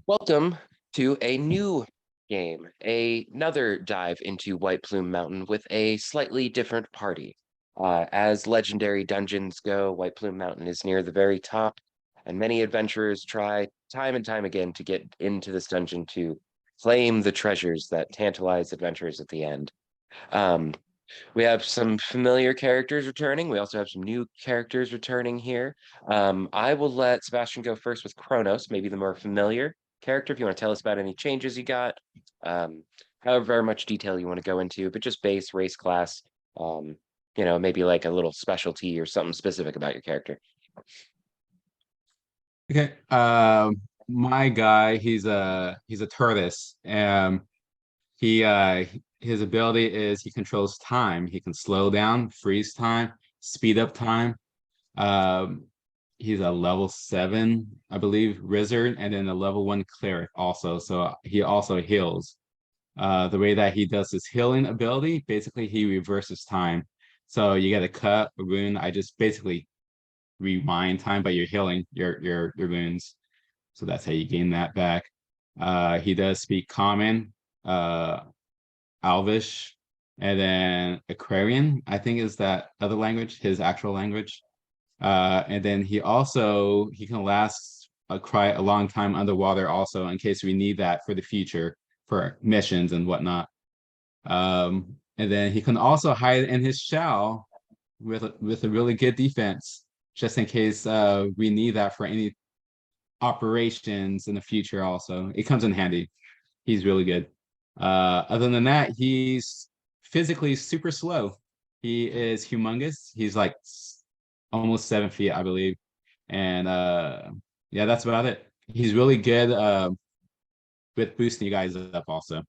Welcome to a new game, another dive into White Plume Mountain with a slightly different party. As legendary dungeons go, White Plume Mountain is near the very top, and many adventurers try time and time again to get into this dungeon to claim the treasures that tantalize adventurers at the end. Um, we have some familiar characters returning. We also have some new characters returning here. I will let Sebastian go first with Kronos, maybe the more familiar character, if you want to tell us about any changes you got. Um, However much detail you want to go into, but just base, race, class, um, maybe like a little specialty or something specific about your character. Okay. My guy, he's a tortoise. He his ability is he controls time. He can slow down, freeze time, speed up time. Um, he's a level 7, I believe, wizard, and then a level 1 cleric also. So he also heals. The way that he does his healing ability, basically he reverses time. So you get a cut, a wound. I just basically rewind time, but you're healing your wounds. So that's how you gain that back. He does speak Common, uh, Alvish, and then Aquarian, I think is that other language, his actual language. And then he can last a long time underwater also in case we need that for the future for missions and whatnot. And then he can also hide in his shell with a really good defense, just in case we need that for any operations in the future also. It comes in handy. He's really good. Other than that, he's physically super slow. He is humongous. He's like almost 7 feet, I believe. And yeah, that's about it. He's really good with boosting you guys up also.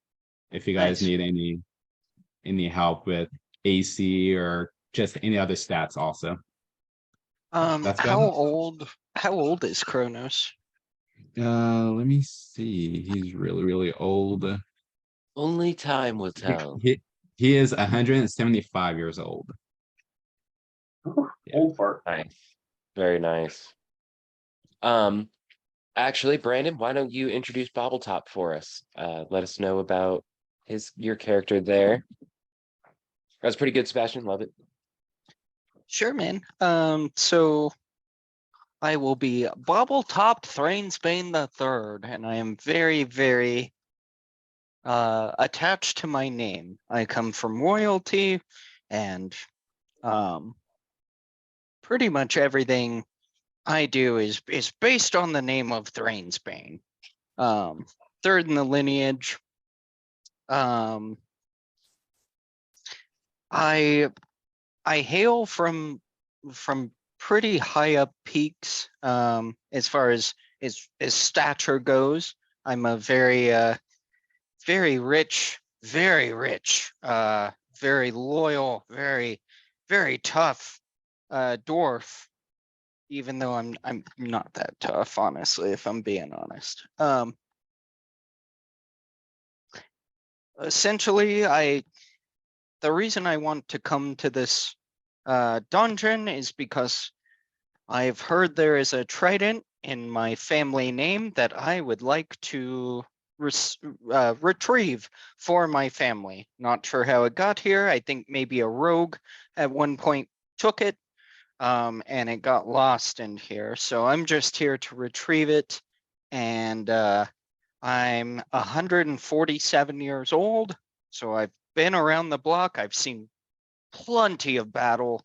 If you guys Nice. need any help with AC or just any other stats also. That's about How it. old is Kronos? Let me see. He's really, really old. Only time will He, tell. he, he is 175 years old. Yeah. Old fart. Nice. Very nice. Um, Actually, Brandon, why don't you introduce Bobbletop for us? Let us know about your character there. That's pretty good, Sebastian. Love it. Sure, man. So I will be Bobbletop Thranesbane the Third, and I am very, very attached to my name. I come from royalty, and pretty much everything I do is based on the name of Thranesbane. Third in the lineage. Um, I hail from pretty high up peaks as far as stature goes. I'm a very rich, very loyal, very tough dwarf. Even though I'm not that tough, honestly, if I'm being honest. Essentially, the reason I want to come to this dungeon is because I've heard there is a trident in my family name that I would like to retrieve for my family. Not sure how it got here. I think maybe a rogue at one point took it, and it got lost in here. So I'm just here to retrieve it, and I'm 147 years old, so I've been around the block. I've seen plenty of battle.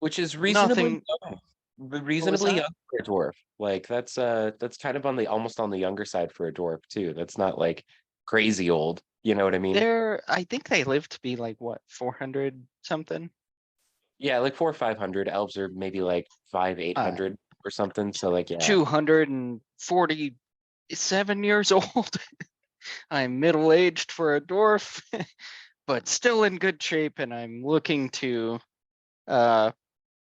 Which is Nothing. What was reasonably that? young for a dwarf. Like that's kind of almost on the younger side for a dwarf too. That's not like crazy old. You know what I mean? I think they live to be like what, 400 something. Yeah, like 400 or 500. Elves are maybe like five, eight Uh, hundred or something. So like yeah. 247 years old. I'm middle aged for a dwarf, but still in good shape, and I'm looking to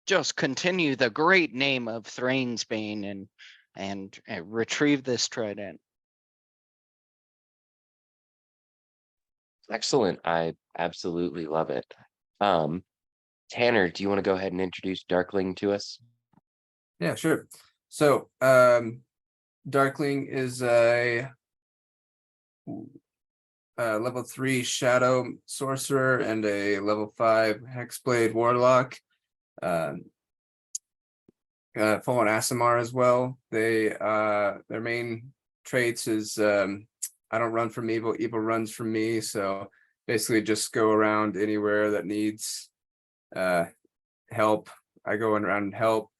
just continue the great name of Thranesbane and retrieve this trident. Excellent. I absolutely love it. Um, Tanner, do you want to go ahead and introduce Darkling to us? Yeah, sure. So, Darkling is a level 3 Shadow Sorcerer and a level 5 Hexblade Warlock. Fallen Aasimar as well. They their main traits is I don't run from evil, evil runs from me. So basically just go around anywhere that needs help. I go around and help.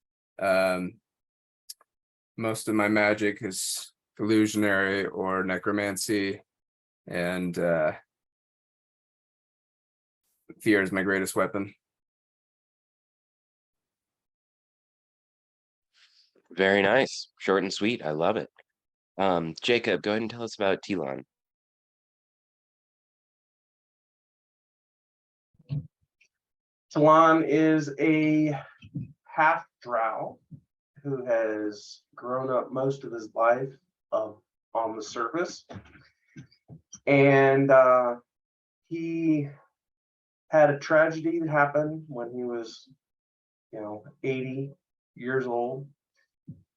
Most of my magic is illusionary or necromancy, and fear is my greatest weapon. Very nice. Short and sweet. I love it. Jacob, go ahead and tell us about Telon. Talon is a half drow who has grown up most of his life on the surface. And he had a tragedy happen when he was, 80 years old.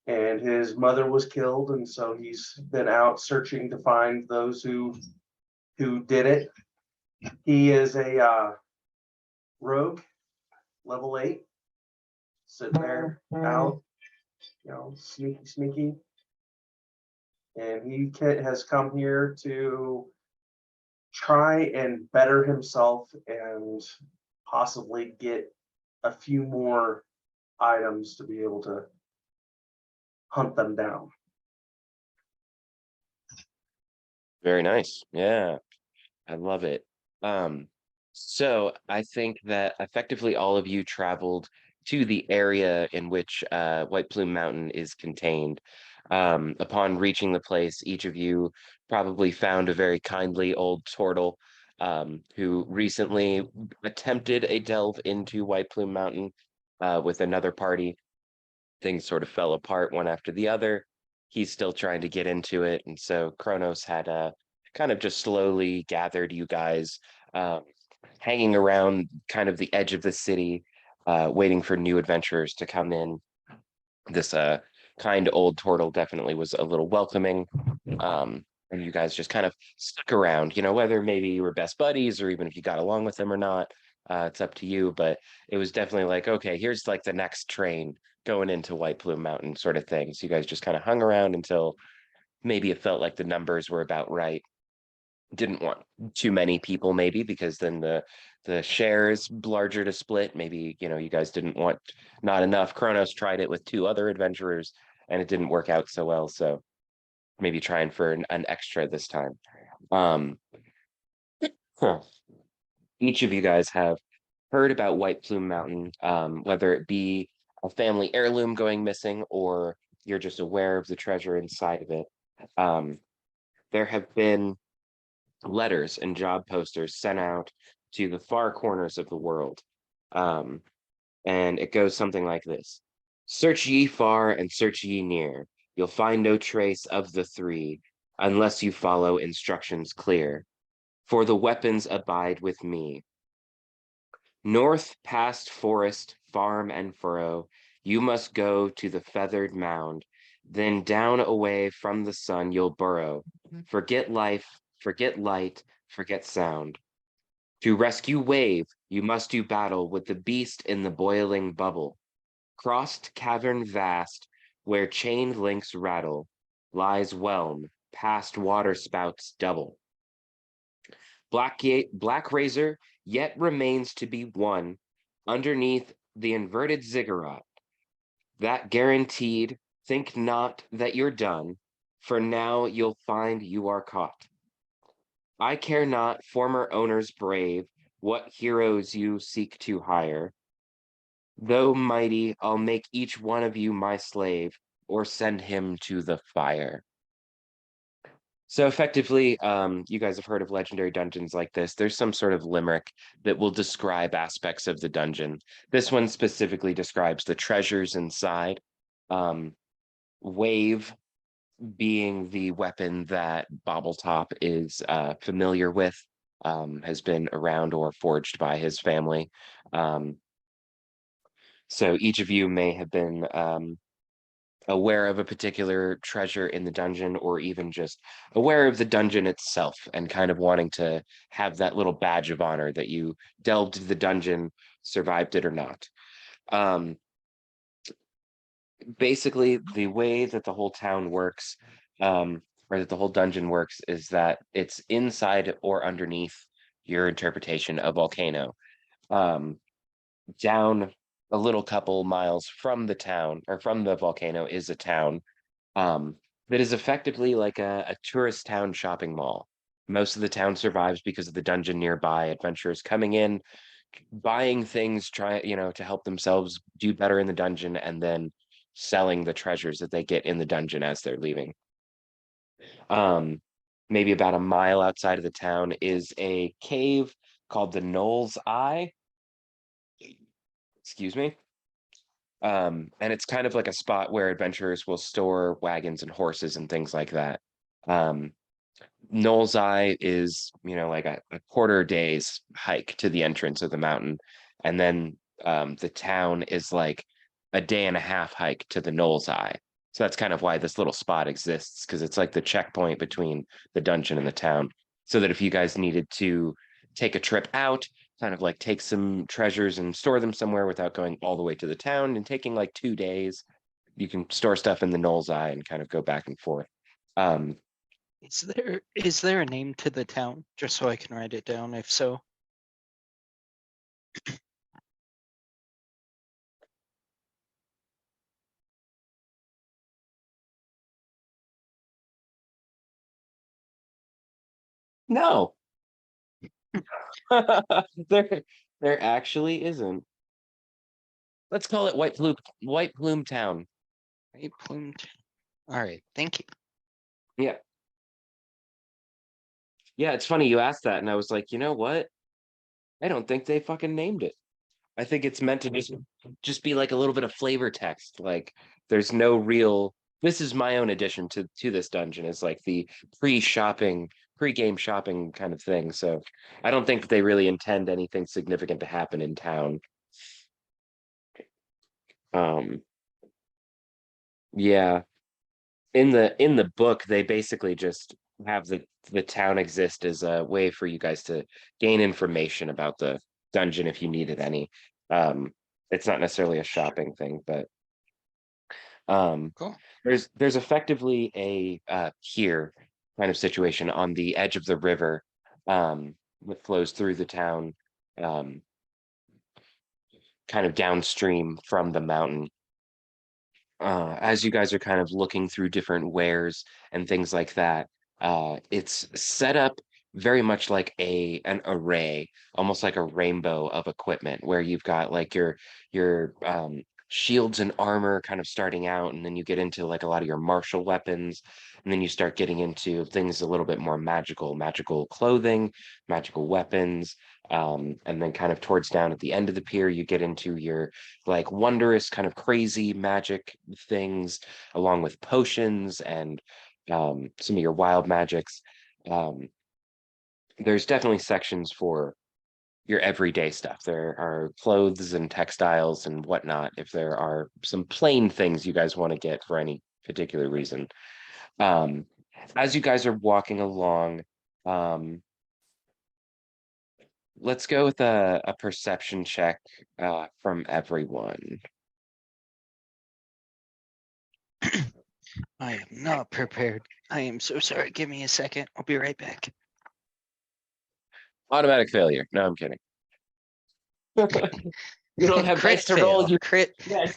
And his mother was killed. And so he's been out searching to find those who did it. He is a rogue, level 8. Sitting there out, sneaky. And he has come here to try and better himself and possibly get a few more items to be able to hunt them down. Very nice. Yeah, I love it. So I think that effectively all of you traveled to the area in which White Plume Mountain is contained. Upon reaching the place, each of you probably found a very kindly old turtle who recently attempted a delve into White Plume Mountain with another party. Things sort of fell apart one after the other. He's still trying to get into it, and so Kronos had kind of just slowly gathered you guys hanging around kind of the edge of the city, waiting for new adventurers to come in. This kind old turtle definitely was a little welcoming. And you guys just kind of stuck around, whether maybe you were best buddies or even if you got along with them or not, it's up to you. But it was definitely like, okay, here's like the next train going into White Plume Mountain sort of thing. So you guys just kind of hung around until maybe it felt like the numbers were about right. Didn't want too many people maybe because then the share is larger to split. Maybe, you guys didn't want not enough. Kronos tried it with 2 other adventurers and it didn't work out so well. So maybe trying for an extra this time. Each of you guys have heard about White Plume Mountain, whether it be a family heirloom going missing or you're just aware of the treasure inside of it. There have been letters and job posters sent out to the far corners of the world. And it goes something like this. Search ye far and search ye near. You'll find no trace of the 3 unless you follow instructions clear. For the weapons abide with me. North past forest, farm, and furrow, you must go to the feathered mound. Then down away from the sun you'll burrow. Forget life, forget light, forget sound. To rescue Wave, you must do battle with the beast in the boiling bubble. Crossed cavern vast, where chained links rattle, lies whelm, past water spouts double. Black razor yet remains to be won underneath the inverted ziggurat. That guaranteed, think not that you're done, for now you'll find you are caught. I care not, former owners brave, what heroes you seek to hire. Though mighty, I'll make each one of you my slave, or send him to the fire. So effectively, you guys have heard of legendary dungeons like this. There's some sort of limerick that will describe aspects of the dungeon. This one specifically describes the treasures inside. Wave being the weapon that Bobbletop is familiar with, has been around or forged by his family. So each of you may have been aware of a particular treasure in the dungeon, or even just aware of the dungeon itself and kind of wanting to have that little badge of honor that you delved the dungeon, survived it or not. Um, Basically, the way that the whole town works, or that the whole dungeon works, is that it's inside or underneath your interpretation of volcano. Um, Down a little couple miles from the town or from the volcano is a town that is effectively like a tourist town shopping mall. Most of the town survives because of the dungeon nearby, adventurers coming in, buying things, to help themselves do better in the dungeon, and then selling the treasures that they get in the dungeon as they're leaving. Um, Maybe about a mile outside of the town is a cave called the Knoll's Eye. Excuse me. And it's kind of like a spot where adventurers will store wagons and horses and things like that. Um, Knoll's Eye is, like a quarter day's hike to the entrance of the mountain. And then the town is like a day and a half hike to the Knoll's Eye. So that's kind of why this little spot exists, because it's like the checkpoint between the dungeon and the town. So that if you guys needed to take a trip out, kind of like take some treasures and store them somewhere without going all the way to the town and taking like 2 days, you can store stuff in the Knoll's Eye and kind of go back and forth. Um, Is there a name to the town, just so I can write it down, if so? No. there there actually isn't. Let's call it White Plume Town. Right, Plume. All right, thank you. Yeah. Yeah, it's funny you asked that, and I was like, you know what? I don't think they fucking named it. I think it's meant to just be like a little bit of flavor text. Like there's no real, this is my own addition to this dungeon, is like the pre-shopping, pre-game shopping kind of thing. So I don't think they really intend anything significant to happen in town. Um yeah. In the book, they basically just have the town exist as a way for you guys to gain information about the dungeon if you needed any. Um, it's not necessarily a shopping thing, but Cool. there's effectively a pier kind of situation on the edge of the river that flows through the town, um, kind of downstream from the mountain. As you guys are kind of looking through different wares and things like that, it's set up very much like an array, almost like a rainbow of equipment, where you've got like your shields and armor kind of starting out, and then you get into like a lot of your martial weapons, and then you start getting into things a little bit more magical clothing, magical weapons. And then kind of towards down at the end of the pier, you get into your like wondrous kind of crazy magic things, along with potions and some of your wild magics. Um, there's definitely sections for your everyday stuff. There are clothes and textiles and whatnot. If there are some plain things you guys want to get for any particular reason. Um, as you guys are walking along, um, let's go with a perception check from everyone. I am not prepared. I am so sorry. Give me a second. I'll be right back. Automatic failure. No, I'm kidding. You don't have Crit dice to roll. fail. You Crit. yes.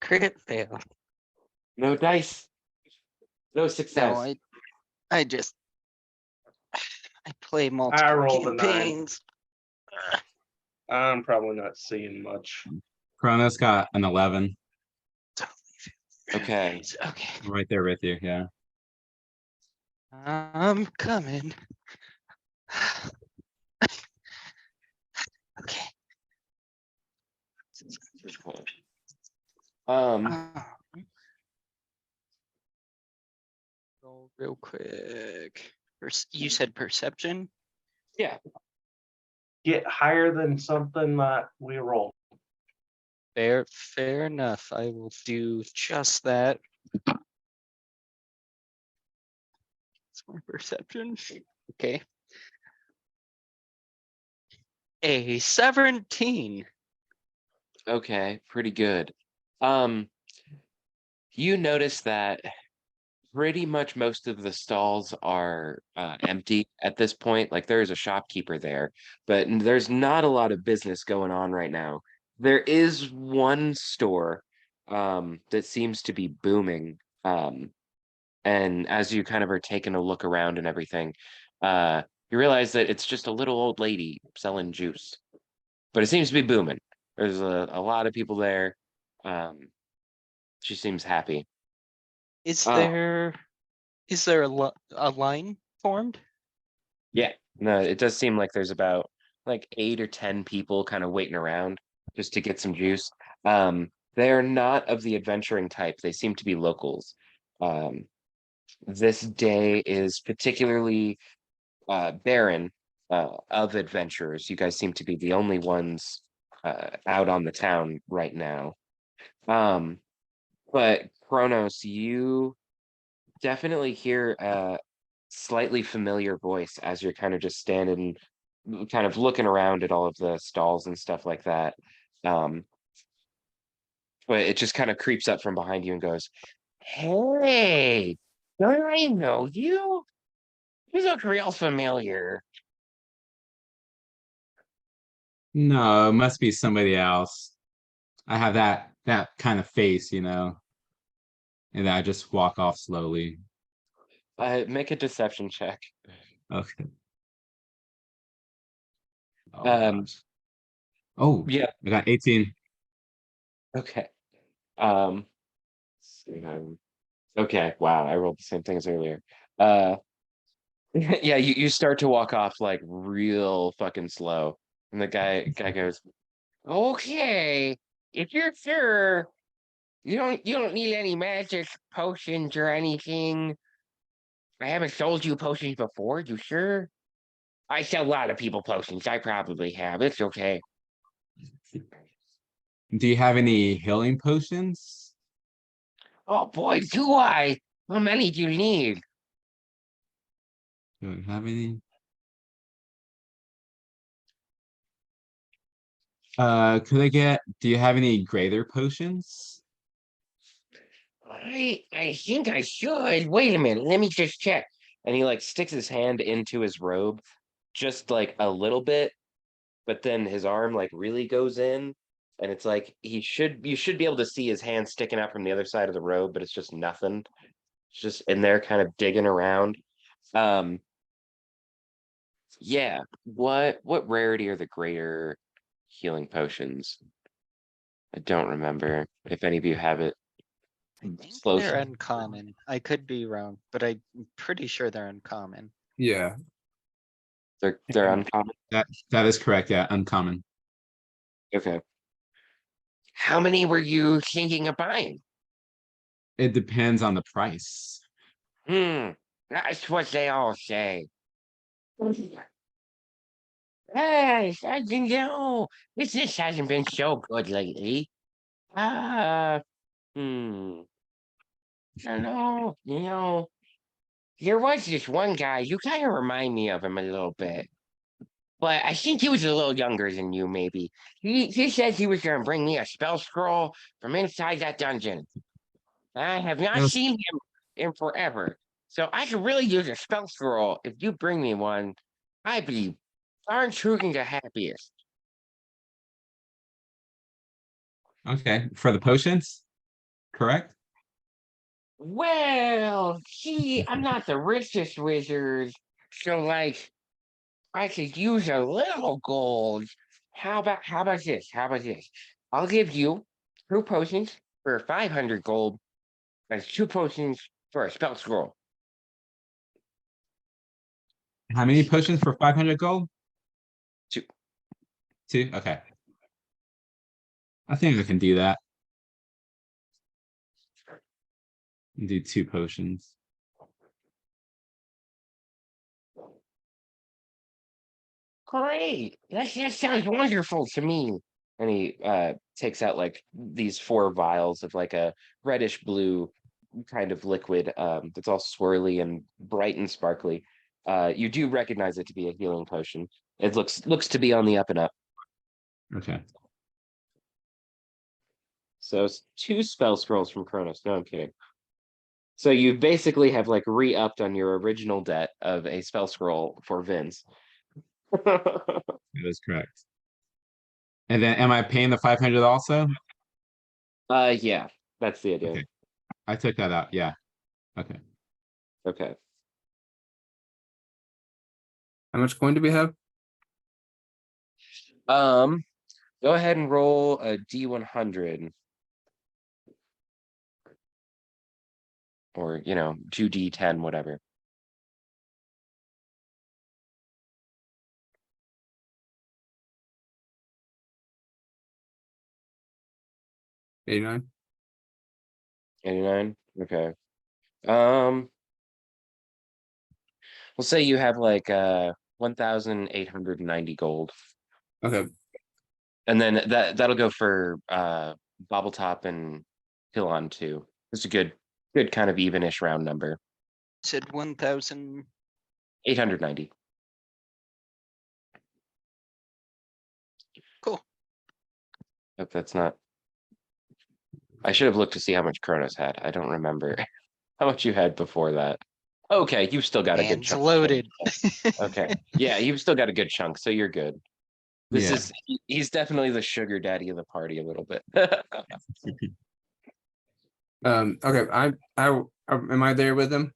Crit fail. No dice. No No, success. I just I play I multiple rolled a 9. campaigns. I'm probably not seeing much. Kronos got an 11. Okay. Okay. Right there with you. Yeah. I'm coming. Okay. Um, Roll real quick. You said perception? yeah. Get higher than something that we rolled. Fair enough. I will do just that. It's my perception. Okay. A 17. Okay, pretty good. Um, you notice that pretty much most of the stalls are empty at this point. Like there is a shopkeeper there, but there's not a lot of business going on right now. There is one store that seems to be booming. And as you kind of are taking a look around and everything, you realize that it's just a little old lady selling juice, but it seems to be booming. There's a lot of people there. Um, she seems happy. Is Uh, there a line formed? Yeah, no, it does seem like there's about like 8 or 10 people kind of waiting around just to get some juice. They're not of the adventuring type. They seem to be locals. Um, this day is particularly barren of adventurers. You guys seem to be the only ones out on the town right now. Um, but Kronos, you definitely hear a slightly familiar voice as you're kind of just standing, kind of looking around at all of the stalls and stuff like that. Um, but it just kind of creeps up from behind you and goes, "Hey, don't I know you? You look real familiar." No, it must be somebody else. I have that kind of face, and I just walk off slowly. Make a deception check. Okay. Oh Um, gosh. Oh, yeah, I got 18. okay. Um, okay, wow, I rolled the same thing as earlier. Uh, yeah, you start to walk off like real fucking slow. And the guy goes, "Okay, if you're sure you don't need any magic potions or anything. I haven't sold you potions before, you sure? I sell a lot of people potions. I probably have. It's okay." Do you have any healing potions? "Oh boy, do I! How many do you need?" Do I have any? Do you have any greater potions? I think I should. Wait a minute, let me just check. And he like sticks his hand into his robe just like a little bit, but then his arm like really goes in, and it's like you should be able to see his hand sticking out from the other side of the robe, but it's just nothing. It's just in there kind of digging around. Um yeah, what rarity are the greater healing potions? I don't remember if any of you have it. I think Slow. they're uncommon. I could be wrong, but I'm pretty sure they're uncommon. Yeah, They're uncommon. That is correct. Yeah, uncommon. Okay. How many were you thinking of buying? It depends on the price. That's what they all say. Hey, I didn't know. Business hasn't been so good lately. Uh, hmm. I don't know. There was this one guy. You kind of remind me of him a little bit, but I think he was a little younger than you, maybe. He said he was going to bring me a spell scroll from inside that dungeon. I have That not was seen him in forever, so I could really use a spell scroll. If you bring me one, I'd be darn shooting the happiest. okay for the potions, correct? Well, see, I'm not the richest wizard, so like I could use a little gold. How about this? How about this? I'll give you 2 potions for 500 gold and 2 potions for a spell scroll. How many potions for 500 gold? Two. Two. Okay, I think I can do that. Do 2 potions. Great. That sounds wonderful to me. And he takes out like these 4 vials of like a reddish blue kind of liquid that's all swirly and bright and sparkly. You do recognize it to be a healing potion. It looks to be on the up and up. Okay. So it's 2 spell scrolls from Kronos. No, I'm kidding. So you basically have like re-upped on your original debt of a spell scroll for Vince. That is correct. And then am I paying the 500 also? Yeah, that's the idea. Okay. I took that out. Yeah. Okay. Okay. How much coin do we have? Go ahead and roll a D100. Or, 2D10, whatever. $89. 89? Okay. Um, we'll say you have like 1,890 gold. Okay. And then that'll go for Bobble Top and Pillon too. It's a good kind of evenish round number. Said 1,000. 890. Cool. Hope that's not. I should have looked to see how much Kronos had. I don't remember how much you had before that. Okay, you've still got a good Hands chunk. loaded. Okay. Yeah, you've still got a good chunk, so you're good. This Yeah. is he's definitely the sugar daddy of the party a little bit. Okay. Am I there with them?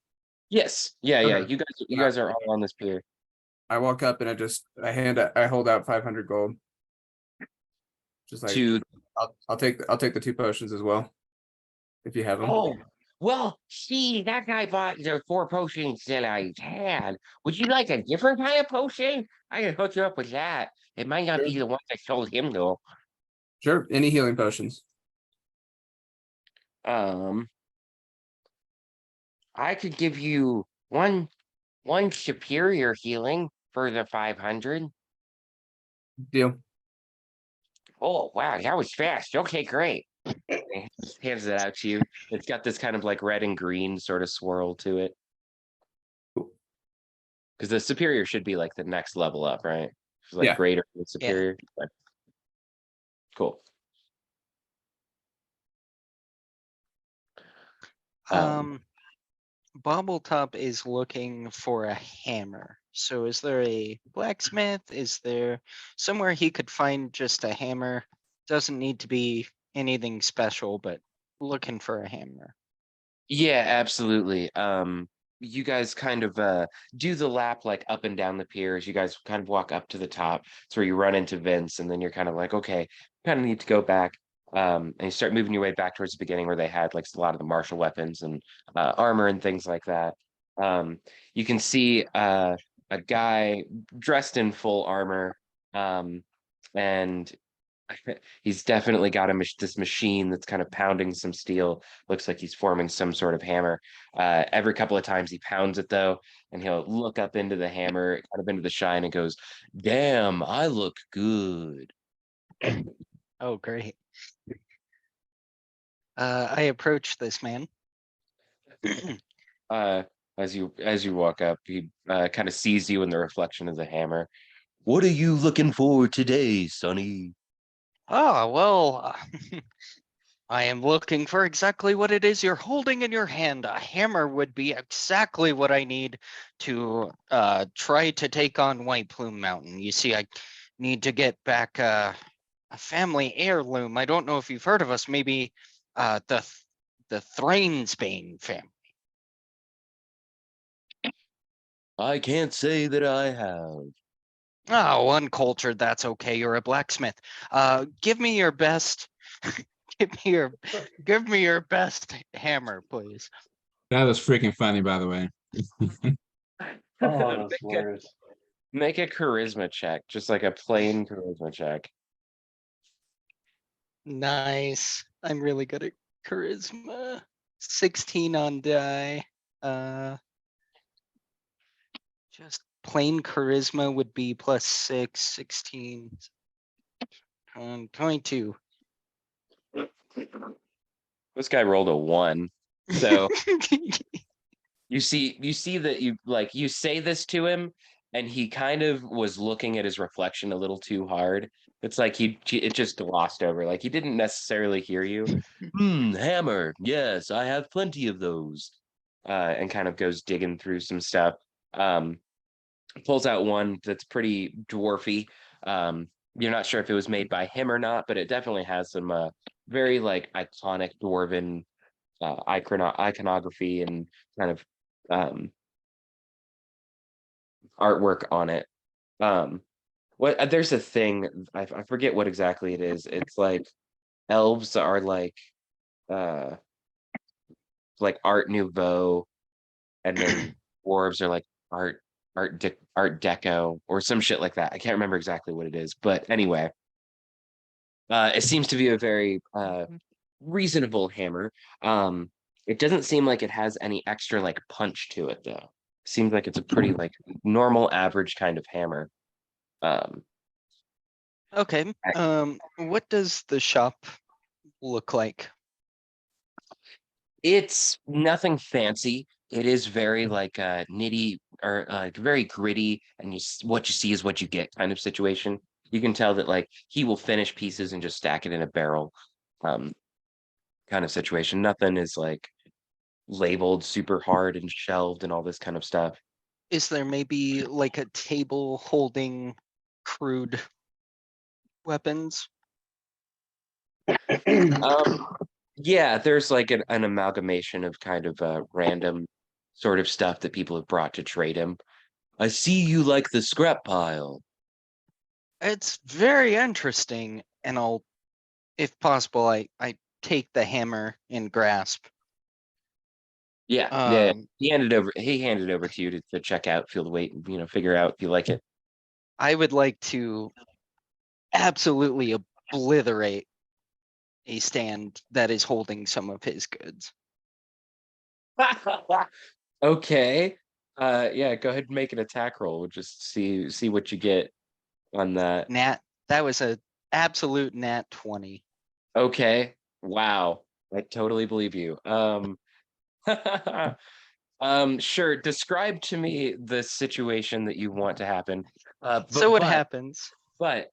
Yes. Yeah, Okay. you guys are all on this pier. I walk up and I hold out 500 gold. Just like To I'll take the 2 potions as well. If you have them. Oh, well, see, that guy bought the 4 potions that I had. Would you like a different kind of potion? I can hook you up with that. It might not be Sure. the one I sold him though. Sure. Any healing potions. Um, I could give you one superior healing for the 500. Deal. Oh, wow, that was fast. Okay, great. He hands it out to you. It's got this kind of like red and green sort of swirl to it. Cool. Because the superior should be like the next level up, right? It's like Yeah. greater than superior. Like, cool. Bobble Top is looking for a hammer. So is there a blacksmith? Is there somewhere he could find just a hammer? Doesn't need to be anything special, but looking for a hammer. Yeah, absolutely. You guys kind of do the lap like up and down the piers. You guys kind of walk up to the top. It's where you run into Vince, and then you're kind of like, okay, kind of need to go back. And you start moving your way back towards the beginning where they had like a lot of the martial weapons and armor and things like that. You can see a guy dressed in full armor, and he's definitely got this machine that's kind of pounding some steel. Looks like he's forming some sort of hammer. Every couple of times he pounds it though, and he'll look up into the hammer, kind of into the shine, and goes, "Damn, I look good." Oh, great. I approach this man. Uh, as you walk up, he kind of sees you in the reflection of the hammer. What are you looking for today, Sonny? Oh, well, I am looking for exactly what it is you're holding in your hand. A hammer would be exactly what I need to try to take on White Plume Mountain. You see, I need to get back a family heirloom. I don't know if you've heard of us, maybe the Thranesbane family. I can't say that I have. Oh, uncultured, that's okay. You're a blacksmith. Give me your best. Give me your best hammer, please. That was freaking funny, by the way. Oh, that's Make hilarious. Make a charisma check, just like a plain charisma check. Nice. I'm really good at charisma. 16 on die. Just plain charisma would be +6, 16. 22. This guy rolled a 1. So you see that you say this to him, and he kind of was looking at his reflection a little too hard. It's like it just glossed over. Like he didn't necessarily hear you. Hammer. Yes, I have plenty of those. And kind of goes digging through some stuff. Um, Pulls out one that's pretty dwarfy. You're not sure if it was made by him or not, but it definitely has some very like iconic dwarven iconography and kind of artwork on it. What there's a thing I forget what exactly it is. It's like elves are uh like Art Nouveau, and then dwarves are like Art Deco or some shit like that. I can't remember exactly what it is, but anyway, it seems to be a very reasonable hammer. It doesn't seem like it has any extra like punch to it though. Seems like it's a pretty like normal average kind of hammer. Um, Okay, what does the shop look like? it's nothing fancy. It is very like nitty or very gritty, and what you see is what you get kind of situation. You can tell that like he will finish pieces and just stack it in a barrel, um, kind of situation. Nothing is like labeled super hard and shelved and all this kind of stuff. Is there maybe like a table holding crude weapons? Yeah, there's like an amalgamation of kind of random sort of stuff that people have brought to trade him. I see you like the scrap pile. It's very interesting, and if possible, I take the hammer and grasp. Yeah, yeah. He handed over to you to check out, feel the weight, figure out if you like it. I would like to absolutely obliterate a stand that is holding some of his goods. Okay. Yeah, go ahead and make an attack roll. We'll just see what you get on that. That was a absolute nat 20. Okay. Wow. I totally believe you. Sure. Describe to me the situation that you want to happen. So what happens? But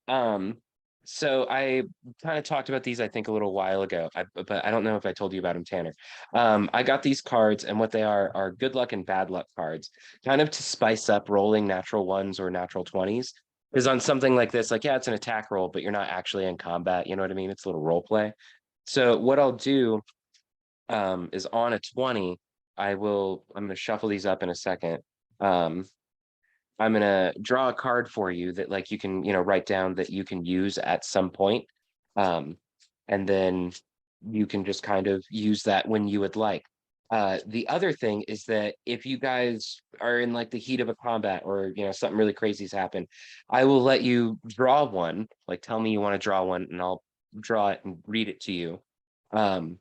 so I kind of talked about these, I think, a little while ago. But I don't know if I told you about them, Tanner. I got these cards, and what they are good luck and bad luck cards, kind of to spice up rolling natural ones or natural 20s. Because on something like this, like, yeah, it's an attack roll, but you're not actually in combat. You know what I mean? It's a little role play. So what I'll do is on a 20, I'm gonna shuffle these up in a second. Um, I'm gonna draw a card for you that like you can, write down that you can use at some point. Um, and then you can just kind of use that when you would like. The other thing is that if you guys are in like the heat of a combat or something really crazy's happened, I will let you draw one. Like tell me you want to draw one, and I'll draw it and read it to you. Um,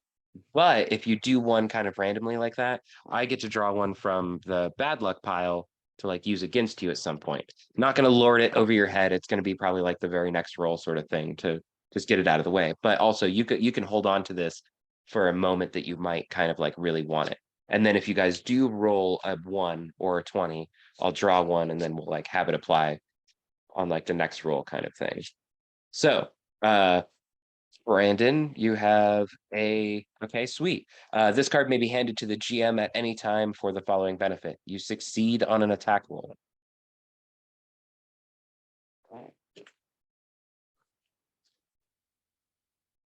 but if you do one kind of randomly like that, I get to draw one from the bad luck pile to like use against you at some point. I'm not going to lord it over your head. It's going to be probably like the very next roll sort of thing to just get it out of the way. But also you can hold on to this for a moment that you might kind of like really want it. And then if you guys do roll a 1 or a 20, I'll draw one, and then we'll like have it apply on like the next roll kind of thing. So Brandon, you have okay, sweet. This card may be handed to the GM at any time for the following benefit. You succeed on an attack roll.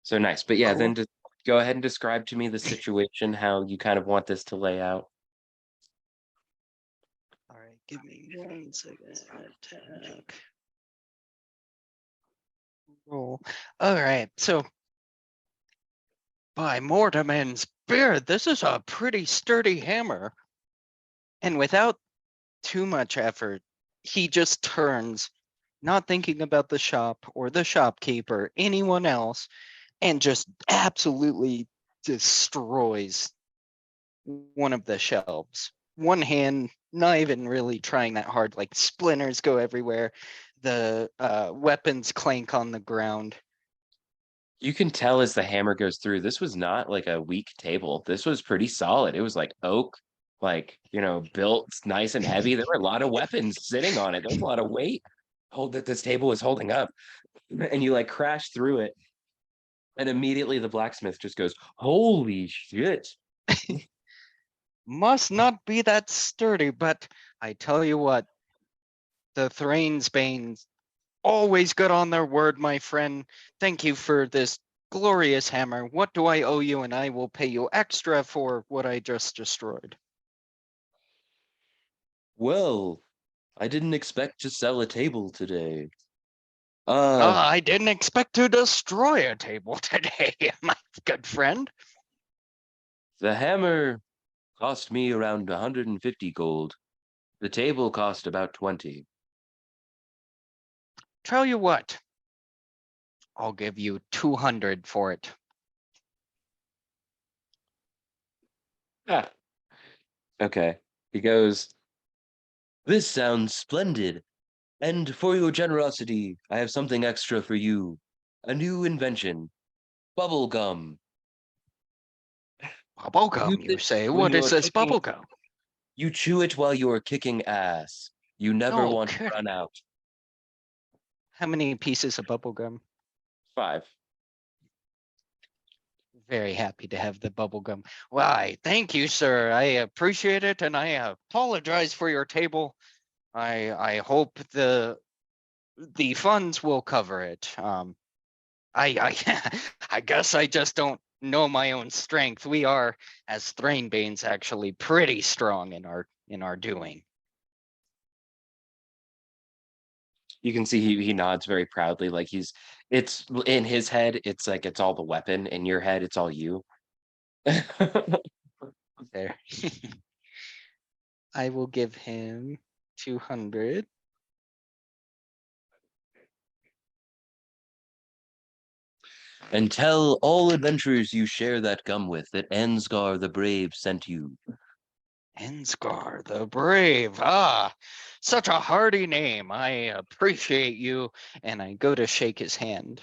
So nice. But yeah, then Cool. just go ahead and describe to me the situation, how you kind of want this to lay out. All right, give me 1 second. Attack. Roll. All right, so by Mortimer's beard, this is a pretty sturdy hammer. And without too much effort, he just turns, not thinking about the shop or the shopkeeper, anyone else, and just absolutely destroys one of the shelves. One hand, not even really trying that hard, like splinters go everywhere. The weapons clank on the ground. You can tell as the hammer goes through, this was not like a weak table. This was pretty solid. It was like oak, like, built nice and heavy. There were a lot of weapons sitting on it. There was a lot of weight hold that this table was holding up. And you like crash through it. And immediately the blacksmith just goes, "Holy shit." Must not be that sturdy, but I tell you what, the Thranesbanes always good on their word, my friend. Thank you for this glorious hammer. What do I owe you? And I will pay you extra for what I just destroyed. Well, I didn't expect to sell a table today. I didn't expect to destroy a table today, my good friend. The hammer cost me around 150 gold. The table cost about 20. Tell you what, I'll give you 200 for it. Ah, okay. He goes, "This sounds splendid. And for your generosity, I have something extra for you. A new invention. Bubble gum. Use Bubblegum, you it say? when What is you're this kicking. bubblegum? You chew it while you're kicking ass. You never No want to kidding. run out. How many pieces of bubblegum? 5. Very happy to have the bubblegum. Why, thank you, sir. I appreciate it, and I apologize for your table. I hope the funds will cover it. I I guess I just don't know my own strength. We are, as Thranebanes, actually pretty strong in our doing. You can see he nods very proudly, like it's in his head, it's like it's all the weapon. In your head, it's all you. There. I will give him 200. And tell all adventurers you share that gum with that Ansgar the Brave sent you. Ensgar the Brave. Ah, such a hearty name. I appreciate you. And I go to shake his hand.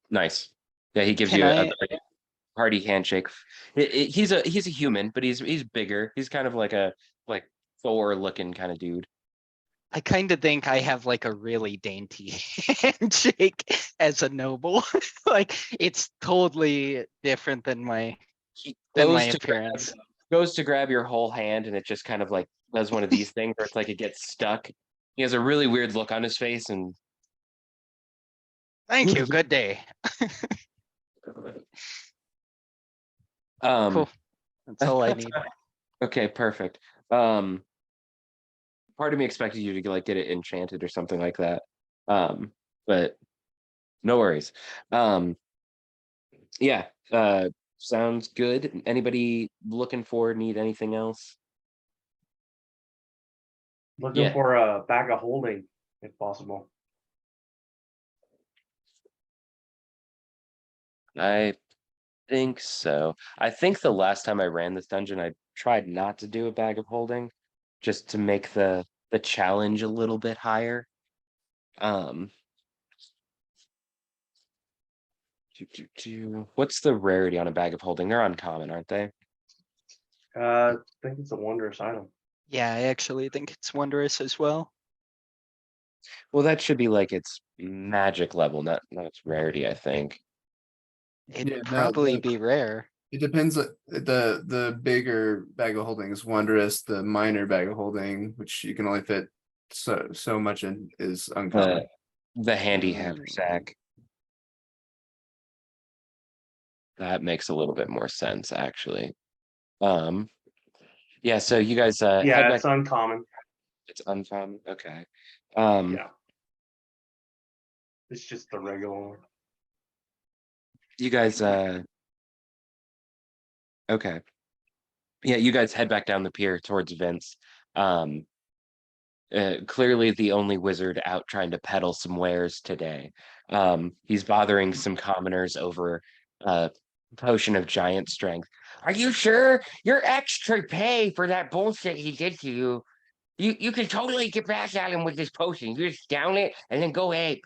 Nice. Yeah, he gives Can you a I? very hearty handshake. He's a human, but he's bigger. He's kind of like a like Thor looking kind of dude. I kind of think I have like a really dainty handshake as a noble. Like it's totally different He than my goes to grab appearance. goes to grab your whole hand, and it just kind of like does one of these things where it's like it gets stuck. He has a really weird look on his face, and Thank you. Good day. um Cool. That's all I need. okay, perfect. Part of me expected you to like get it enchanted or something like that. But no worries. Yeah, sounds good. Anybody looking for need anything else? Looking Yeah, for a bag of holding, if possible. I think so. I think the last time I ran this dungeon, I tried not to do a bag of holding, just to make the challenge a little bit higher. Um, what's the rarity on a bag of holding? They're uncommon, aren't they? I think it's a wondrous item. Yeah, I actually think it's wondrous as well. Well, that should be like its magic level, not its rarity, I think. It'd Yeah, no, probably be rare. it depends. The bigger bag of holding is wondrous. The minor bag of holding, which you can only fit so much in, is uncommon. The handy haversack. That makes a little bit more sense, actually. Um, yeah, so you guys head Yeah, back. it's uncommon. It's uncommon. Okay. Yeah. It's just the regular one. You guys okay. Yeah, you guys head back down the pier towards Vince. Um, clearly the only wizard out trying to peddle some wares today. He's bothering some commoners over a potion of giant strength. Are you sure? Your extra pay for that bullshit he did to you. You can totally get back at him with this potion. You just down it and then go ape.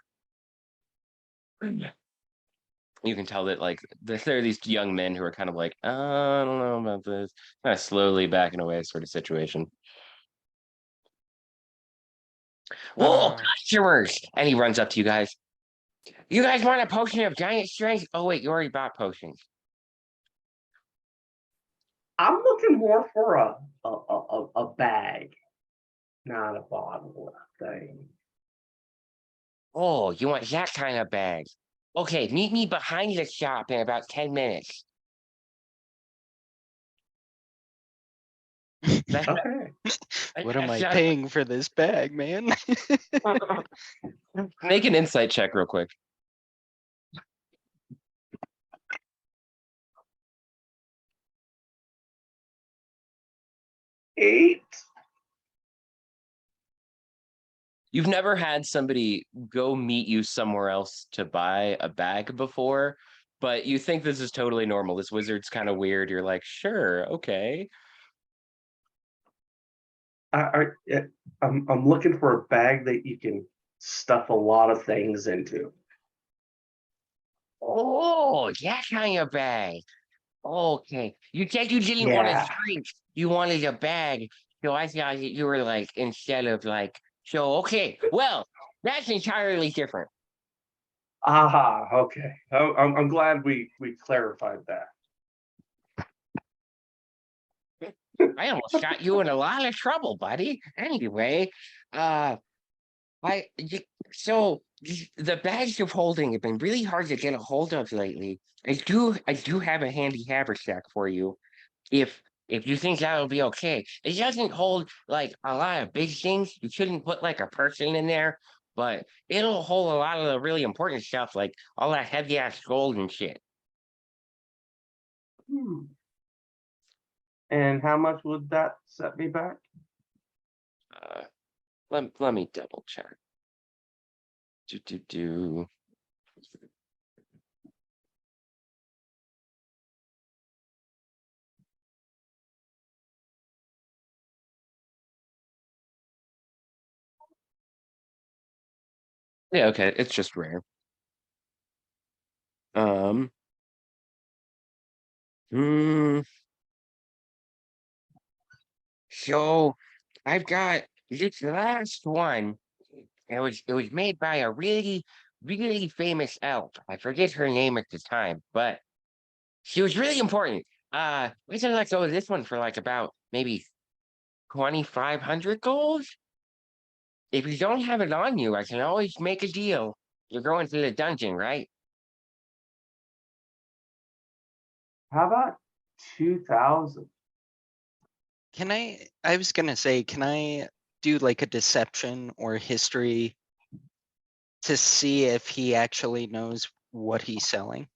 You can tell that like there are these young men who are kind of like, I don't know about this, kind of slowly backing away sort of situation. Whoa, Uh, customers! And he runs up to you guys. You guys want a potion of giant strength? Oh wait, you already bought potions. I'm looking more for a bag, not a bottle thing. Oh, you want that kind of bag? Okay, meet me behind the shop in about 10 minutes. That's Okay. what am that's I not- paying for this bag, man? Make an insight check real quick. Eight. You've never had somebody go meet you somewhere else to buy a bag before, but you think this is totally normal. This wizard's kind of weird. You're like, sure, okay. I'm looking for a bag that you can stuff a lot of things into. Oh, that kind of bag. Okay. You said you didn't want a Yeah. drink. You wanted a bag. So I thought that you were like, instead of like, so, okay. Well, that's entirely different. Aha. Okay. I'm glad we clarified that. I almost got you in a lot of trouble, buddy. Anyway, uh, so the bags you're holding have been really hard to get a hold of lately. I do have a handy haversack for you. If if you think that'll be okay. It doesn't hold like a lot of big things. You shouldn't put like a person in there, but it'll hold a lot of the really important stuff, like all that heavy ass gold and shit. Hmm. And how much would that set me back? Uh, let me double check. Do. Yeah, okay, it's just rare. Um, hmm, so I've got this last one. It was made by a really famous elf. I forget her name at the time, but she was really important. We can let go of this one for like about maybe 2,500 gold. If you don't have it on you, I can always make a deal. You're going to the dungeon, right? How about 2,000? I was gonna say, can I do like a deception or history to see if he actually knows what he's selling?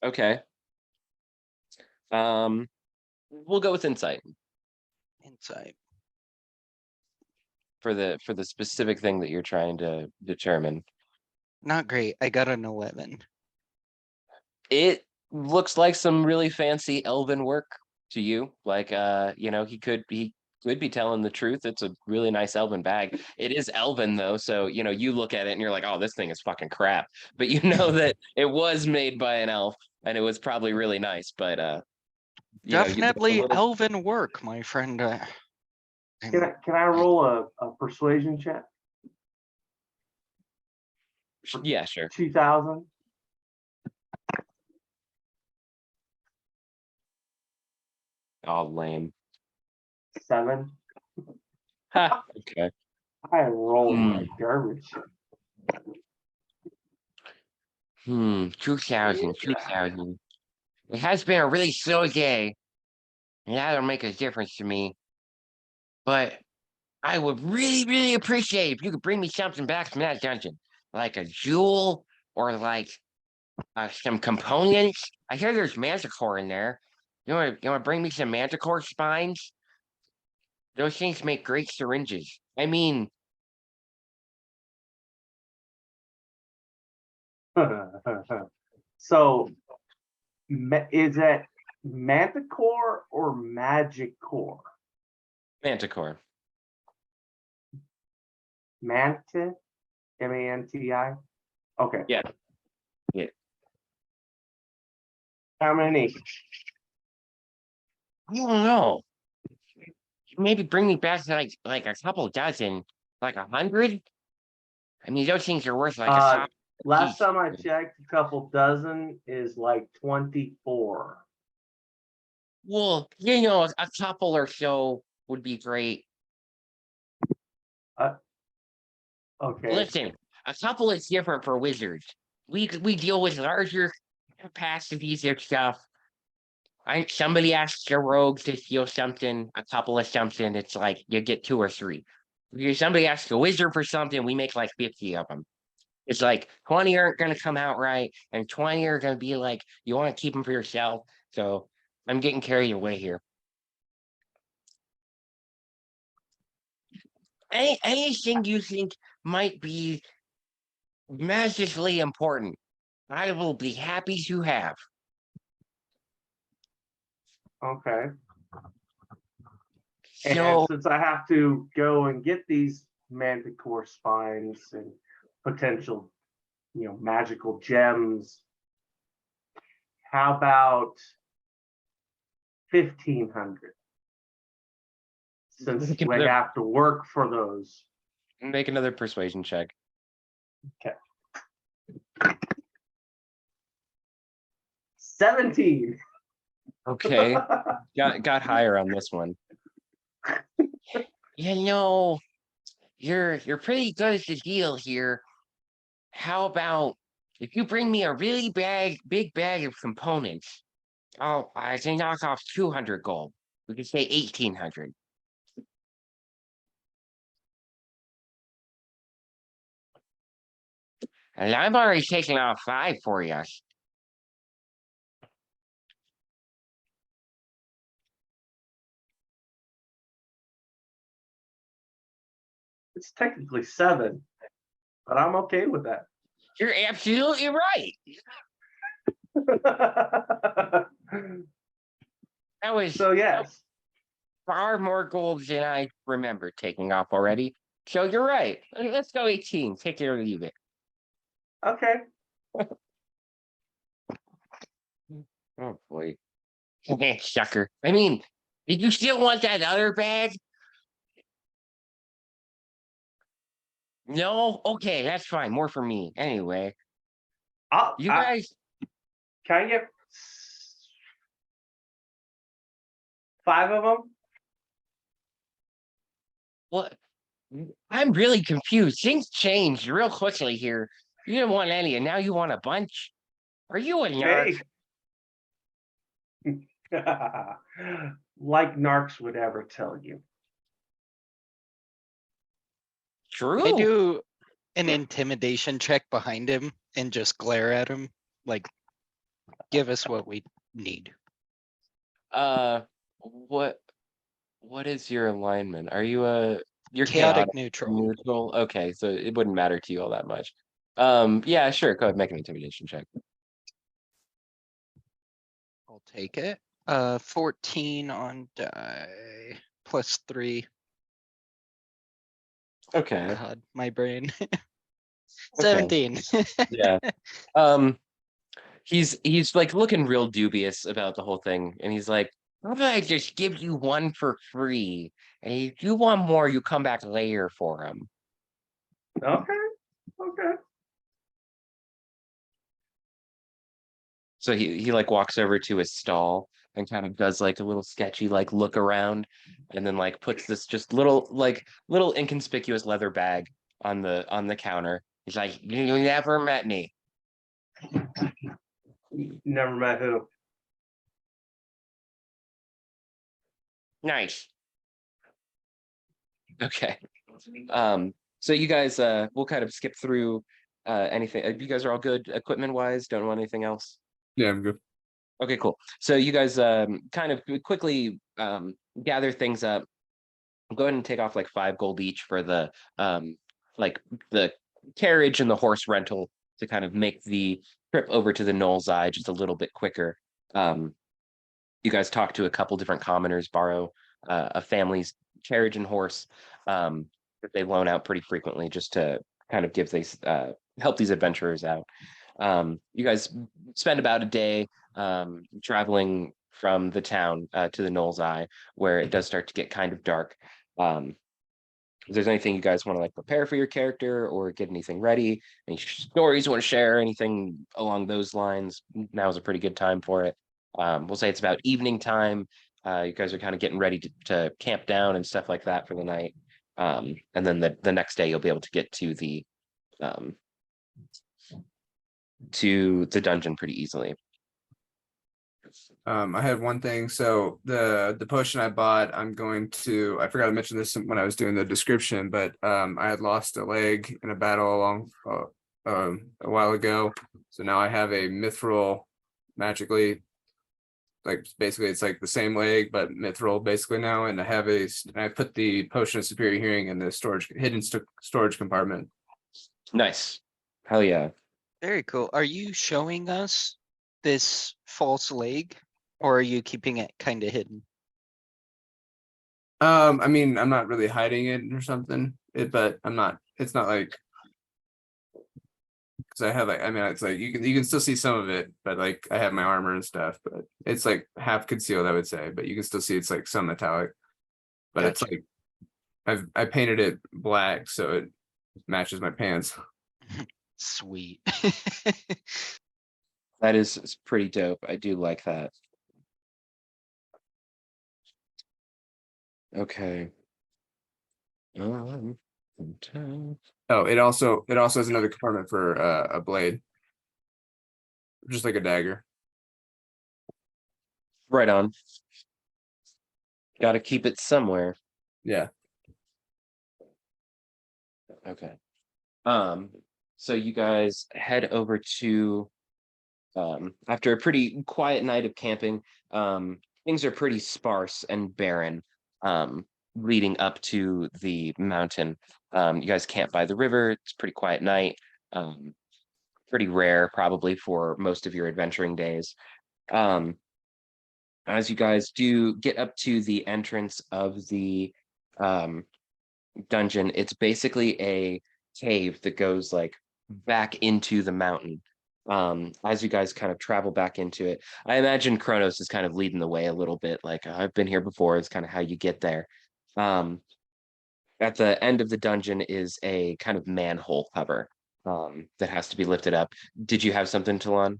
Okay. Um, we'll go with insight Inside. for the specific thing that you're trying to determine. Not great. I got an 11. It looks like some really fancy elven work to you. Like he could be telling the truth. It's a really nice elven bag. It is elven though, so you look at it and you're like, oh, this thing is fucking crap. But you know that it was made by an elf and it was probably really nice. But there's a Definitely little elven work, my friend. Can I roll a persuasion check? yeah, sure. 2,000? Oh, lame. 7? Ha, okay. I rolled Hmm. like garbage. 2,000. It has been a really slow day, and that'll make a difference to me. But I would really appreciate if you could bring me something back from that dungeon, like a jewel or like some components. I hear there's manticore in there. You want to bring me some manticore spines? Those things make great syringes. I mean, So, is it Manticore or Magic Core? manticore. Manti? Manti? Okay. Yeah, yeah. How many? I don't know. Maybe bring me back to like a couple dozen, like 100. I mean, those things are worth like a Uh, top last piece. time I checked, a couple dozen is like 24. Well, a couple or so would be great. Okay. Listen, a couple is different for wizards. We deal with larger capacities of stuff. Somebody asks a rogue to steal something, a couple of something, it's like you get 2 or 3. If somebody asks a wizard for something, we make like 50 of them. It's like 20 aren't going to come out right, and 20 are going to be like, you want to keep them for yourself. So I'm getting carried away here. Anything you think might be massively important, I will be happy to have. Okay. And So, since I have to go and get these manticore spines and potential, magical gems, how about 1,500? Since make we another, have to work for those. make another persuasion check. Okay. 17. Okay. Got higher on this one. You're pretty good at the deal here. How about if you bring me a really big bag of components? Oh, I say knock off 200 gold. We could say 1,800. And I'm already taking off 5 for you. It's technically 7, but I'm okay with that. You're absolutely right. That was So yes. far more gold than I remember taking off already. So you're right. Let's go 18. Take it or leave it. Okay. Oh boy. Sucker. I mean, did you still want that other bag? No? Okay, that's fine. More for me. Anyway, you guys, Can I get 5 of them? what? I'm really confused. Things changed real quickly here. You didn't want any, and now you want a bunch? Are you a narc? Hey. Like narcs would ever tell you. I True. do an intimidation check behind him and just glare at him, like, give us what we need. What is your alignment? Are you you're Chaotic chaotic neutral. neutral? Okay, so it wouldn't matter to you all that much. Yeah, sure. Go ahead, make an intimidation check. I'll take it. 14 on die +3. Okay. God, my brain. Okay. 17. Yeah. He's like looking real dubious about the whole thing, and he's like, how about I just give you one for free? And if you want more, you come back later for him. Okay. Okay. So he like walks over to his stall and kind of does like a little sketchy like look around, and then like puts this just little inconspicuous leather bag on the counter. He's like, you never met me. Never met who. Nice. Okay. So you guys we'll kind of skip through anything. You guys are all good equipment wise, don't want anything else. Yeah, I'm good. Okay, cool. So you guys kind of quickly gather things up. Go ahead and take off like 5 gold each for the like the carriage and the horse rental to kind of make the trip over to the Knoll's Eye just a little bit quicker. You guys talk to a couple different commoners, borrow a family's carriage and horse that they loan out pretty frequently just to kind of give these help these adventurers out. You guys spend about a day traveling from the town to the Knoll's Eye, where it does start to get kind of dark. If there's anything you guys want to like prepare for your character or get anything ready, any stories you want to share, anything along those lines, now is a pretty good time for it. We'll say it's about evening time. You guys are kind of getting ready to camp down and stuff like that for the night. And then the next day you'll be able to get um, to the dungeon pretty easily. I had one thing. So the potion I bought, I forgot to mention this when I was doing the description, but I had lost a leg in a battle a while ago. So now I have a mithril magically, like basically it's like the same leg, but mithril basically now. And I put the potion of superior hearing in the hidden storage compartment. Nice. Hell yeah. Very cool. Are you showing us this false leg, or are you keeping it kind of hidden? I mean, I'm not really hiding it or something, but it's not like, because I have like, I mean, it's like you can still see some of it, but like I have my armor and stuff, but it's like half concealed, I would say, but you can still see it's like some metallic, but it's Gotcha. like I painted it black so it matches my pants. Sweet. That is pretty dope. I do like that. Okay. Oh, it also has another compartment for a blade, just like a dagger. Right on. Got to keep it somewhere. Yeah. Okay. So you guys head over to after a pretty quiet night of camping, things are pretty sparse and barren leading up to the mountain. You guys camp by the river. It's a pretty quiet night. Pretty rare probably for most of your adventuring days. Um, as you guys do get up to the entrance of the dungeon, it's basically a cave that goes like back into the mountain. As you guys kind of travel back into it, I imagine Kronos is kind of leading the way a little bit. Like I've been here before. It's kind of how you get there. Um, at the end of the dungeon is a kind of manhole cover that has to be lifted up. Did you have something, Talon?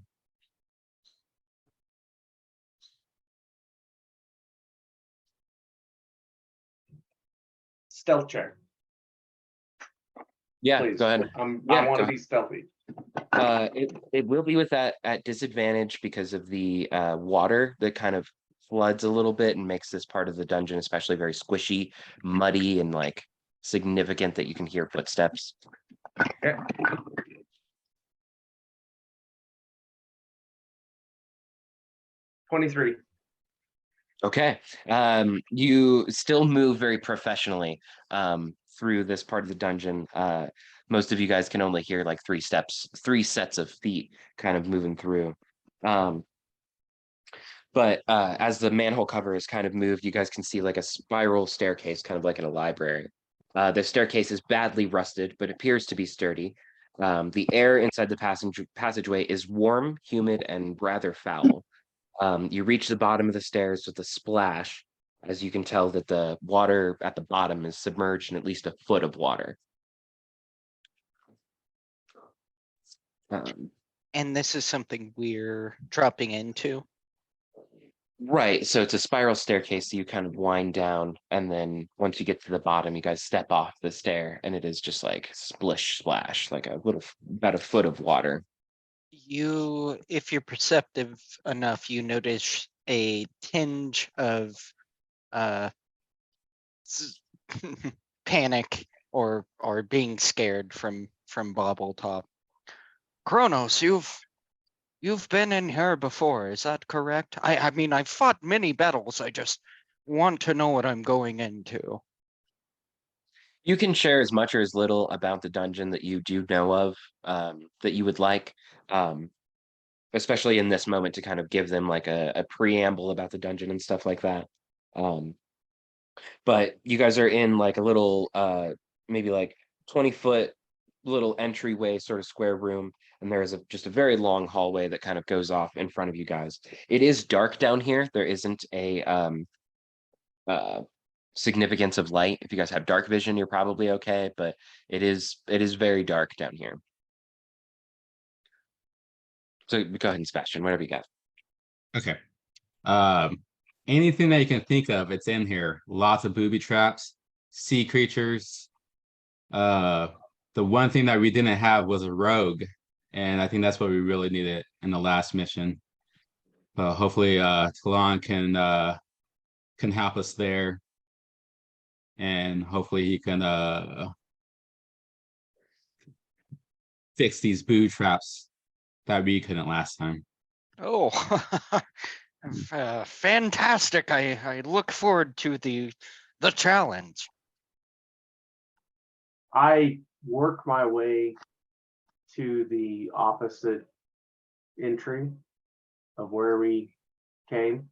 Stealth check, Yeah, please. go ahead. I Yeah, want go to be stealthy. it will be with that at disadvantage because of the water that kind of floods a little bit and makes this part of the dungeon especially very squishy, muddy, and like significant that you can hear footsteps. Okay. 23. Okay. You still move very professionally through this part of the dungeon. Most of you guys can only hear like three sets of feet kind of moving through. But as the manhole cover is kind of moved, you guys can see like a spiral staircase, kind of like in a library. The staircase is badly rusted, but appears to be sturdy. The air inside the passageway is warm, humid, and rather foul. You reach the bottom of the stairs with a splash, as you can tell that the water at the bottom is submerged in at least a foot of water. And this is something we're dropping into. Right, so it's a spiral staircase, so you kind of wind down, and then once you get to the bottom, you guys step off the stair, and it is just like splish splash, like about a foot of water. If you're perceptive enough, you notice a tinge of panic or being scared from Bobbletop. Kronos, you've been in here before, is that correct? I mean, I've fought many battles. I just want to know what I'm going into. You can share as much or as little about the dungeon that you do know of, that you would like, especially in this moment to kind of give them like a preamble about the dungeon and stuff like that. But you guys are in like a little maybe like 20-foot little entryway sort of square room. and there is just a very long hallway that kind of goes off in front of you guys. It is dark down here. There isn't a uh significance of light. If you guys have dark vision, you're probably okay, but it is very dark down here. So go ahead and Sebastian, whatever you got. Okay. Anything that you can think of, it's in here. Lots of booby traps, sea creatures. The one thing that we didn't have was a rogue, and I think that's what we really needed in the last mission. But hopefully, Talon can help us there, and hopefully he can fix these booby traps that we couldn't last time. Oh, fantastic. I look forward to the challenge. I work my way to the opposite entry of where we came,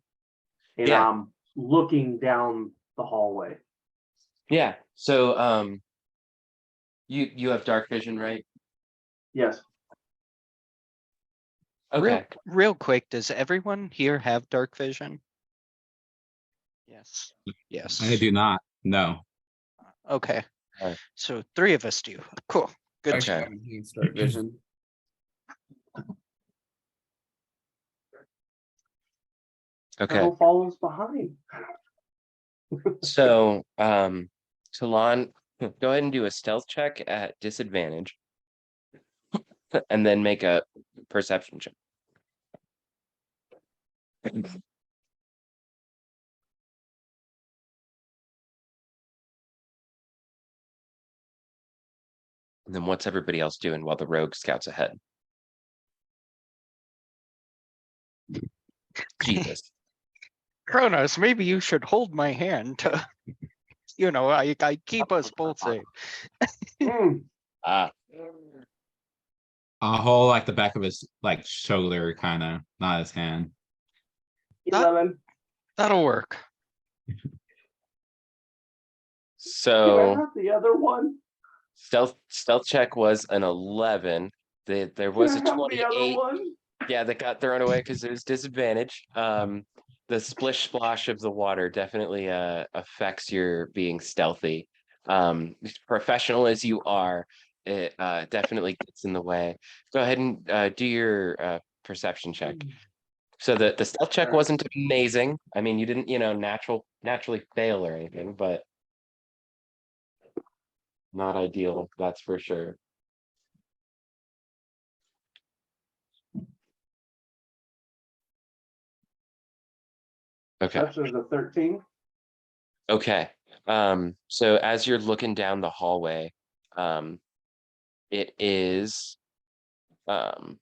and Yeah. I'm looking down the hallway. Yeah. So you have dark vision, right? Yes. Okay. Real quick, does everyone here have dark vision? Yes. Yes. I do not. No. Okay. Alright. So 3 of us do. Cool. Good. Actually, Okay. I haven't seen Start Vision. Okay. Shadow follows behind. So Talon, go ahead and do a stealth check at disadvantage. And then make a perception check. And then what's everybody else doing while the rogue scouts ahead? Jesus. Kronos, maybe you should hold my hand to, I keep us both safe. Mm, Ah, A whole like the back of his like shoulder, kind of, not his hand. 11. That'll work. Can I so have the other one? stealth check was an 11. There Can was I a have the other 28. one? Yeah, that got thrown away because there's disadvantage. The splish splash of the water definitely affects your being stealthy. Professional as you are, it definitely gets in the way. Go ahead and do your perception check. So the stealth check Alright. wasn't amazing. I mean, you didn't, naturally fail or anything, but not ideal, that's for sure. Okay. Perception is a 13. Okay. So as you're looking down the hallway, it is on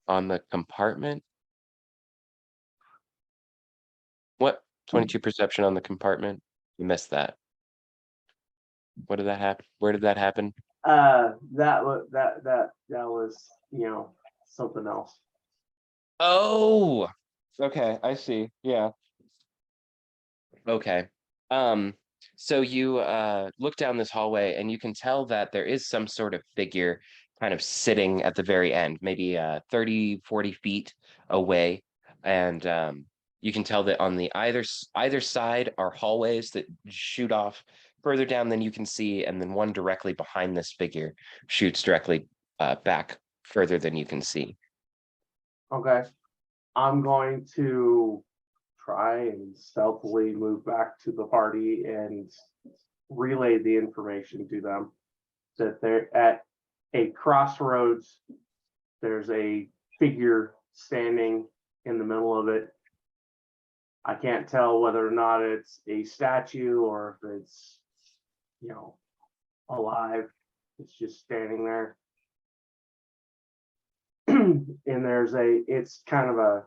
the compartment. What? 22 perception on the compartment? You missed that. What did that happen? Where did that happen? That was something else. Oh, okay, I see. Yeah. Okay. So you look down this hallway and you can tell that there is some sort of figure kind of sitting at the very end, maybe 30, 40 feet away. And you can tell that on the either side are hallways that shoot off further down than you can see, and then one directly behind this figure shoots directly back further than you can see. Okay. I'm going to try and stealthily move back to the party and relay the information to them that they're at a crossroads. There's a figure standing in the middle of it. I can't tell whether or not it's a statue or if it's, alive. It's just standing there. And it's kind of a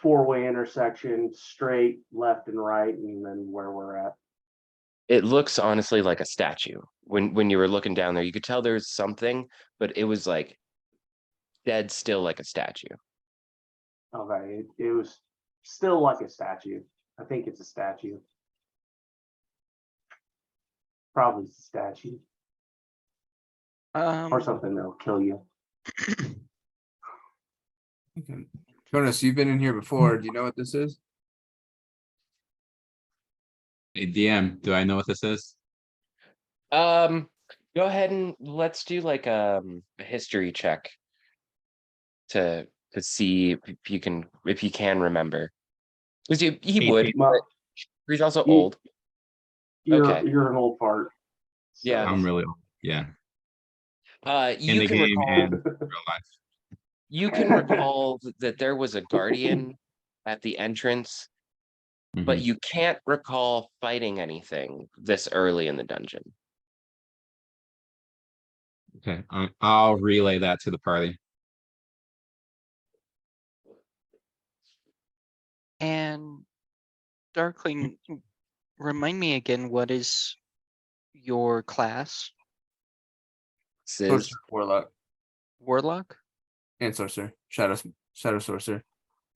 four-way intersection, straight left and right, and then where we're at. It looks honestly like a statue. When you were looking down there, you could tell there was something, but it was like dead still like a statue. Okay, it was still like a statue. I think it's a statue. Probably it's a statue. or something that'll kill you. Okay. Jonas, you've been in here before. Do you know what this is? Hey, DM, do I know what this is? Go ahead and let's do like a history check to see if you can remember. Because he would, 18. but Well, he's also you- old. Okay. you're an old fart. Yeah. I'm really old. Yeah. In You the can game recall and real life. you can recall that there was a guardian at the entrance, but Mhm. you can't recall fighting anything this early in the dungeon. Okay. I'll relay that to the party. And Darkling, remind me again, what is your class? Sis. Warlock Warlock? and sorcerer. Shadow sorcerer.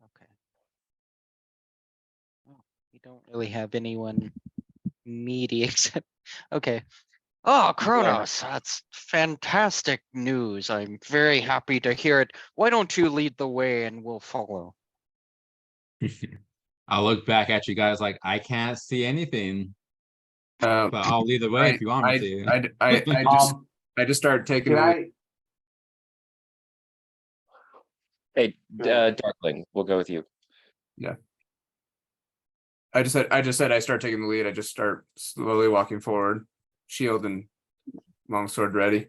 Okay. Oh, we don't really have anyone meaty except, okay. Oh, Kronos, that's fantastic news. I'm very happy to hear it. Why don't you lead the way and we'll follow? I'll look back at you guys like I can't see anything, Um, but I'll lead the way if you want me to. I just started taking Can the lead. I? Hey, Yeah. Darkling, we'll go with you. I just said I start taking the lead. I just start slowly walking forward, shield and longsword ready.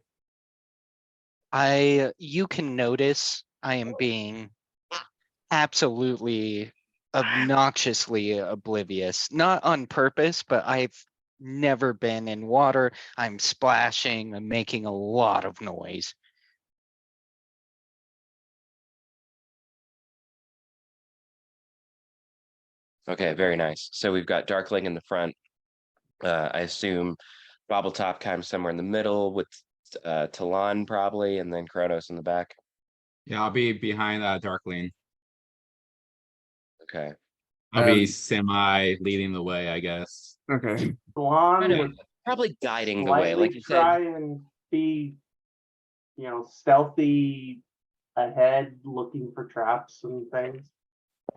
You can notice I am being absolutely obnoxiously oblivious, not on purpose, but I've never been in water. I'm splashing, I'm making a lot of noise. Okay, very nice. So we've got Darkling in the front. I assume Bobbletop kind of somewhere in the middle with Talon probably, and then Kronos in the back. Yeah, I'll be behind Darkling. Okay. I'll be Um, semi leading the way, I guess. Okay. Salon Kind of would probably guiding the way, like slightly you said. try and be, stealthy ahead, looking for traps and things.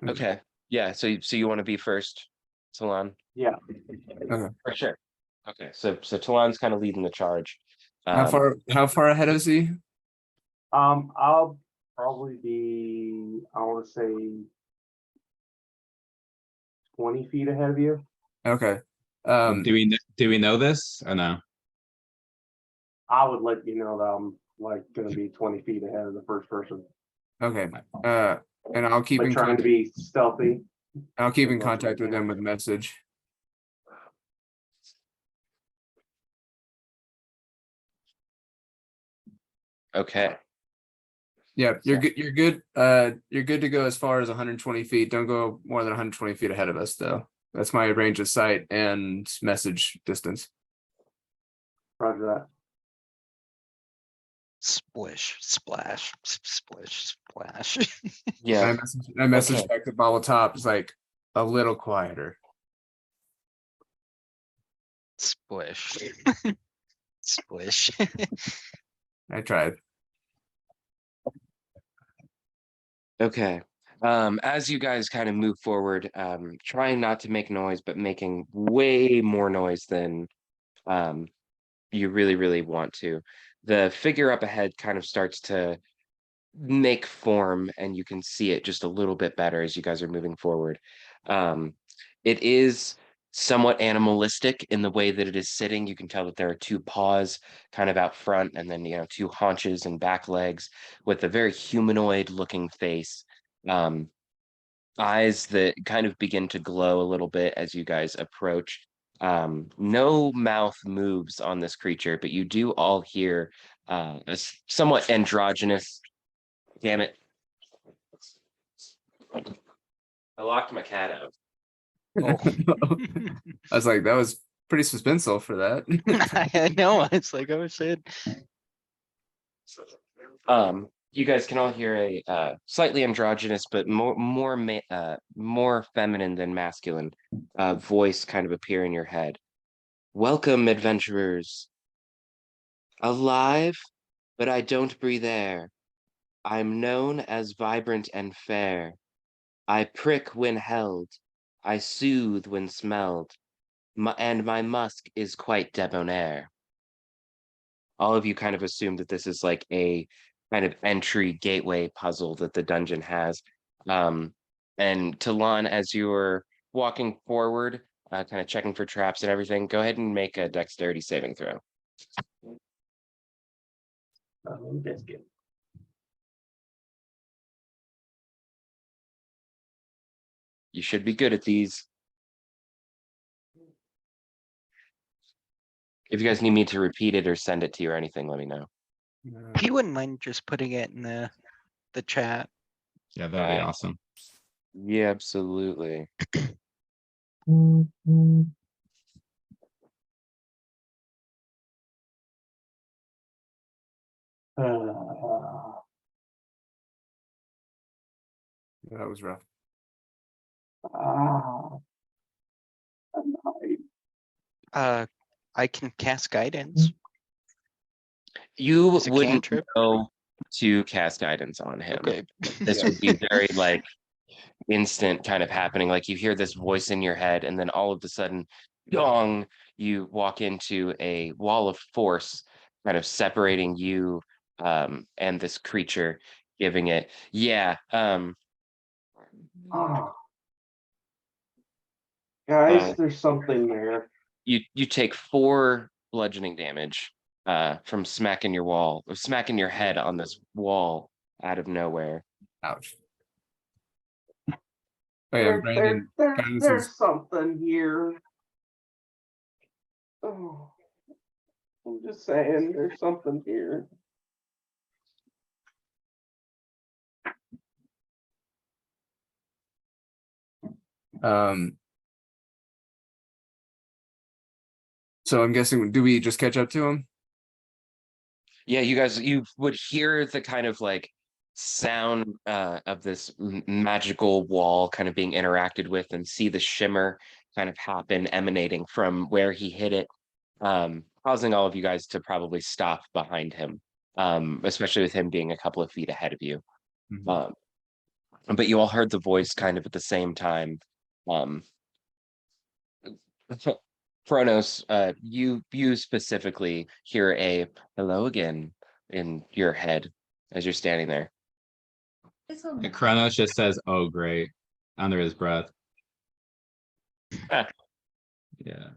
Okay. Yeah, so you want to be first, Talon? Yeah. For sure. Okay, so Talon's kind of leading the charge. How far ahead is he? I'll probably be, I want to say 20 feet ahead of you. Okay. Do we know this or no? I would let you know that I'm like going to be 20 feet ahead of the first person, Okay. And I'll keep but in trying to contact. be stealthy. I'll keep in as much as I contact with them can. with message. Okay. Yeah, you're So- good. You're good. You're good to go as far as 120 feet. Don't go more than 120 feet ahead of us, though. That's my range of sight and message distance. Roger that. Splish, splash, splish, splash. Yeah. I message Okay. back to Bobble Top. It's like a little quieter. Splish. Splish. I tried. Okay. As you guys kind of move forward, trying not to make noise, but making way more noise than you really want to. The figure up ahead kind of starts to make form, and you can see it just a little bit better as you guys are moving forward. It is somewhat animalistic in the way that it is sitting. You can tell that there are two paws kind of out front, and then two haunches and back legs with a very humanoid looking face. Eyes that kind of begin to glow a little bit as you guys approach. No mouth moves on this creature, but you do all hear a somewhat androgynous. Damn it. I locked my cat out. Oh. I was like, that was pretty suspenseful for that. I know, it's like, oh shit. You guys can all hear a slightly androgynous, but more feminine than masculine voice kind of appear in your head. Welcome, adventurers. Alive but I don't breathe air. I'm known as vibrant and fair. I prick when held, I soothe when smelled, and my musk is quite debonair. All of you kind of assume that this is like a kind of entry gateway puzzle that the dungeon has. Um, and Talon, as you're walking forward, kind of checking for traps and everything, go ahead and make a dexterity saving throw. Biscuit. You should be good at these. If you guys need me to repeat it or send it to you or anything, let me know. If you wouldn't mind just putting it in the chat. Yeah, that'd be Right. awesome. Yeah, absolutely. Uh, That was rough. ah, I can cast guidance. You It's a wouldn't cantrip. know to cast guidance on him. Okay. This Yeah. would be very like instant kind of happening. Like you hear this voice in your head, and then all of a sudden, dong, you walk into a wall of force, kind of separating you and this creature, giving it, yeah. ah. Guys, Uh, there's something there. you take 4 bludgeoning damage from smacking your wall, or smacking your head on this wall out of nowhere. Ouch. Oh yeah, Brandon. Guidance There's is something here. Oh, I'm just saying, there's something here. um. So I'm guessing, do we just catch up to him? Yeah, you guys, you would hear the kind of like sound of this magical wall kind of being interacted with, and see the shimmer kind of happen emanating from where he hit it, causing all of you guys to probably stop behind him, especially with him being a couple of feet ahead of you. Mhm. But you all heard the voice kind of at the same time. Um, Kronos, you specifically hear a hello again in your head as you're standing there. And Kronos just says, "Oh, great," under his breath. Ah. Yeah.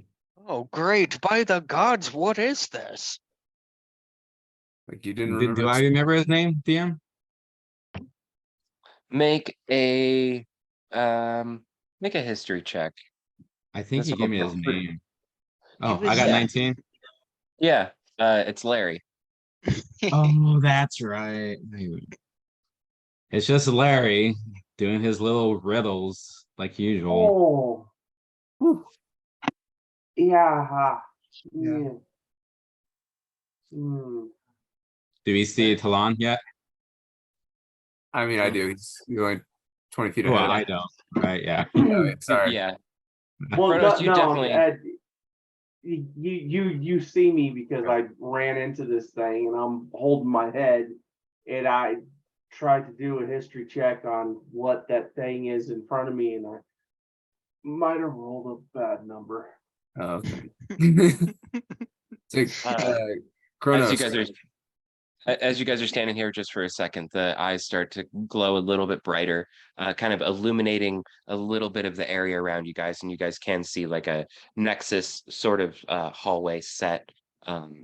Oh, great. By the gods, what is this? Like you didn't Do, remember. do I remember his name, DM? Make a make a history check. I think This he will gave me his go pretty. name. He Oh, I was got Yeah. 19. Yeah, it's Larry. Oh, that's right. It's just Larry doing his little riddles like usual. Oh, whew. Yeah. Yeah. Yeah. Hmm. Do we see Talon yet? I mean, I do. He's going 20 feet Well, ahead. I don't. Right? Yeah. Oh, wait, sorry. Yeah, Well, Kronos, no, you no, definitely. you see me because I ran into this thing and I'm holding my head, and I tried to do a history check on what that thing is in front of me, and I might have rolled a bad number. Oh, okay. So, As you Kronos. guys are As you guys are standing here just for a second, the eyes start to glow a little bit brighter, kind of illuminating a little bit of the area around you guys, and you guys can see like a nexus sort of hallway set,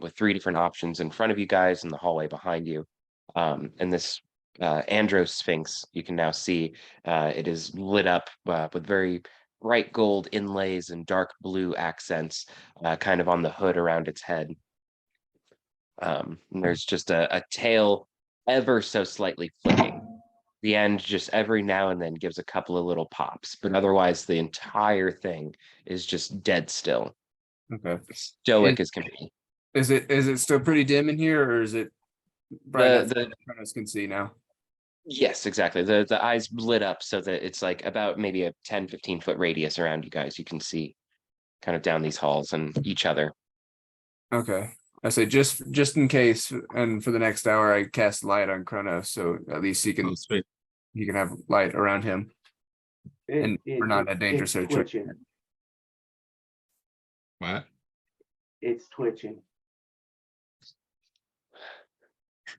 with 3 different options in front of you guys and the hallway behind you. And this Andro Sphinx, you can now see it is lit up with very bright gold inlays and dark blue accents, kind of on the hood around its head. And there's just a tail ever so slightly flicking. The end just every now and then gives a couple of little pops, but otherwise the entire thing is just dead still. Okay. Stoic as can be. Is it still pretty dim in here, or is it bright enough The that Kronos can see now? Yes, exactly. The eyes lit up so that it's like about maybe a 10-15 foot radius around you guys. You can see kind of down these halls and each other. Okay. I say just in case, and for the next hour, I cast light on Kronos, so at least Oh, sweet. he can have light around him, and we're not a dangerous it's situation. twitching. What? It's twitching.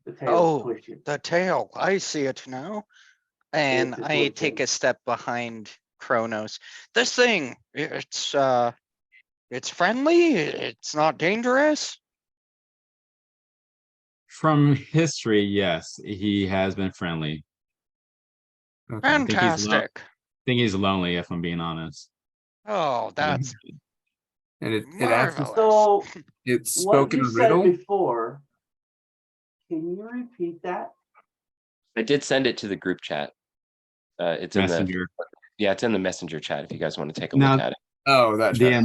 The tail's Oh, twitching. the tail, I see it now. And It's a I take twitching. a step behind Kronos. This thing, it's friendly, it's not dangerous. From history, yes, he has been friendly. Okay. I think Fantastic. think he's lonely, if I'm being honest. Oh, that's And it marvelous. So it's what spoken you said riddle. before, can you repeat that? I did send it to the group chat. It's in the Messenger. it's in the messenger chat if you guys want to take a Now, look at it. Oh, that chat.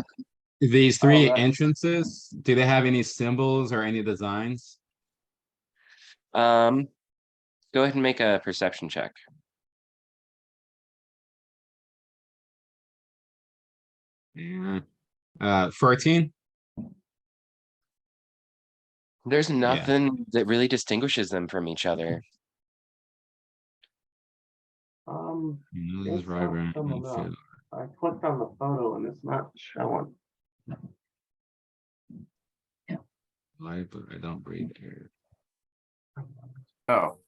these Oh, three that- entrances, do they have any symbols or any designs? Go ahead and make a perception check. Yeah. 14? There's nothing that really distinguishes them from each other. This is it's not vibrant coming and up. feel. I clicked on the photo and it's not showing. Light, but I don't breathe air. Oh,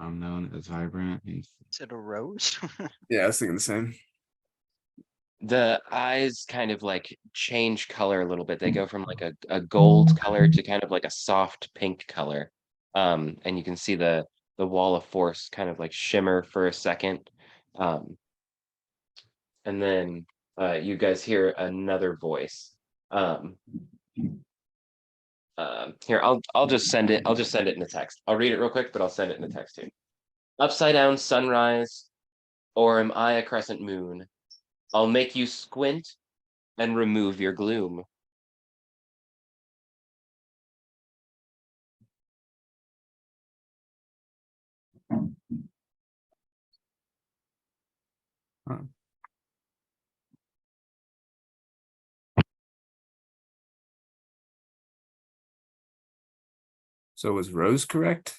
I'm known as vibrant. Is it a rose? yeah, I was thinking the same. The eyes kind of like change color a little bit. They go from like a gold color to kind of like a soft pink color. And you can see the wall of force kind of like shimmer for a second. And then you guys hear another voice. Here, I'll just send it. I'll just send it in the text. I'll read it real quick, but I'll send it in the text too. Upside down sunrise, or am I a crescent moon? I'll make you squint and remove your gloom. So was Rose correct?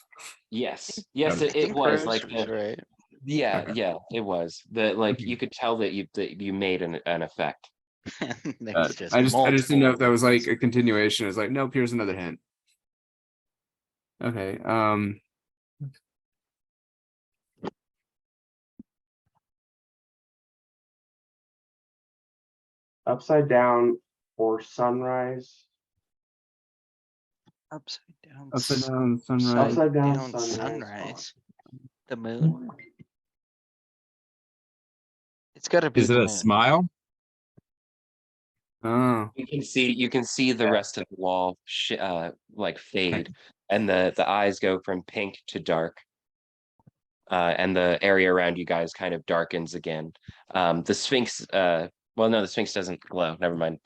Yes, Got yes, it. I it think was Rose like was right. yeah, Okay. yeah, it was. The like Okay. you could tell that you made an effect. There's just I just didn't know if that was like multiple a continuation. It's like, nope, here's another hint. Okay. Upside down or sunrise. upside down. Upside down sunrise. Upside down down sunrise. sunrise. The moon. It's got to be Is the it a moon. smile? Oh, You can see the Yeah. rest of the wall like fade, and the eyes go from pink to dark. And the area around you guys kind of darkens again. The Sphinx, well, no, the Sphinx doesn't glow. Never mind.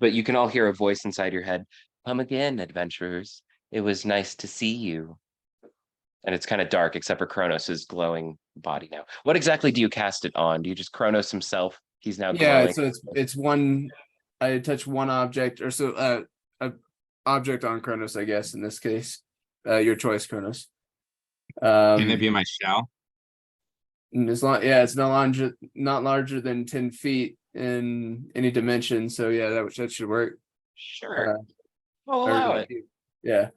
But you can all hear a voice inside your head. Come again, adventurers. It was nice to see you. And it's kind of dark, except for Kronos' glowing body now. What exactly do you cast it on? Do you just Kronos himself? He's now yeah. glowing. So it's one. I touch one object, or so a object on Kronos, I guess in this case. Your choice, Kronos. Can it Um, be my shell? and as long, yeah, it's not larger than 10 feet in any dimension. So yeah, that should work. Sure. Uh, I'll or, allow it. Yeah,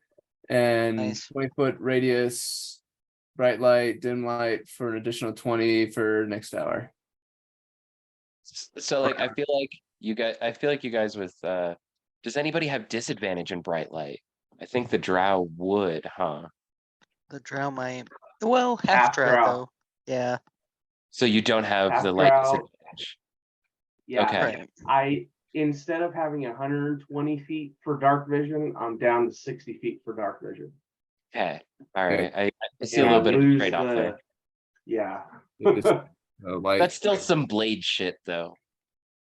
and Nice. 20-foot radius, bright light, dim light for an additional 20 for next hour. So like I feel like you guys with does anybody have disadvantage in bright light? I think the drow would, huh? The drow might. Well, half Half drow drow. though. Yeah. So you don't have Half the light drow. disadvantage. Yeah. Okay. Right. Instead of having 120 feet for dark vision, I'm down to 60 feet for dark vision. Okay. All right. I see a And I little bit of a lose trade-off there. yeah. Just, light. That's still some blade shit though.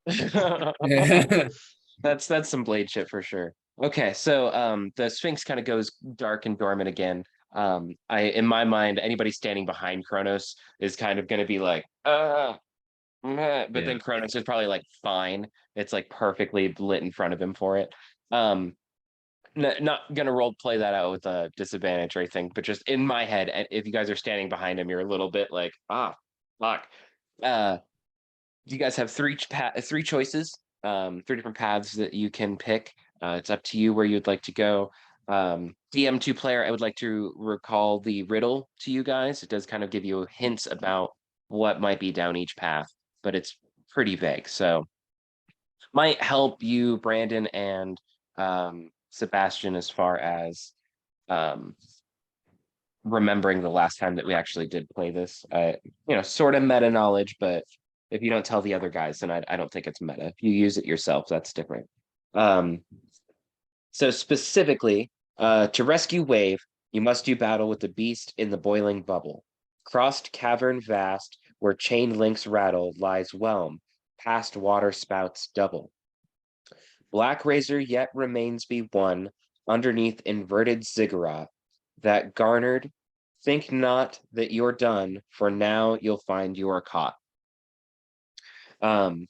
Yeah. That's some blade shit for sure. Okay, so the Sphinx kind of goes dark and dormant again. In my mind, anybody standing behind Kronos is kind of gonna be like, But then Cronus is probably like fine. It's like perfectly lit in front of him for it. Not gonna role play that out with a disadvantage or anything, but just in my head, and if you guys are standing behind him, you're a little bit like, fuck. You guys have three choices, three different paths that you can pick. It's up to you where you'd like to go. DM2 player, I would like to recall the riddle to you guys. It does kind of give you hints about what might be down each path, but it's pretty vague. So might help you, Brandon and Sebastian, as far as um, remembering the last time that we actually did play this. Sort of meta knowledge, but if you don't tell the other guys, then I don't think it's meta. If you use it yourself, that's different. So specifically, to rescue Wave, you must do battle with the beast in the boiling bubble. Crossed cavern vast, where chain links rattle, lies whelm, past water spouts double. Black Razor yet remains be won, underneath inverted ziggurat, that garnered, think not that you're done, for now you'll find you are caught. And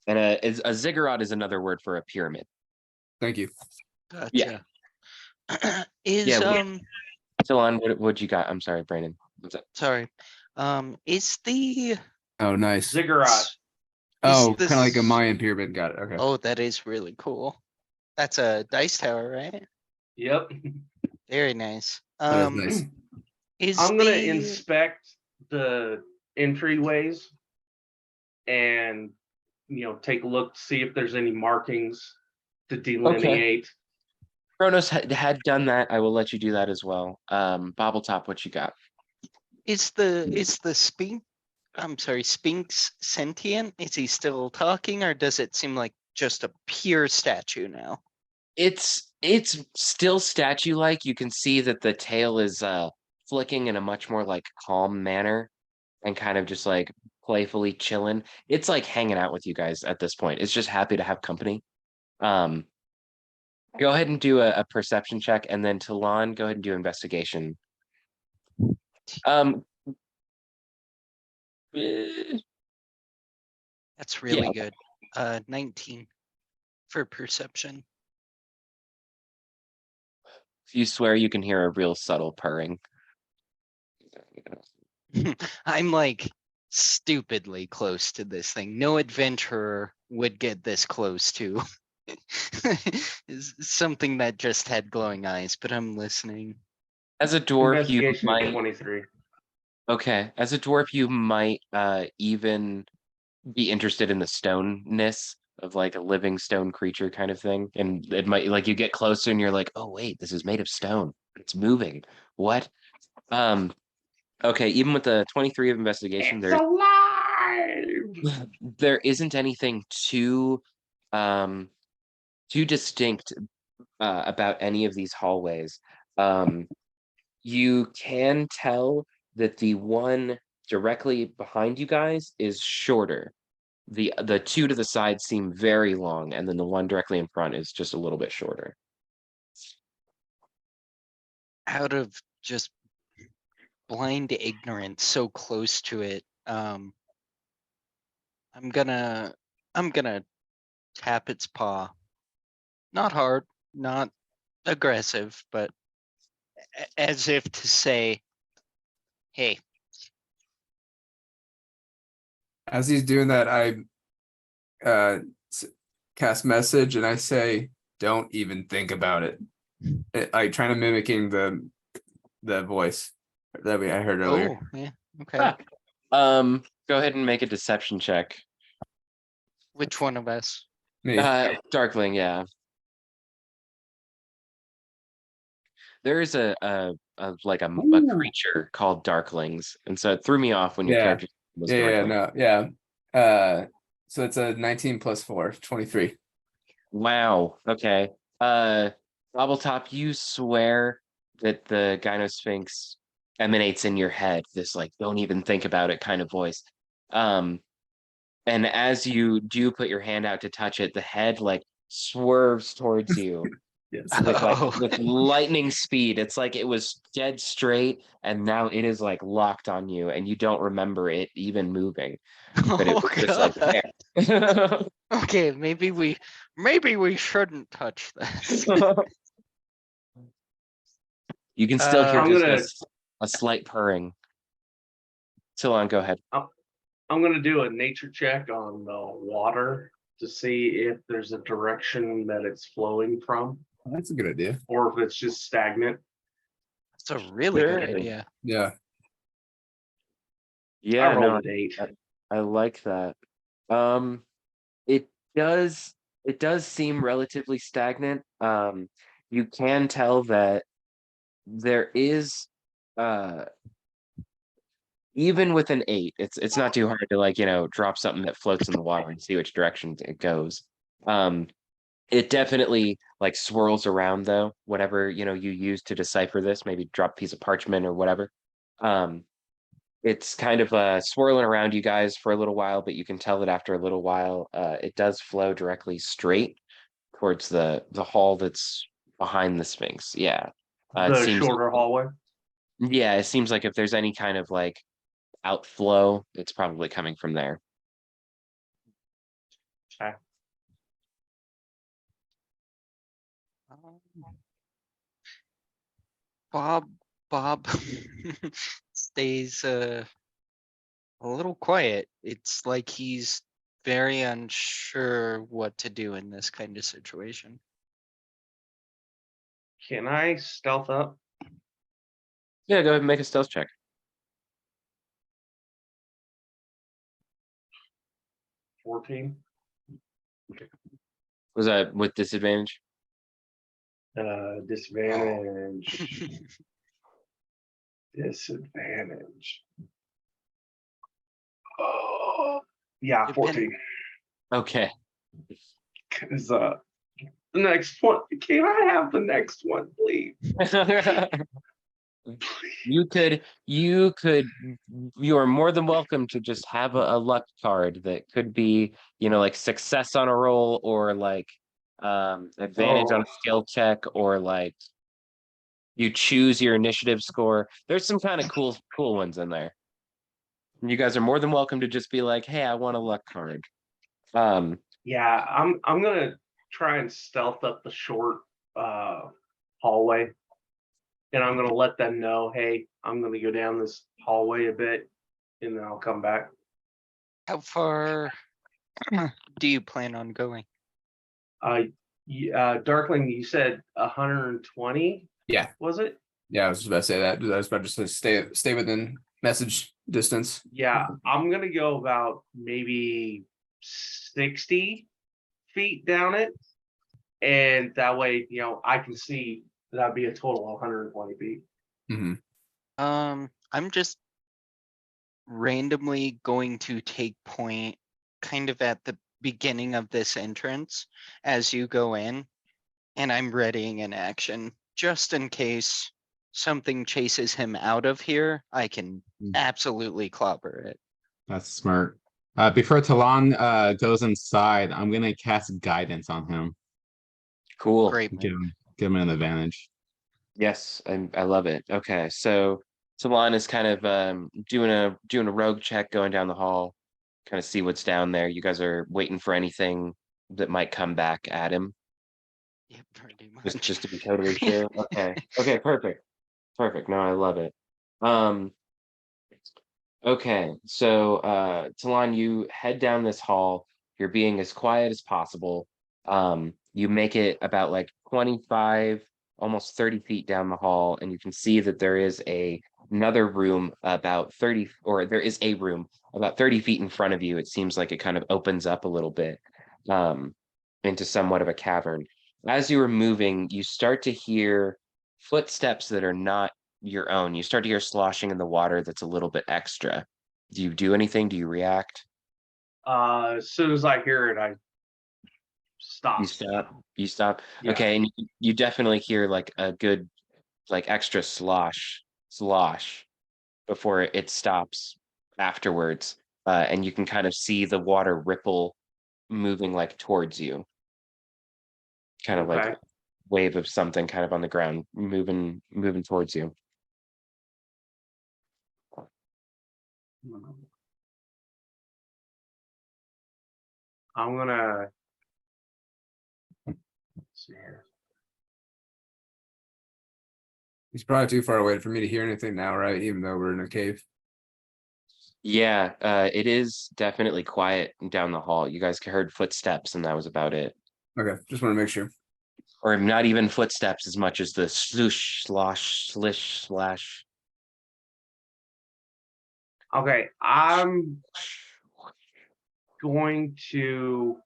a ziggurat is another word for a pyramid. Thank you. Gotcha. Yeah, Dylan, what you got? I'm sorry, Brandon. What's up? Sorry. Is the Oh, nice. Ziggurat. Oh, this- kind of like a Mayan pyramid. Got it. Okay. Oh, that is really cool. That's a dice tower, right? Yep. Very nice. That is nice. Is I'm gonna the inspect the entryways and take a look to see if there's any markings to delineate. Kronos had done that. I will let you do that as well. Bobbletop, what you got? is the Sphinx sentient? Is he still talking, or does it seem like just a pure statue now? It's still statue-like. You can see that the tail is flicking in a much more like calm manner and kind of just like playfully chilling. It's like hanging out with you guys at this point. It's just happy to have company. Go ahead and do a perception check, and then Talon, go ahead and do investigation. Eh, That's really good. 19 for perception. If you swear, you can hear a real subtle purring. I'm like stupidly close to this thing. No adventurer would get this close to. Is something that just had glowing eyes, but I'm listening. As a dwarf, you Investigation might 23. okay. As a dwarf, you might even be interested in the stoneness of like a living stone creature kind of thing. And it might like you get closer and you're like, oh wait, this is made of stone. It's moving. What? Okay, even with the 23 of investigation, It's alive! there isn't anything too distinct about any of these hallways. You can tell that the one directly behind you guys is shorter. The two to the side seem very long, and then the one directly in front is just a little bit shorter. Out of just blind ignorance, so close to it. I'm gonna tap its paw. Not hard, not aggressive, but as if to say, hey. As he's doing that, I cast message and I say, "Don't even think about it." I trying to mimicking the voice that I heard earlier. Oh, yeah, okay. Go ahead and make a deception check. Which one of us? Me. Darkling, yeah. There is a creature called Darklings, and so it threw me off when your Yeah. character was Darkling. So it's a 19 plus 4, 23. Wow. Okay. Bobbletop, you swear that the Gynosphinx emanates in your head, this like don't even think about it kind of voice. And as you do put your hand out to touch it, the head like swerves towards you Yes. with lightning speed. It's like it was dead straight, and now it is like locked on you, and you don't remember it even moving. But it Oh was just like god. there. Okay, maybe we shouldn't touch this. You can still hear I'm just gonna a slight purring. Talon, go ahead. I'm gonna do a nature check on the water to see if there's a direction that it's flowing from, That's a good idea. or if it's just stagnant. That's a really good Sure. idea. Yeah. Yeah, I no, rolled an 8. I like that. Um, it does it does seem relatively stagnant. You can tell that there is even with an 8, it's not too hard to like, drop something that floats in the water and see which direction it goes. Um, it definitely like swirls around though, whatever, you use to decipher this, maybe drop a piece of parchment or whatever. Um, it's kind of swirling around you guys for a little while, but you can tell that after a little while, it does flow directly straight towards the hall that's behind the Sphinx. Yeah. It The seems, shorter hallway. yeah, it seems like if there's any kind of like outflow, it's probably coming from there. Okay. Um, Bob stays a little quiet. It's like he's very unsure what to do in this kind of situation. Can I stealth up? Yeah, go ahead and make a stealth check. 14. Was that with disadvantage? Disadvantage. Disadvantage. Oh, yeah, You've been- 14. Okay. Because the next one, can I have the next one, please? You are more than welcome to just have a luck card that could be, like success on a roll or like advantage on a skill check or like you choose your initiative score. There's some kind of cool ones in there. You guys are more than welcome to just be like, hey, I want a luck card. Yeah, I'm gonna try and stealth up the short hallway. And I'm gonna let them know, hey, I'm gonna go down this hallway a bit and then I'll come back. How far do you plan on going? Darkling, you said 120? Yeah. Was it? Yeah, I was just about to say that. I was about to say stay within message distance. Yeah, I'm gonna go about maybe 60 feet down it. And that way, I can see that'd be a total of 120 feet. Hmm. I'm just randomly going to take point kind of at the beginning of this entrance as you go in, and I'm readying an action just in case something chases him out of here. I can Mm. absolutely clobber it. That's smart. Before Talon goes inside, I'm gonna cast guidance on him. Cool. Great. Give him an advantage. Yes, I love it. Okay, so Talon is kind of doing a rogue check going down the hall, kind of see what's down there. You guys are waiting for anything that might come back at him, Yeah, pretty just much. just to be totally sure. Okay. Okay, perfect. Perfect. No, I love it. Okay, so Talon, you head down this hall. You're being as quiet as possible. You make it about like 25, almost 30 feet down the hall, and you can see that there is another room about 30, or there is a room about 30 feet in front of you. It seems like it kind of opens up a little bit into somewhat of a cavern. As you are moving, you start to hear footsteps that are not your own. You start to hear sloshing in the water that's a little bit extra. Do you do anything? Do you react? As soon as I hear it, I stop. You stop. You stop. Yeah. Okay, and you definitely hear like a good like extra slosh before it stops afterwards. And you can kind of see the water ripple moving like towards you. Kind of like Okay. wave of something kind of on the ground, moving towards you. I'm gonna let's see here. He's probably too far away for me to hear anything now, right? Even though we're in a cave. Yeah, it is definitely quiet down the hall. You guys heard footsteps, and that was about it. Okay, just want to make sure. Or not even footsteps as much as the sloosh, slosh, slish, slash. Okay, I'm going to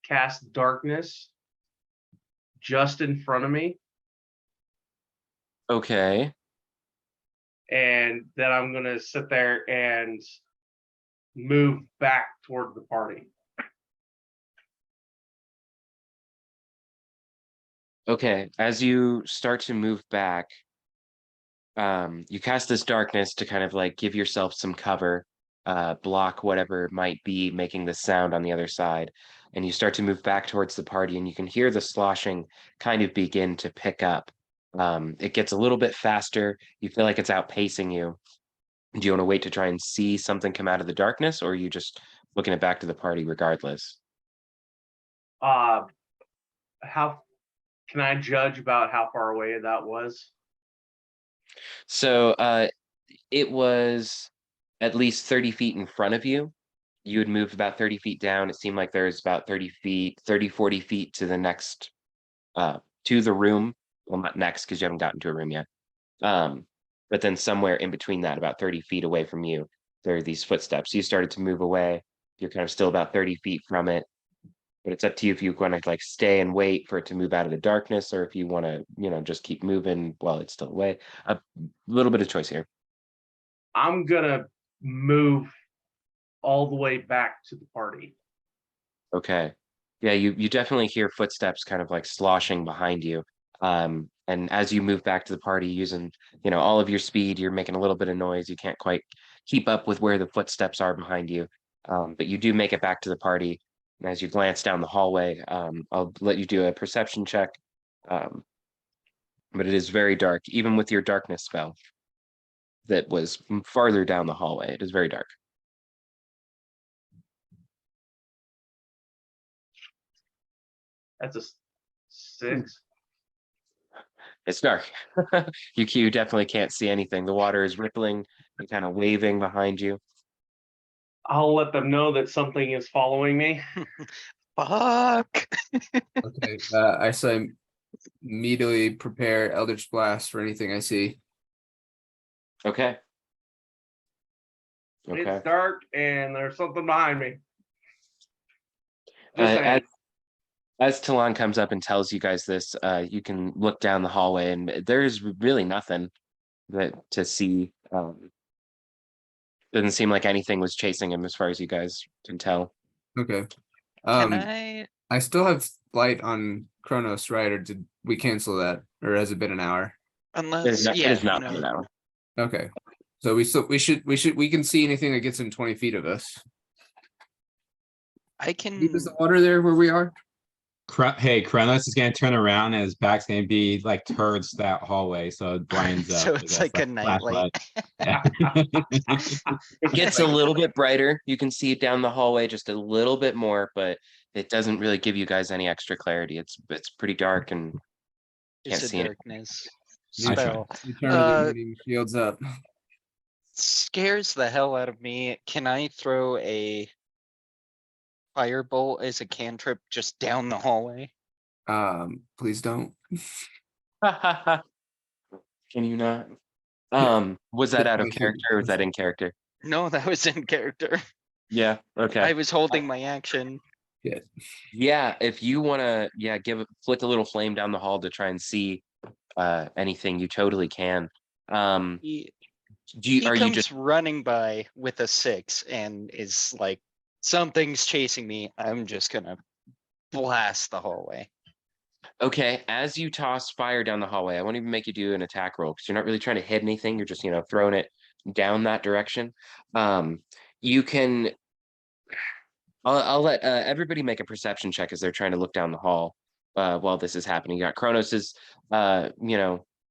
cast darkness just in front of me, Okay. and then I'm gonna sit there and move back toward the party. Okay, as you start to move back, you cast this darkness to kind of like give yourself some cover, block whatever might be making the sound on the other side, and you start to move back towards the party, and you can hear the sloshing kind of begin to pick up. It gets a little bit faster. You feel like it's outpacing you. Do you want to wait to try and see something come out of the darkness, or are you just looking it back to the party regardless? How can I judge about how far away that was? So it was at least 30 feet in front of you. You had moved about 30 feet down. It seemed like there's about 30 feet, 30, 40 feet to the next, to the room. Well, not next because you haven't gotten to a room yet. But then somewhere in between that, about 30 feet away from you, there are these footsteps. You started to move away. You're kind of still about 30 feet from it. But it's up to you if you want to like stay and wait for it to move out of the darkness, or if you want to, just keep moving while it's still away. A little bit of choice here. I'm gonna move all the way back to the party. Okay. Yeah, you definitely hear footsteps kind of like sloshing behind you. And as you move back to the party using, all of your speed, you're making a little bit of noise. You can't quite keep up with where the footsteps are behind you. But you do make it back to the party. And as you glance down the hallway, I'll let you do a perception check. But it is very dark, even with your darkness spell that was farther down the hallway. It is very dark. That's a 6. It's dark. You definitely can't see anything. The water is rippling and kind of waving behind you. I'll let them know that something is following me. Fuck. Okay. I say immediately prepare Eldritch Blast for anything I see. Okay. Okay. It's dark and there's something behind me. Uh, Just saying. as Talon comes up and tells you guys this, you can look down the hallway and there's really nothing to see. Doesn't seem like anything was chasing him as far as you guys can tell. Okay. Can Um, I? I still have light on Chronos, right? Or did we cancel that? Or has it been an hour? Unless, It yeah, is not no, now. Okay. So we can see anything that gets in 20 feet of us. I Deep is can. the water there where we are? Hey, Kronos is gonna turn around and his back's gonna be like towards that hallway, so it brightens up. So I it's guess, like a nightlight. Yeah. It gets a little bit brighter. You can see down the hallway just a little bit more, but it doesn't really give you guys any extra clarity. It's pretty dark and It's can't a see it. darkness I try. spell. Return to the meeting, shields up. Scares the hell out of me. Can I throw a firebolt as a cantrip just down the hallway? Please don't. Can you not? Was that out of character or was that in character? No, that was in character. Yeah, okay. I was holding my action. Yeah, if you wanna, flick a little flame down the hall to try and see anything, you totally can. He, Are you comes just running by with a 6 and is like, something's chasing me. I'm just gonna blast the hallway. okay? As you toss fire down the hallway, I won't even make you do an attack roll because you're not really trying to hit anything. You're just, throwing it down that direction. You can I'll let everybody make a perception check as they're trying to look down the hall while this is happening. You got Kronos's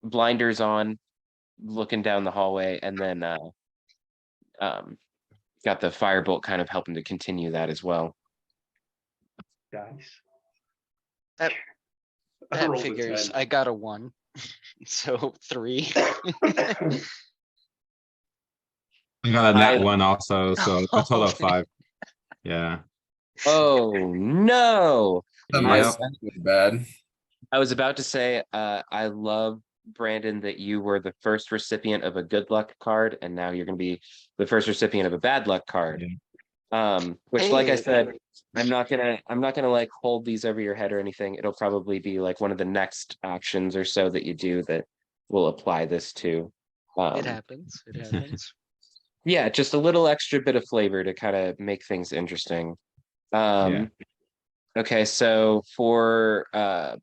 blinders on, looking down the hallway, and then um got the firebolt kind of helping to continue that as well. Dice. That I that rolled a figures. 10. I got a 1. So 3. I got a nat I- 1 also, so a total of 5. Yeah. Oh no. That I, might Yep. sound really bad. I was about to say, I love, Brandon, that you were the first recipient of a good luck card, and now you're gonna be the first recipient of a bad luck card. Which, like I Hey. said, I'm not gonna like hold these over your head or anything. It'll probably be like one of the next actions or so that you do that will apply this to. It happens. It happens. Yeah, just a little extra bit of flavor to kind of make things interesting. Okay, so for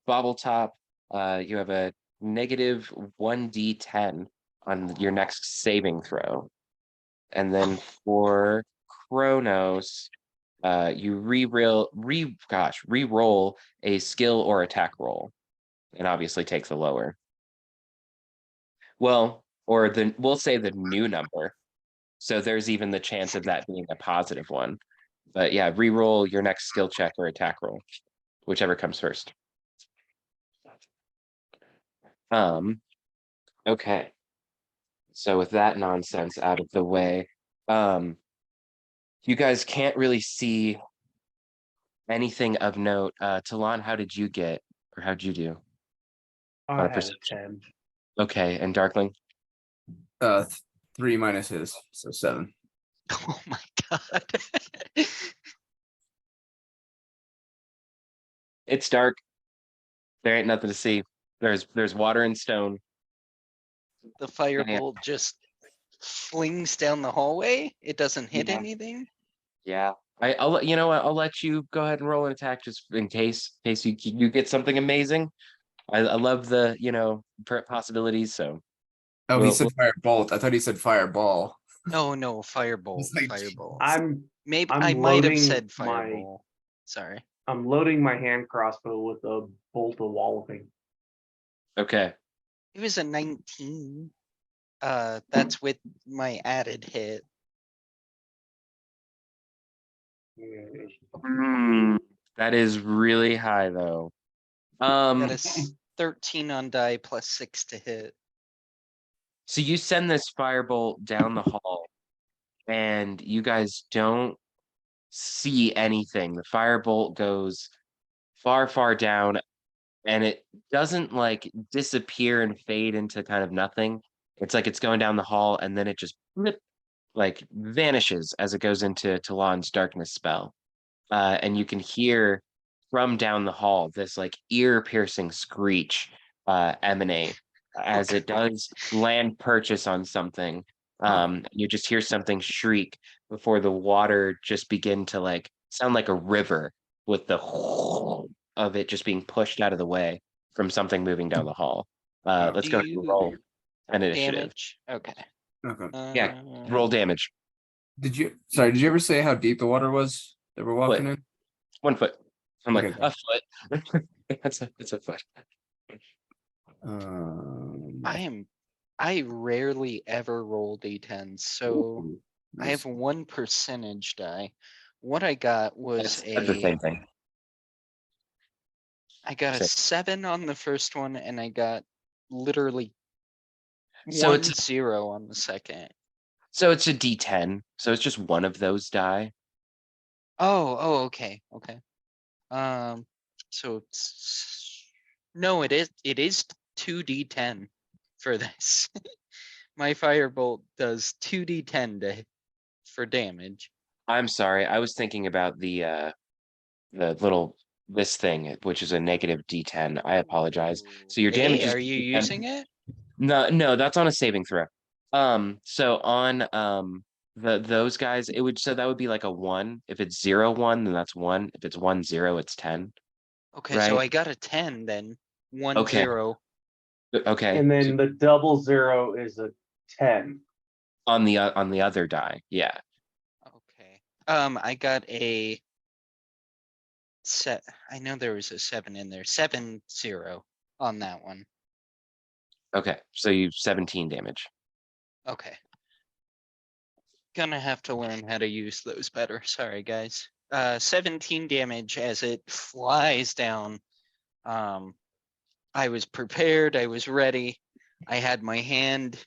Bobble Top, you have a negative 1d10 on your next saving throw. And then for Kronos, you re-roll a skill or attack roll, and obviously take the lower. Well, or we'll say the new number. So there's even the chance of that being a positive one. But yeah, re-roll your next skill check or attack roll, whichever comes first. Okay. So with that nonsense out of the way, you guys can't really see anything of note. Talon, how did you get, or how'd you do on I a had a perception? 10. Okay, and Darkling? 3 minus his, so 7. Oh my god. It's dark. There ain't nothing to see. There's water and stone. The firebolt just flings down the hallway. It doesn't hit Yeah. anything. Yeah. You know what? I'll let you go ahead and roll an attack just in case you get something amazing. I love the possibilities. So Oh, he we'll said firebolt. I thought he said fireball. No, firebolt. It's like, Fireball. I'm I might have loading said my fireball. Sorry. I'm loading my hand crossbow with a bolt of walloping. okay. It was a 19. That's with my added hit. That is really high though. Got a 13 on die plus 6 to hit. So you send this firebolt down the hall, and you guys don't see anything. The firebolt goes far, far down, and it doesn't like disappear and fade into kind of nothing. It's like it's going down the hall, and then it just like vanishes as it goes into Talon's darkness spell. And you can hear from down the hall this like ear-piercing screech emanate as it does land purchase on something. You just hear something shriek before the water just begin to like sound like a river with the of it just being pushed out of the way from something moving down the hall. Let's Do go ahead and you roll an initiative. damage? Okay. Okay. Yeah, roll damage. Did you ever say how deep the water was that we're walking in? 1 foot. I'm like Okay. a foot. It's a foot. I rarely ever roll d10s, so I have 1 percentage die. What I got was That's the same thing. I got a Same. 7 on the first one, and I got literally So 1 it's 0 on the second. so it's a D10. So it's just one of those die. Oh, okay, okay. So no, it is 2d10 for this. My firebolt does 2d10 for damage. I'm sorry. I was thinking about the little this thing, which is a negative D10. I apologize. So your damage Hey, is are you D10. using it? No, that's on a saving throw. So on those guys, that would be like a 1. If it's 0, 1, then that's 1. If it's 1, 0, it's 10. Okay, so Right. I got a 10 then. 1 Okay. 0. Okay. And So then the double 0 is a 10. on the other die, yeah. Okay. I got a I know there was a 7 in there. 7-0 on that one. Okay, so you 17 damage. Okay. Gonna have to learn how to use those better. Sorry, guys. 17 damage as it flies down. I was prepared. I was ready. I had my hand.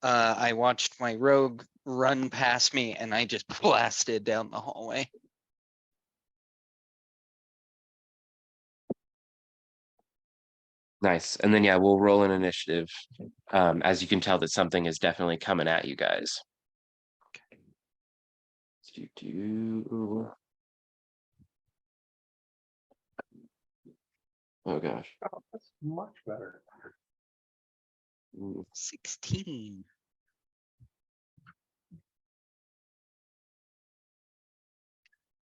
I watched my rogue run past me and I just blasted down the hallway. Nice. And then yeah, we'll roll an initiative. As you can tell that something is definitely coming at you guys. Oh gosh. Oh, that's much better. 16.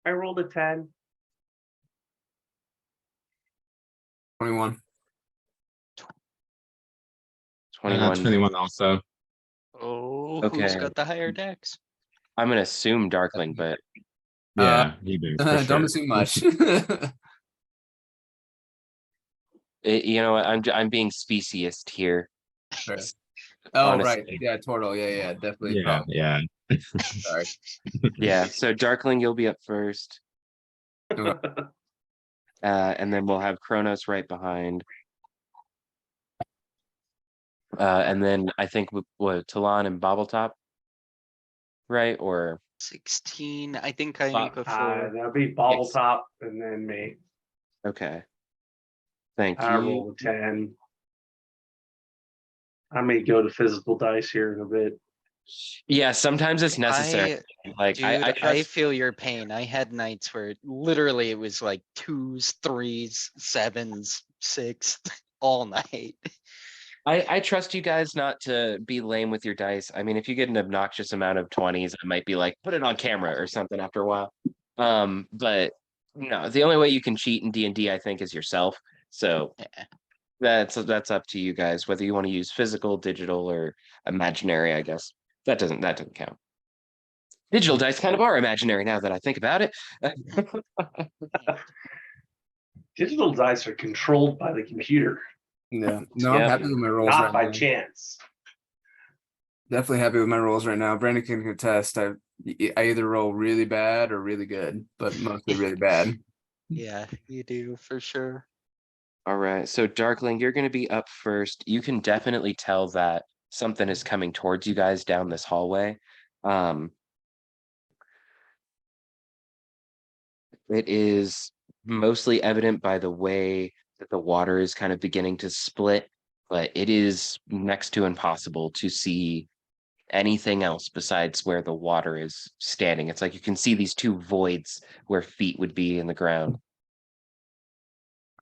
I rolled a 10. 21. 21. 21 also. Oh, who's Okay. got the higher dex? I'm gonna assume Darkling, but Yeah, you do for Don't sure. assume much. you know what? I'm being speciest here. Fair. Oh, right. Honestly. Yeah, Tortle. Yeah, definitely. Yeah, yeah. Sorry. Yeah. So Darkling, you'll be up first. And then we'll have Kronos right behind. And then I think what Talon and Bobbletop, right? Or 16. I think I'm Bob- before. That'll be Bobble Top and then me. okay. Thank I you. rolled a 10. I may go to physical dice here in a bit. Yeah, sometimes it's necessary. Like Dude, I I trust. feel your pain. I had nights where literally it was like 2s, 3s, 7s, 6 all night. I trust you guys not to be lame with your dice. I mean, if you get an obnoxious amount of 20s, I might be like, put it on camera or something after a while. But no, the only way you can cheat in D&D, I think, is yourself. So Yeah. that's up to you guys, whether you want to use physical, digital, or imaginary, I guess. That doesn't count. Digital dice kind of are imaginary now that I think about it. Digital dice are controlled by the computer, Yeah. No, I'm Yeah. happy with my rolls not right by now. chance. Definitely happy with my rolls right now. Brandon can contest. I either roll really bad or really good, but mostly really bad. Yeah, you do for sure. All right, so Darkling, you're going to be up first. You can definitely tell that something is coming towards you guys down this hallway. It is mostly evident by the way that the water is kind of beginning to split, but it is next to impossible to see anything else besides where the water is standing. It's like you can see these two voids where feet would be in the ground.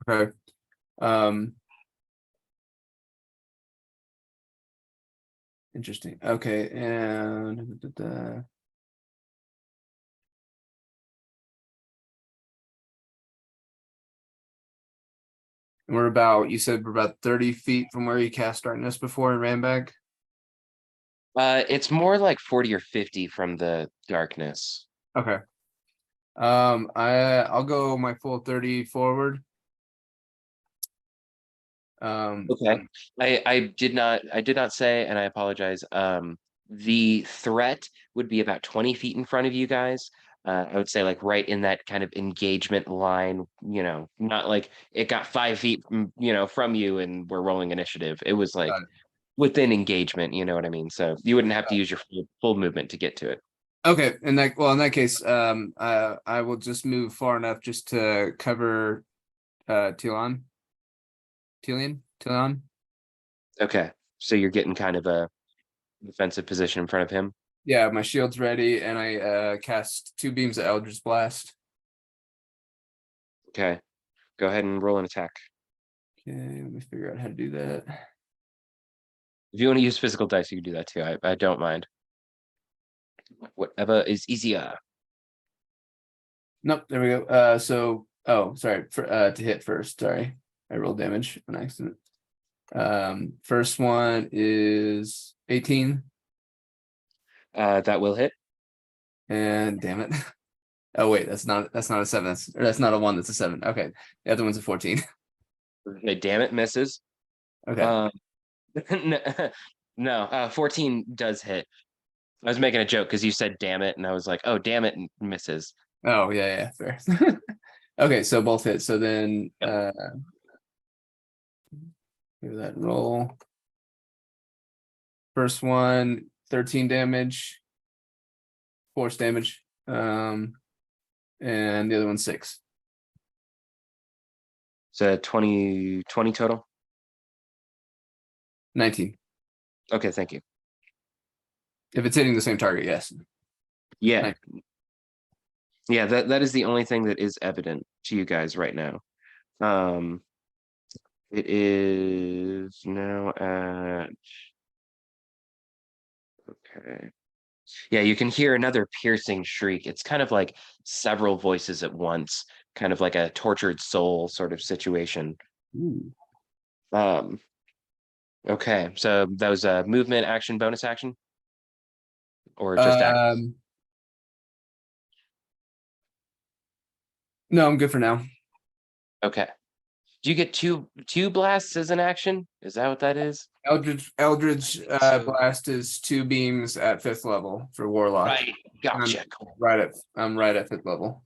Okay. Interesting. Okay, and we're about, you said we're about 30 feet from where you cast darkness before and ran back. It's more like 40 or 50 from the darkness. Okay. I'll go my full 30 forward. Okay. I did not say, and I apologize. The threat would be about 20 feet in front of you guys. I would say like right in that kind of engagement line, not like it got 5 feet from you and we're rolling initiative. It was like Got it. within engagement, you know what I mean? So you wouldn't have to use your full movement to get to it. Okay, in that case, I will just move far enough just to cover Tilon. Okay. So you're getting kind of a defensive position in front of him. Yeah, my shield's ready, and I cast 2 beams of Eldritch Blast. Okay. Go ahead and roll an attack. Okay, let me figure out how to do that. If you want to use physical dice, you can do that too. I don't mind. Whatever is easier. Nope, there we go. Sorry, to hit first. Sorry, I rolled damage on accident. First one is 18. That will hit. And damn it. Oh wait, that's not a 7. That's not a 1. That's a 7. Okay, the other one's a 14. Okay, damn it, misses. Okay. Um, no, 14 does hit. I was making a joke because you said damn it, and I was like, oh, damn it, and misses. Oh yeah, fair. Okay, so both hit. So then Yep. give that roll. First one, 13 damage, force damage. And the other one's 6. So 20 total. 19. Okay, thank you. If it's hitting the same target, yes. Yeah. Nice. Yeah, that is the only thing that is evident to you guys right now. It is now at okay. Yeah, you can hear another piercing shriek. It's kind of like several voices at once, kind of like a tortured soul sort of situation. Ooh. Um, okay, so that was a movement, action, bonus action, or just action? No, I'm good for now. Okay. Do you get two blasts as an action? Is that what that is? Eldridge So- blast is 2 beams at 5th level for warlock. Right. Gotcha. Cool. I'm right at 5th level.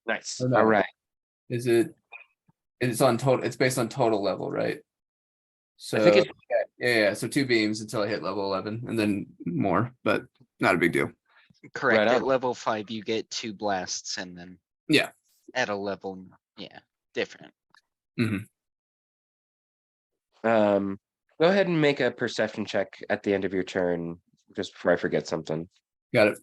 Nice. Or no. All right. Is it? It's on total. It's based on total level, right? So I think it's yeah. So 2 beams until I hit level 11, and then more, but not a big deal. Correct, Right at on. level 5, you get 2 blasts, and then Yeah. at a level, yeah, different. Go ahead and make a perception check at the end of your turn, just before I forget something. Got it.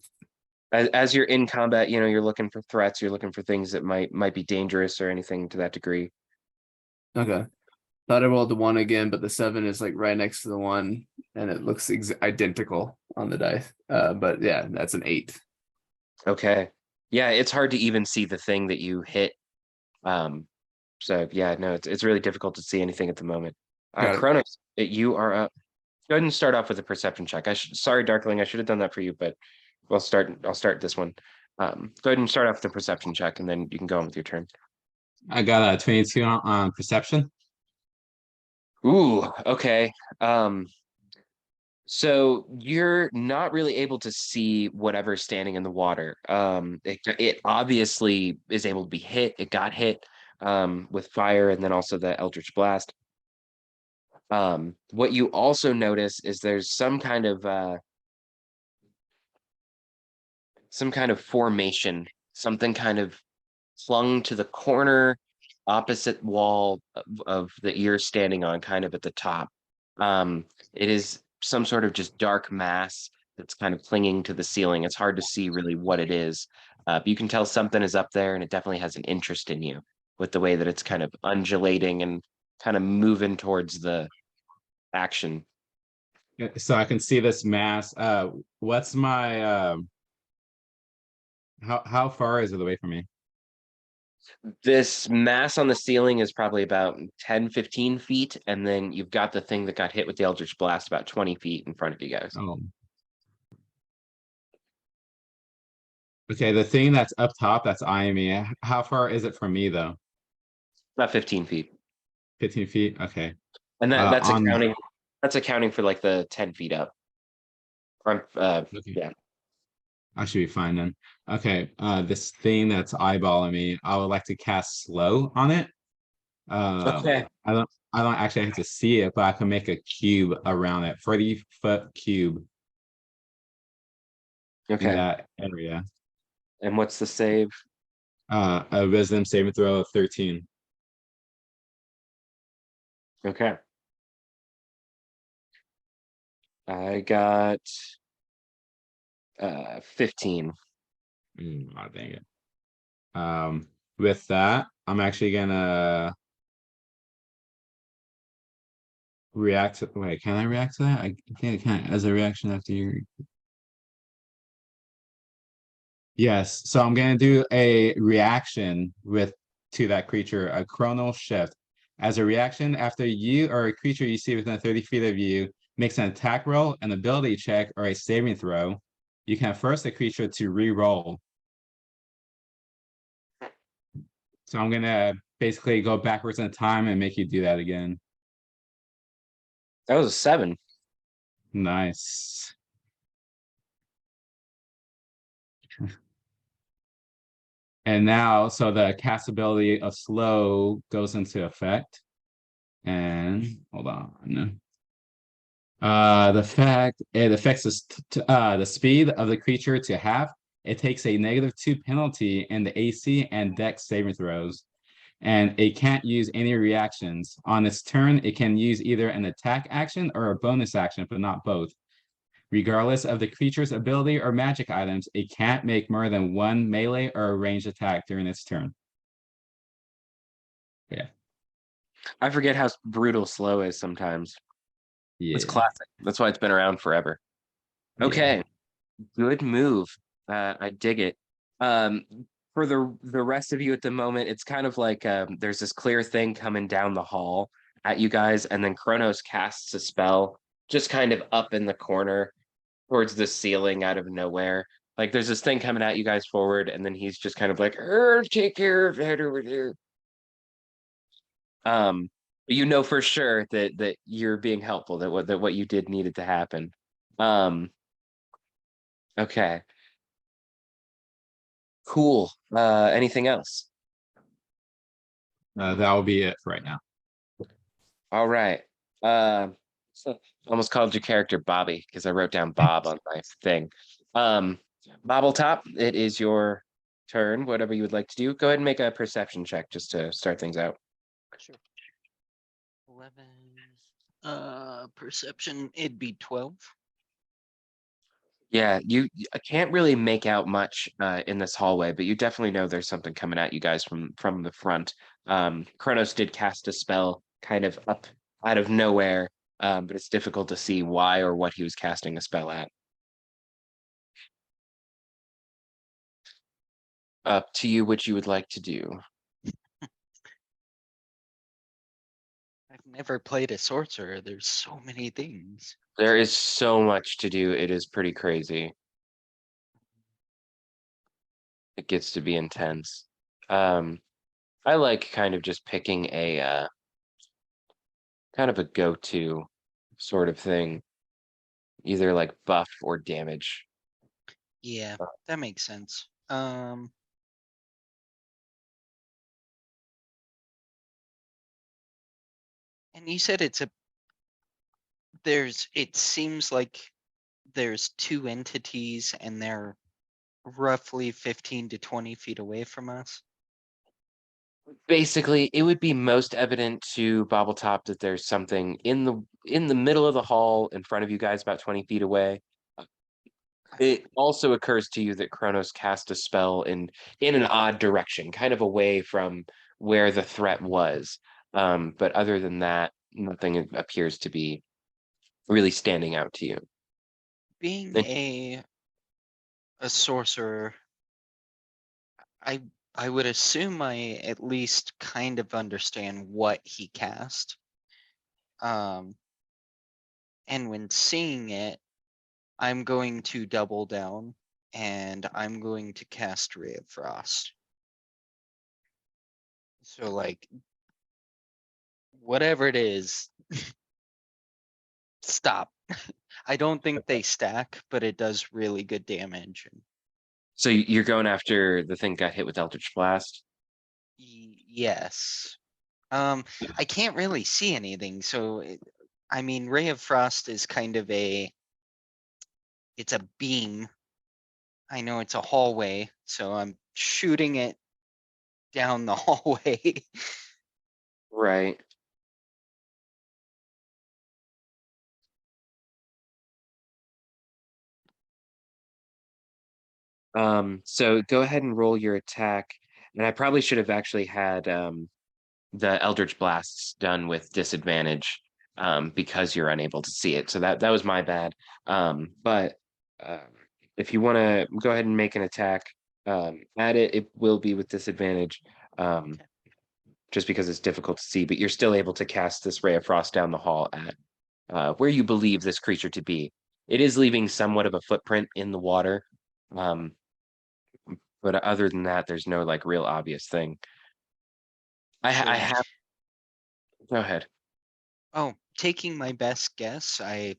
As you're in combat, you know, you're looking for threats, you're looking for things that might be dangerous or anything to that degree. Okay. Thought I rolled the 1 again, but the 7 is like right next to the 1, and it looks identical on the dice. But yeah, that's an 8. Okay. Yeah, it's hard to even see the thing that you hit. So yeah, no, it's really difficult to see anything at the moment. Got it. Kronos, you are up. Go ahead and start off with a perception check. Sorry, Darkling, I should have done that for you, but I'll start this one. Go ahead and start off with a perception check, and then you can go on with your turn. I got a 22 on perception. Ooh, okay. So you're not really able to see whatever's standing in the water. It obviously is able to be hit. It got hit with fire, and then also the Eldritch Blast. What you also notice is there's some kind of formation, something kind of clung to the corner opposite wall of that you're standing on, kind of at the top. It is some sort of just dark mass that's kind of clinging to the ceiling. It's hard to see really what it is. But you can tell something is up there, and it definitely has an interest in you with the way that it's kind of undulating and kind of moving towards the action. Yeah, so I can see this mass. What's my how far is it away from me? This mass on the ceiling is probably about 10-15 feet, and then you've got the thing that got hit with the Eldritch Blast about 20 feet in front of you guys. Oh. Okay, the thing that's up top that's eyeing me, how far is it from me though? About 15 feet. 15 feet? Okay. And that's on accounting for like the 10 feet up. okay. Yeah. I should be fine then. Okay, this thing that's eyeballing me, I would like to cast slow on it. Okay. I don't actually have to see it, but I can make a cube around it, 30-foot cube in Okay. that area. And what's the save? A wisdom saving throw of 13. Okay. I got 15. Oh, dang it. With that, I'm actually gonna react to, wait, can I react to that? I can't as a reaction after you. Yes, so I'm gonna do a reaction to that creature, a chronal shift. As a reaction, after you or a creature you see within 30 feet of you makes an attack roll, an ability check, or a saving throw, you can force the creature to re-roll. So I'm gonna basically go backwards in time and make you do that again. That was a 7. Nice. And now, so the cast ability of slow goes into effect. And hold on. The fact it affects the speed of the creature to half. It takes a -2 penalty in the AC and Dex saving throws, and it can't use any reactions. On its turn, it can use either an attack action or a bonus action, but not both. Regardless of the creature's ability or magic items, it can't make more than one melee or a ranged attack during its turn. Yeah, I forget how brutal slow is sometimes. It's yeah, classic. That's why it's been around forever. yeah. Okay, good move. I dig it. Um, for the rest of you at the moment, it's kind of like there's this clear thing coming down the hall at you guys, and then Kronos casts a spell just kind of up in the corner towards the ceiling out of nowhere. Like there's this thing coming at you guys forward, and then he's just kind of like, take care of that over there. You know for sure that you're being helpful, that what you did needed to happen. Okay. Cool. Anything else? That will be it for right now. All right. So almost called your character Bobby because I wrote down Bob on my thing. Bobbletop, it is your turn. Whatever you would like to do, go ahead and make a perception check just to start things out. Sure. 11. Perception, it'd be 12. Yeah, I can't really make out much in this hallway, but you definitely know there's something coming at you guys from the front. Kronos did cast a spell kind of up out of nowhere, but it's difficult to see why or what he was casting a spell at. Up to you what you would like to do. I've never played a sorcerer. There's so many things. There is so much to do. It is pretty crazy. It gets to be intense. I like kind of just picking a kind of a go-to sort of thing, either like buff or damage. Yeah, that makes sense. And you said it seems like there's two entities and they're roughly 15 to 20 feet away from us. Basically, it would be most evident to Bobbletop that there's something in the middle of the hall in front of you guys, about 20 feet away. It also occurs to you that Kronos cast a spell in an odd direction, kind of away from where the threat was. But other than that, nothing appears to be really standing out to you. Being And a sorcerer, I would assume I at least kind of understand what he cast. And when seeing it, I'm going to double down and I'm going to cast Ray of Frost. So like whatever it is, stop. I don't think they stack, but it does really good damage. so you're going after the thing got hit with Eldritch Blast? Yes. I can't really see anything, so I mean, Ray of Frost is kind of it's a beam. I know it's a hallway, so I'm shooting it down the hallway. Right. So go ahead and roll your attack. And I probably should have actually had the Eldritch Blasts done with disadvantage because you're unable to see it. So that was my bad. But if you want to go ahead and make an attack, at it, it will be with disadvantage. Um, Okay. just because it's difficult to see, but you're still able to cast this Ray of Frost down the hall at where you believe this creature to be. It is leaving somewhat of a footprint in the water. But other than that, there's no like real obvious thing. I So, have. Go ahead. oh, taking my best guess, I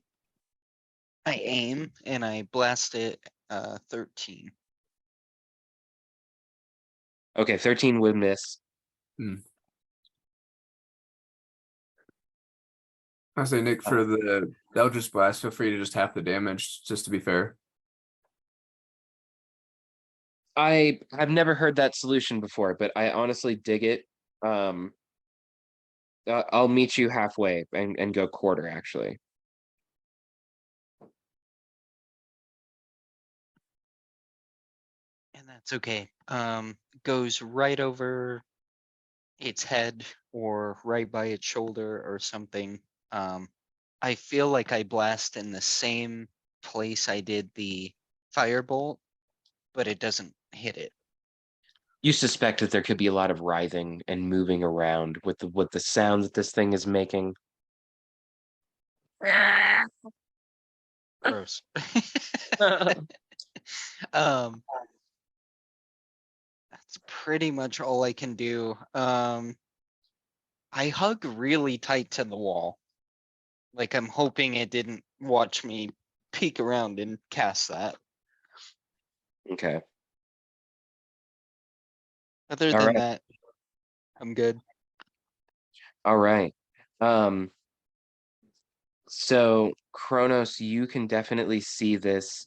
aim and I blast it 13. Okay, 13 would miss. I say, Nick, for the Eldritch Blast, feel free to just half the damage, just to be fair. I've never heard that solution before, but I honestly dig it. I'll meet you halfway and go quarter actually. And that's okay. Goes right over its head or right by its shoulder or something. I feel like I blast in the same place I did the firebolt, but it doesn't hit it. You suspect that there could be a lot of writhing and moving around with the sound that this thing is making. Gross. um, that's pretty much all I can do. I hug really tight to the wall. Like I'm hoping it didn't watch me peek around and cast that. Okay. Other All than right. that, I'm good. All right. So Kronos, you can definitely see this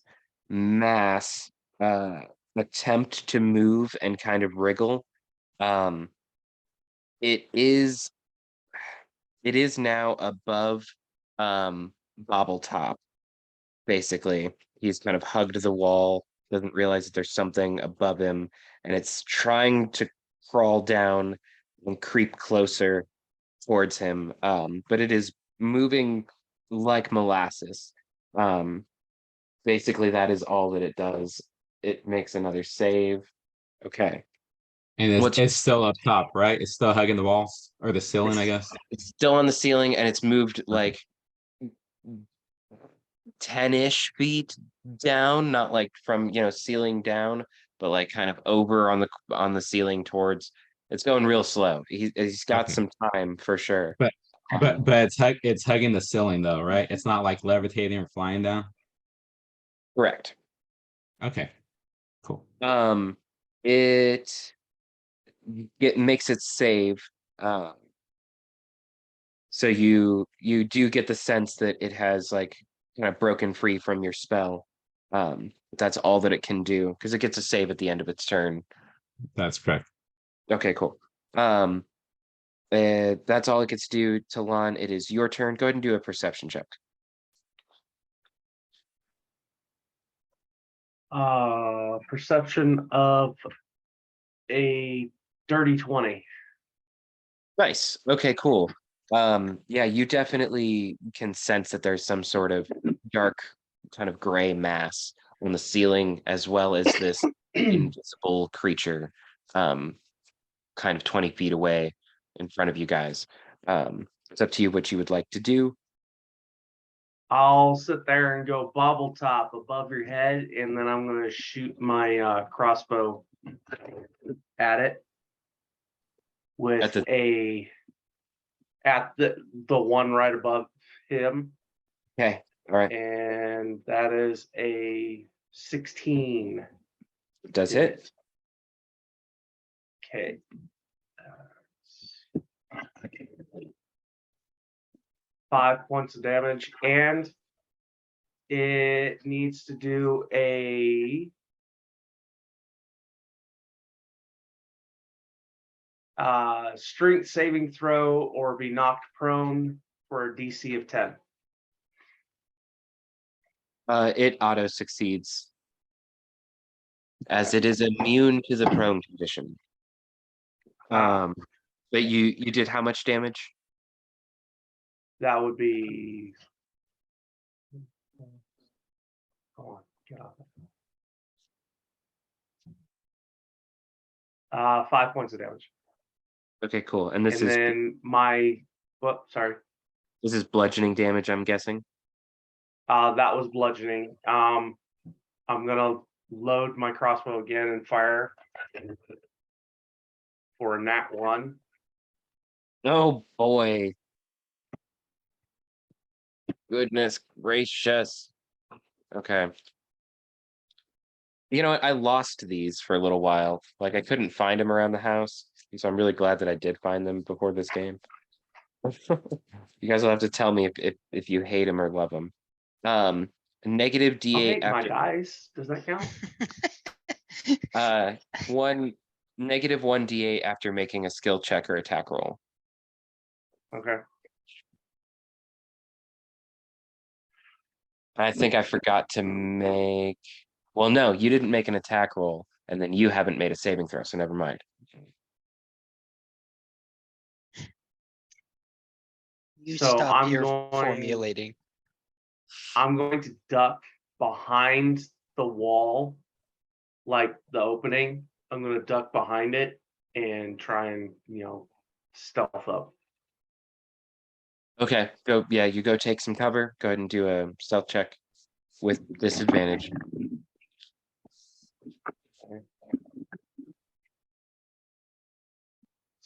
mass attempt to move and kind of wriggle. Um, it is now above Bobble Top, basically. He's kind of hugged the wall, doesn't realize that there's something above him, and it's trying to crawl down and creep closer towards him. But it is moving like molasses. Um, Basically, that is all that it does. It makes another save. Okay. And What's it's still up top, right? It's still hugging the walls or the ceiling, I guess. it's still on the ceiling and it's moved like 10-ish feet down, not like from, ceiling down, but like kind of over on the ceiling towards. It's going real slow. He's got Okay. some time for sure. But but it's hugging the ceiling though, right? It's not like levitating or flying down. Correct. Okay. Cool. It makes its save. So you do get the sense that it has like kind of broken free from your spell. That's all that it can do because it gets a save at the end of its turn. That's correct. Okay, cool. That's all it gets to do. Talon, it is your turn. Go ahead and do a perception check. Perception of a dirty 20. Nice. Okay, cool. Yeah, you definitely can sense that there's some sort of dark kind of gray mass on the ceiling, as well as this invisible creature, kind of 20 feet away in front of you guys. It's up to you what you would like to do. I'll sit there and go bobble top above your head, and then I'm gonna shoot my crossbow at it with At the at the one right above him, Okay, all right. and that is a 16. Does hit. Okay. 5 points of damage, and it needs to do a strength saving throw or be knocked prone for a DC of 10. It auto succeeds as it is immune to the prone condition. But you did how much damage? That would be. Oh my God. 5 points of damage. Okay, cool. And this And is then sorry. this is bludgeoning damage, I'm guessing. That was bludgeoning. I'm gonna load my crossbow again and fire for a nat 1. Oh boy. Goodness gracious. Okay. You know what? I lost these for a little while. Like I couldn't find them around the house. So I'm really glad that I did find them before this game. You guys will have to tell me if you hate them or love them. Negative I'll D8 hate my after dice. Does that count? uh one -1 D8 after making a skill check or attack roll. Okay. I think I forgot to make. Well, no, you didn't make an attack roll, and then you haven't made a saving throw, so never mind. You So stop here formulating. I'm going to duck behind the wall, like the opening. I'm going to duck behind it and try and, stealth up. Okay, go. Yeah, you go take some cover. Go ahead and do a stealth check with disadvantage.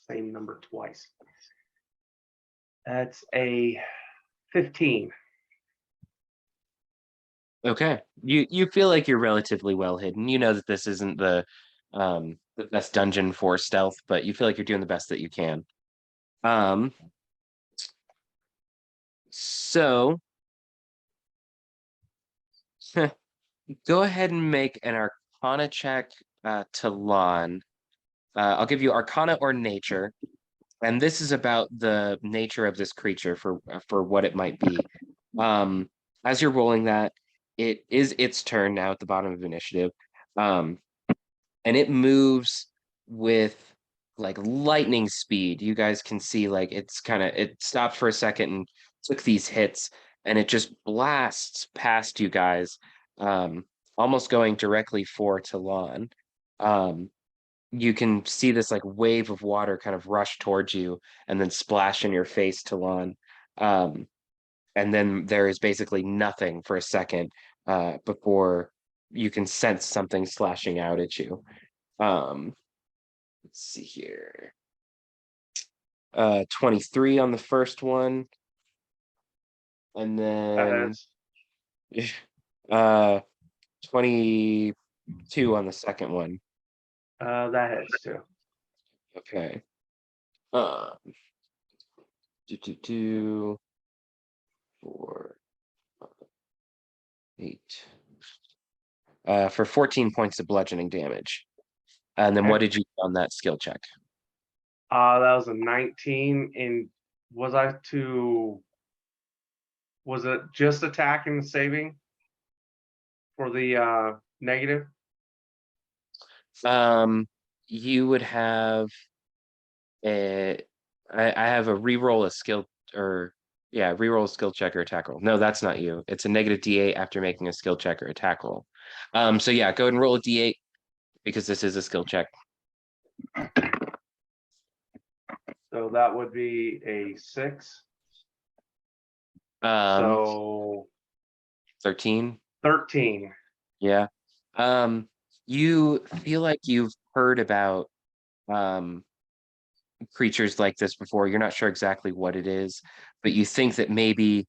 Same number twice. That's a 15. Okay, you feel like you're relatively well hidden. You know that this isn't the best dungeon for stealth, but you feel like you're doing the best that you can. So go ahead and make an Arcana check to Lon. I'll give you Arcana or Nature, and this is about the nature of this creature for what it might be. Um, as you're rolling that, it is its turn now at the bottom of initiative. And it moves with like lightning speed. You guys can see like it stopped for a second and took these hits, and it just blasts past you guys, um, almost going directly for Talon. Um, you can see this like wave of water kind of rush towards you and then splash in your face, Talon. Um, and then there is basically nothing for a second before you can sense something slashing out at you. Let's see here. 23 on the first one. And then uh 22 on the second one. That hits too. Okay. Um two, two, two, 4, 8. For 14 points of bludgeoning damage. And then Okay. what did you get on that skill check? That was a 19. And was it just attacking and saving for the negative? You would have a I have a reroll a skill or yeah, reroll a skill check or attack roll. No, that's not you. It's a negative D8 after making a skill check or attack roll. So yeah, go ahead and roll a D8 because this is a skill check. So that would be a 6. Um, So 13. 13. Yeah. You feel like you've heard about creatures like this before. You're not sure exactly what it is, but you think that maybe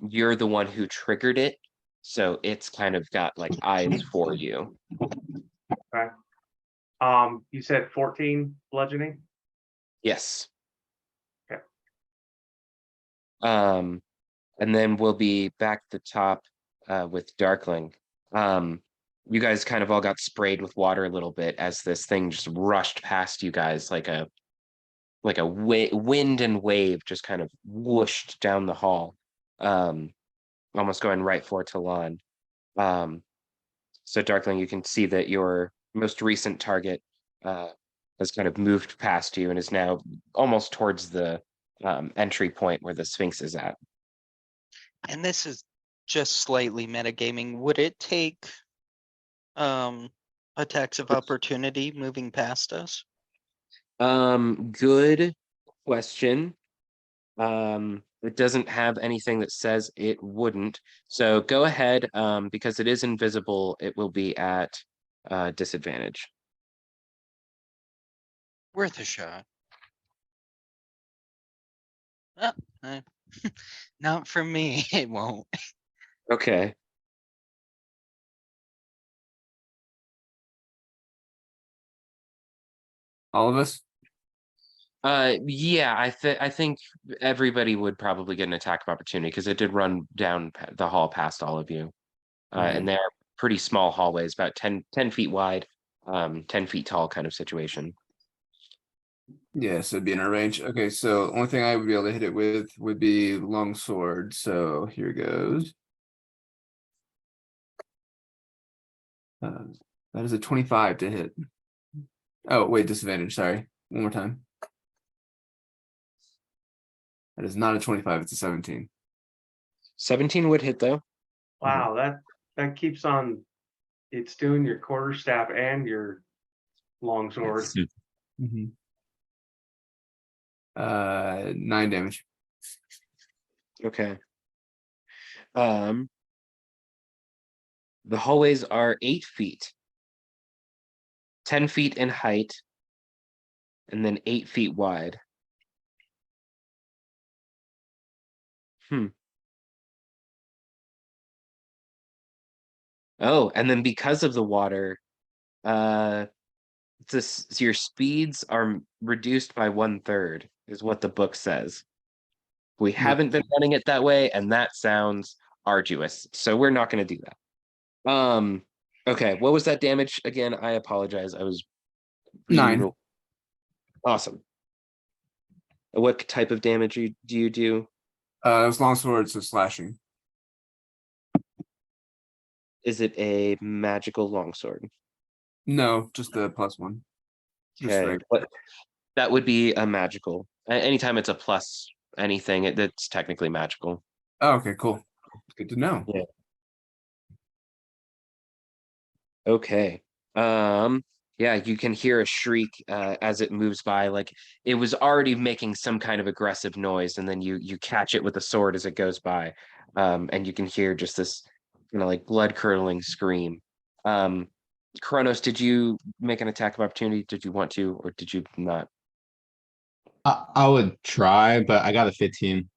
you're the one who triggered it. So it's kind of got like eyes for you. Okay. You said 14 bludgeoning? Yes. Okay. And then we'll be back at the top with Darkling. You guys kind of all got sprayed with water a little bit as this thing just rushed past you guys like a wind and wave just kind of whooshed down the hall, almost going right for Talon. So Darkling, you can see that your most recent target has kind of moved past you and is now almost towards the entry point where the Sphinx is at. And this is just slightly metagaming. Would it take attacks of opportunity moving past us? Good question. It doesn't have anything that says it wouldn't. So go ahead, because it is invisible, it will be at disadvantage. Worth a shot. Uh, Not for me, it won't. Okay. All of us? Yeah, I think everybody would probably get an attack of opportunity because it did run down the hall past all of you. Okay. And they're pretty small hallways, about 10 feet wide, 10 feet tall kind of situation. Yeah, so it'd be in our range. Okay, so only thing I would be able to hit it with would be longsword. So here goes. That is a 25 to hit. Oh, wait, disadvantage. Sorry. One more time. That is not a 25, it's a 17. 17 would hit though. Wow, that keeps on. It's doing your quarterstaff and your longsword. Mhm. 9 damage. Okay. The hallways are 8 feet, 10 feet in height, and then 8 feet wide. Hmm. Oh, and then because of the water, your speeds are reduced by 1/3, is what the book says. We Yeah. haven't been running it that way, and that sounds arduous. So we're not going to do that. Okay, what was that damage again? I apologize. I was reading 9. real awesome. What type of damage do you do? It was longsword, so slashing. Is it a magical longsword? No, just the +1. Just Okay, regular. what that would be a magical. Anytime it's a plus anything, that's technically magical. Oh, okay, cool. Good to know. Yeah. Okay. Yeah, you can hear a shriek as it moves by, like it was already making some kind of aggressive noise, and then you catch it with the sword as it goes by. And you can hear just this like blood-curdling scream. Um, Kronos, did you make an attack of opportunity? Did you want to, or did you not? I would try, but I got a 15.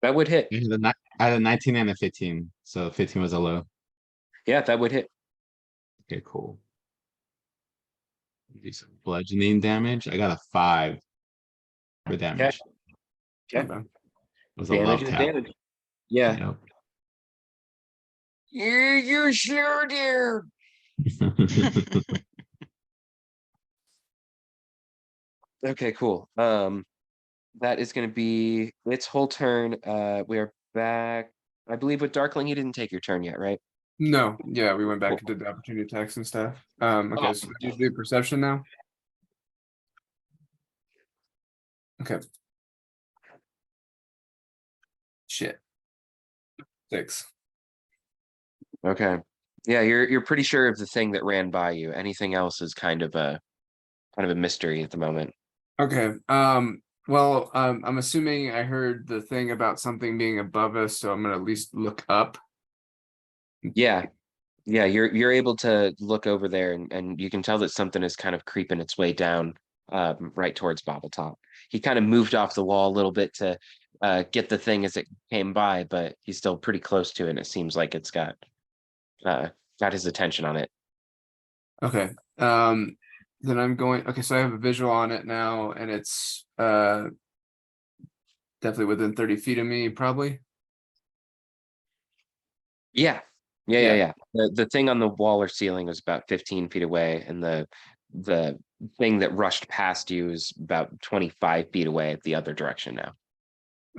That would hit. I had a 19 and a 15, so 15 was a low. Yeah, that would hit. Okay, cool. Do some bludgeoning damage. I got a 5 for damage. Okay. Okay. It was a Damage love is tap. damage. Yeah. Yep. You sure did. Okay, cool. That is going to be its whole turn. We are back. I believe with Darkling, you didn't take your turn yet, right? No, yeah, we went back Cool. and did the opportunity attacks and stuff. Okay, so Awesome. you do perception now. Okay. Shit. 6. Okay. Yeah, you're pretty sure of the thing that ran by you. Anything else is kind of a mystery at the moment. Okay. Well, I'm assuming I heard the thing about something being above us, so I'm gonna at least look up. Yeah. Yeah, you're able to look over there and you can tell that something is kind of creeping its way down right towards Bobbletop. He kind of moved off the wall a little bit to get the thing as it came by, but he's still pretty close to it, and it seems like it's got his attention on it. Okay. Then I'm going. Okay, so I have a visual on it now, and it's definitely within 30 feet of me, probably. Yeah. Yeah, yeah, Yeah. yeah. The thing on the wall or ceiling was about 15 feet away, and the thing that rushed past you is about 25 feet away the other direction now.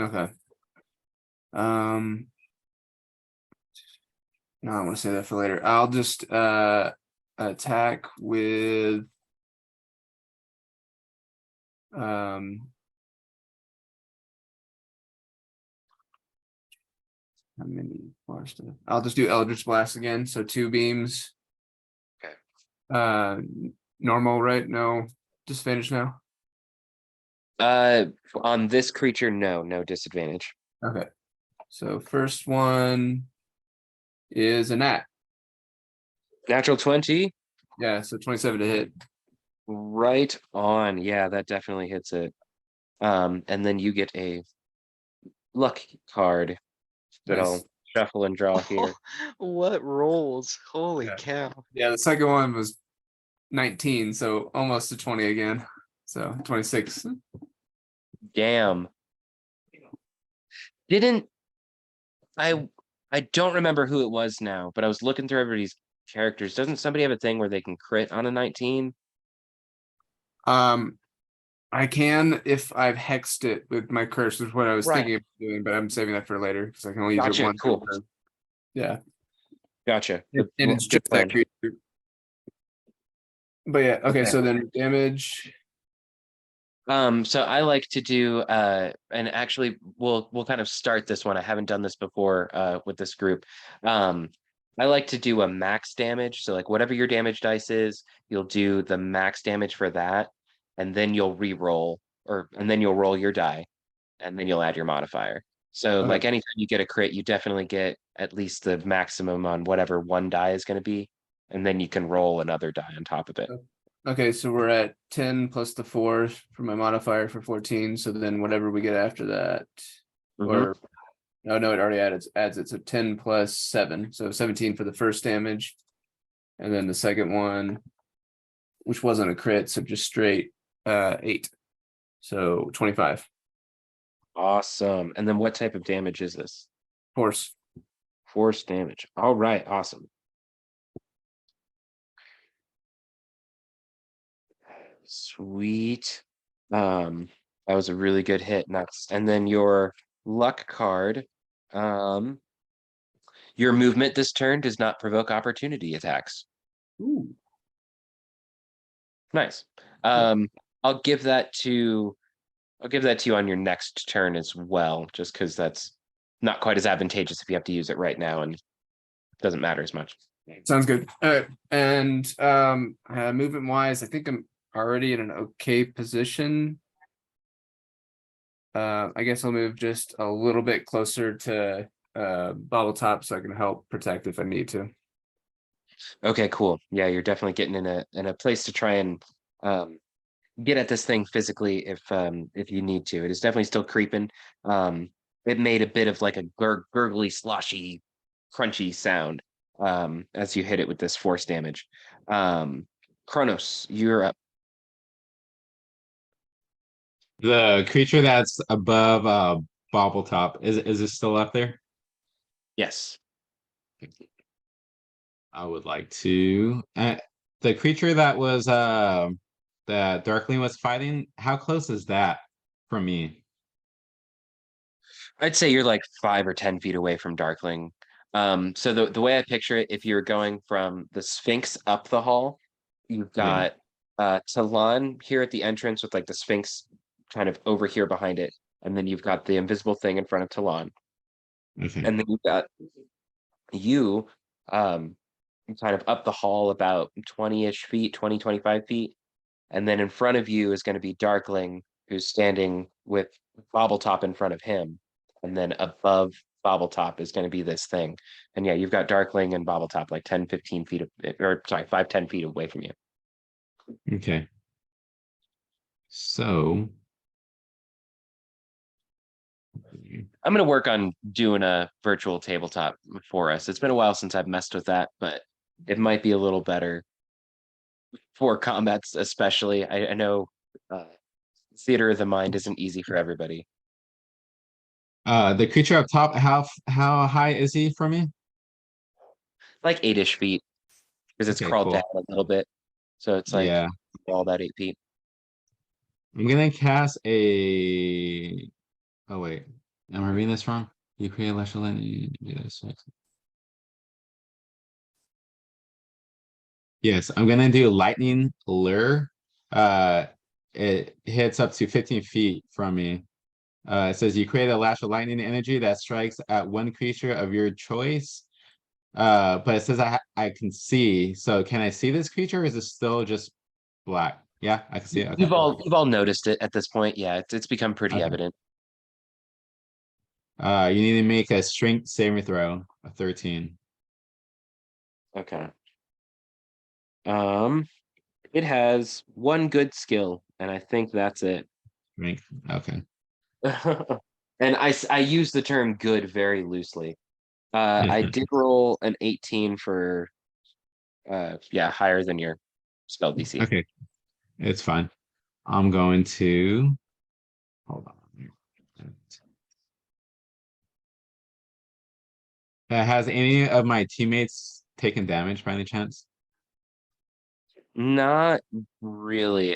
Okay. No, I want to say that for later. I'll just attack with how many bars to I'll just do Eldritch Blast again. So 2 beams. Okay. Normal, right? No disadvantage now. On this creature, no disadvantage. Okay. So first one is a nat. Natural 20, Yeah, so 27 to hit. right on. Yeah, that definitely hits it. And then you get a luck card that Nice. I'll shuffle and draw here. What rolls? Holy Yeah. cow. Yeah, the second one was 19, so almost to 20 again. So 26. Damn. Didn't I I don't remember who it was now, but I was looking through everybody's characters. Doesn't somebody have a thing where they can crit on a 19? I can if I've hexed it with my curse, is what I was Right. thinking of doing, but I'm saving that for later because I can only use it Gotcha, once. cool. turn. Yeah. Gotcha. And it's Good just that plan. creature. But yeah, okay, Okay. so then damage. So I like to do and actually we'll kind of start this one. I haven't done this before with this group. I like to do a max damage. So like whatever your damage dice is, you'll do the max damage for that, and then you'll re-roll and then you'll roll your die, and then you'll add your modifier. So Okay. like anytime you get a crit, you definitely get at least the maximum on whatever one die is going to be, and then you can roll another die on top of it. Okay, so we're at 10 plus the 4 for my modifier for 14. So then whatever we get after that, Mhm. or no, it already adds it. So 10 plus 7. So 17 for the first damage. And then the second one, which wasn't a crit, so just straight 8. So 25. Awesome. And then what type of damage is this? Force. Force damage. All right, awesome. Sweet. That was a really good hit. And then your luck card. Your movement this turn does not provoke opportunity attacks. Ooh. Nice. Cool. I'll give that to you on your next turn as well, just because that's not quite as advantageous if you have to use it right now and doesn't matter as much. Sounds good. All right. And movement wise, I think I'm already in an okay position. I guess I'll move just a little bit closer to bottle top so I can help protect if I need to. Okay, cool. Yeah, you're definitely getting in a place to try and get at this thing physically if you need to. It is definitely still creeping. It made a bit of like a gurgly, sloshy, crunchy sound as you hit it with this force damage. Kronos, you're up. The creature that's above Bobble Top, is it still up there? Yes. I would like to the creature that was that Darkling was fighting, how close is that from me? I'd say you're like 5 or 10 feet away from Darkling. So the way I picture it, if you're going from the Sphinx up the hall, you've Yeah. got Talon here at the entrance with like the Sphinx kind of over here behind it, and then you've got the invisible thing in front of Talon, Okay. and then you've got you kind of up the hall about 20-ish feet, 20, 25 feet, and then in front of you is going to be Darkling, who's standing with Bobbletop in front of him. And then above Bobbletop is going to be this thing. And yeah, you've got Darkling and Bobbletop like 10, 15 feet, or sorry, 5, 10 feet away from you. Okay. So I'm going to work on doing a virtual tabletop for us. It's been a while since I've messed with that, but it might be a little better for combats, especially. I know theater of the mind isn't easy for everybody. the creature up top, how high is he from me? Like 8-ish feet, because it's Okay, crawled cool. down a little bit. So it's like Yeah. all that 8 feet. I'm gonna cast a oh wait. Am I reading this wrong? You create a lesser lightning. Yes, I'm gonna do lightning lure. It hits up to 15 feet from me. It says you create a lash of lightning energy that strikes at one creature of your choice. But it says I can see. So can I see this creature? Or is it still just black? Yeah, I can see it. Okay. You've all noticed it at this point. Yeah, it's become pretty Okay. evident. You need to make a strength saving throw of 13. Okay. It has one good skill, and I think that's it. Rank. Okay. And I use the term good very loosely. I did roll an 18 for yeah, higher than your spell DC. Okay, it's fine. I'm going to hold on. Has any of my teammates taken damage by any chance? Not really.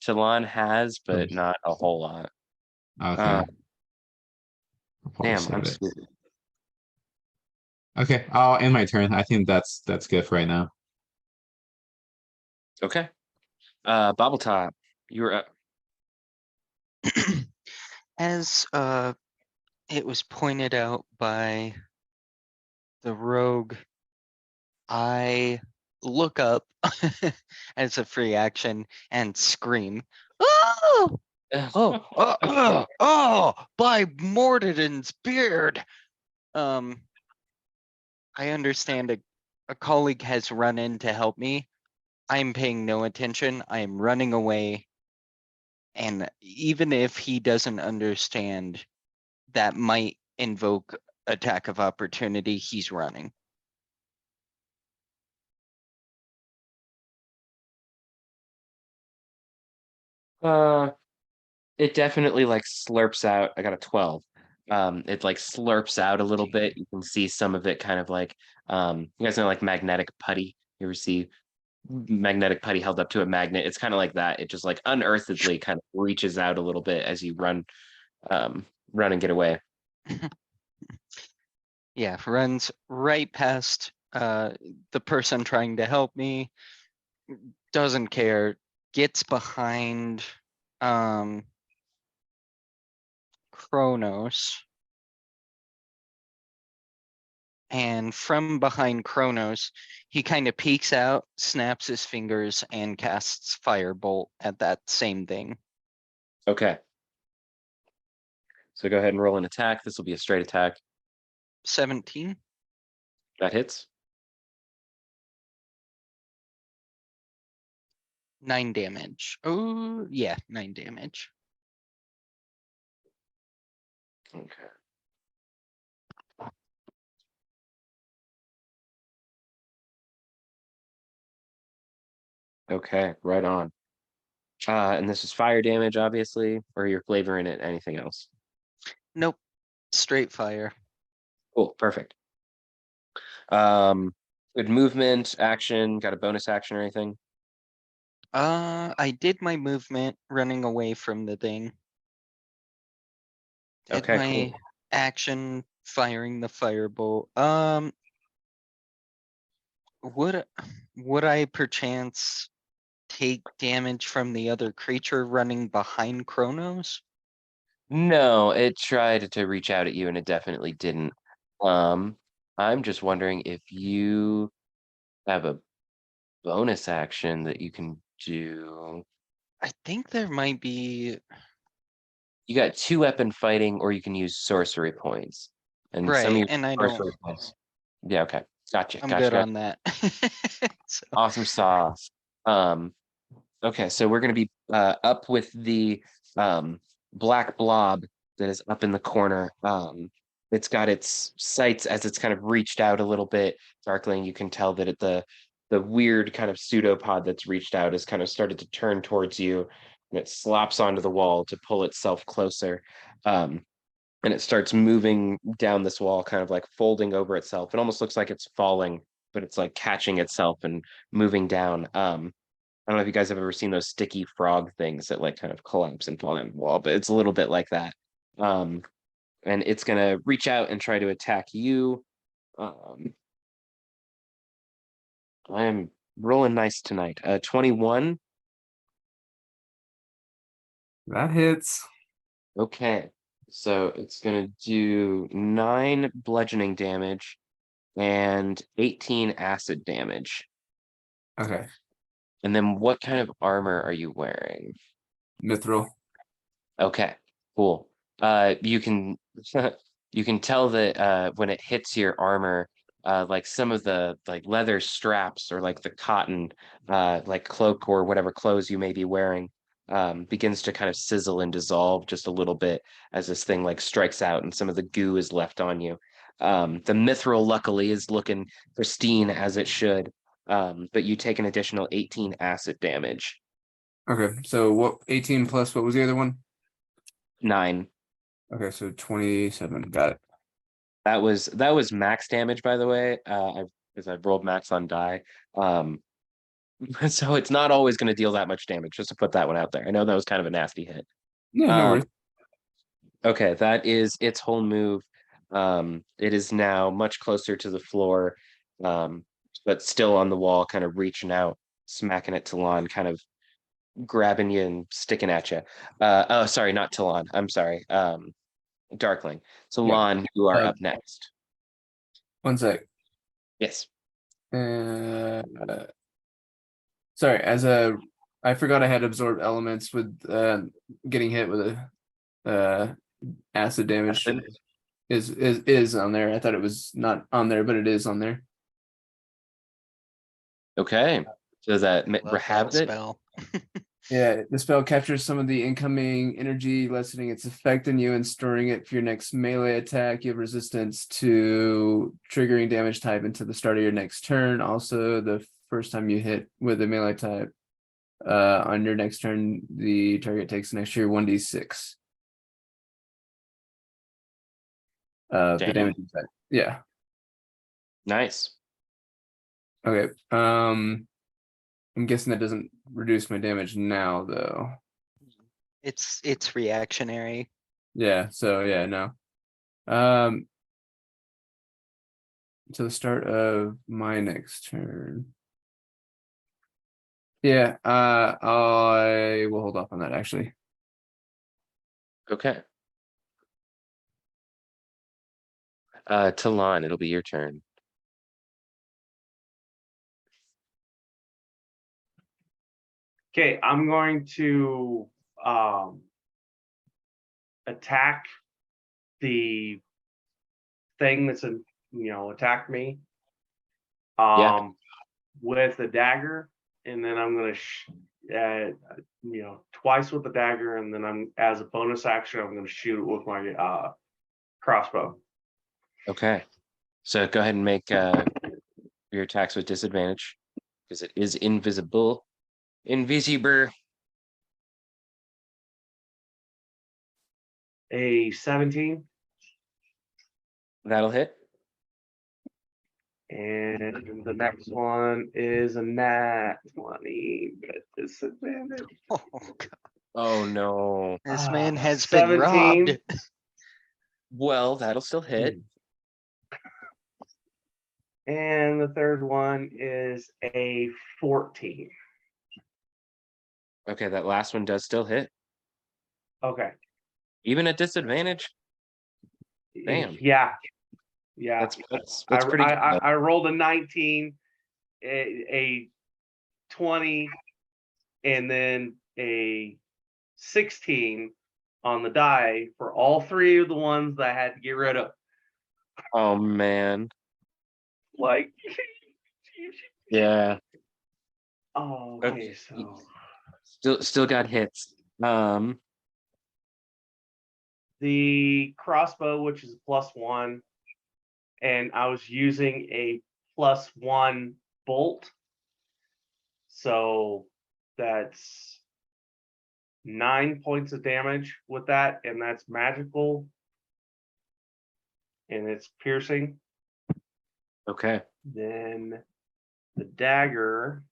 Talon has, Okay. but not a whole lot. Okay. I'll probably Damn, save I'm it. screwed. Okay, I'll end my turn. I think that's good for right now. Okay. Bobble Top, you're up. As it was pointed out by the rogue, I look up as a free action and scream, "Oh! Oh, by Morden's beard!" Um, I understand a colleague has run in to help me. I'm paying no attention. I am running away. And even if he doesn't understand, that might invoke attack of opportunity, he's running. Uh, it definitely like slurps out. I got a 12. It like slurps out a little bit. You can see some of it kind of like you guys know like magnetic putty. You ever see magnetic putty held up to a magnet? It's kind of like that. It just like unearthedly kind of reaches out a little bit as you run and get away. Yeah, runs right past the person trying to help me, doesn't care, gets behind Kronos. And from behind Kronos, he kind of peeks out, snaps his fingers, and casts Firebolt at that same thing. Okay. So go ahead and roll an attack. This will be a straight attack. 17. That hits. 9 damage. Oh, yeah, 9 damage. Okay. Okay, right on. And this is fire damage, obviously, or you're flavoring it anything else. Nope, straight fire. Cool, perfect. Good movement, action, got a bonus action or anything? I did my movement running away from the thing. Did Okay, my cool. action firing the firebolt. Would I perchance take damage from the other creature running behind Kronos? No, it tried to reach out at you and it definitely didn't. I'm just wondering if you have a bonus action that you can do. I think there might be. You got 2 weapon fighting, or you can use sorcery points. And some of Right, your and I don't. sorcery points. Yeah, okay. Gotcha, I'm gotcha, good gotcha. on that. So, Awesome sauce. Okay, so we're gonna be up with the black blob that is up in the corner. It's got its sights as it's kind of reached out a little bit. Darkling, you can tell that the weird kind of pseudopod that's reached out has kind of started to turn towards you, and it slops onto the wall to pull itself closer. And it starts moving down this wall, kind of like folding over itself. It almost looks like it's falling, but it's like catching itself and moving down. I don't know if you guys have ever seen those sticky frog things that like kind of collapse and fall down the wall, but it's a little bit like that. Um, and it's gonna reach out and try to attack you. I am rolling nice tonight. 21. That hits. Okay. So it's gonna do 9 bludgeoning damage and 18 acid damage. Okay. And then what kind of armor are you wearing? Mithril. Okay, cool. You can you can tell that when it hits your armor, like some of the like leather straps or like the cotton like cloak or whatever clothes you may be wearing, begins to kind of sizzle and dissolve just a little bit as this thing like strikes out and some of the goo is left on you. The mithril luckily is looking pristine as it should, but you take an additional 18 acid damage. Okay, so what 18 plus what was the other one? 9. Okay, so 27. Got it. That was max damage, by the way. Because I've rolled max on die. So it's not always going to deal that much damage, just to put that one out there. I know that was kind of a nasty hit. Yeah, no worries. Okay, that is its whole move. It is now much closer to the floor, but still on the wall, kind of reaching out, smacking at Talon, kind of grabbing you and sticking at you. Oh, sorry, not Talon. I'm sorry. Darkling. Talon, you are up next. One sec. Yes. Sorry, I forgot I had absorbed elements with getting hit with a acid damage is on there. I thought it was not on there, but it is on there. Okay. Does that Love have that it? spell. Yeah, the spell captures some of the incoming energy, lessening its effect on you and storing it for your next melee attack. You have resistance to triggering damage type until the start of your next turn. Also, the first time you hit with a melee type, on your next turn, the target takes an extra 1d6. The Damn. damage type. Yeah. Nice. Okay. I'm guessing that doesn't reduce my damage now, though. It's reactionary. Yeah, so yeah, no. To the start of my next turn. Yeah, I will hold off on that actually. Okay. Talon, it'll be your turn. Okay, I'm going to attack the thing that's attacked me. Yeah. With a dagger, and then I'm gonna twice with the dagger, and then I'm as a bonus action, I'm gonna shoot it with my crossbow. Okay. So go ahead and make your attacks with disadvantage because it is invisible. Invisible. A 17. That'll hit. And the next one is a nat 20 at disadvantage. Oh, God. Oh no. This man has 17. been robbed. Well, that'll still hit. And the third one is a 14. Okay, that last one does still hit. Okay. Even at disadvantage. Damn. Yeah. Yeah. That's pretty good. I rolled a 19, a 20, and then a 16 on the die for all three of the ones that I had to get rid of. Oh man. Like, Yeah. oh, okay, so Still got hits. the crossbow, which is +1, and I was using a +1 bolt. So that's 9 points of damage with that, and that's magical. And it's piercing. Okay. Then the dagger.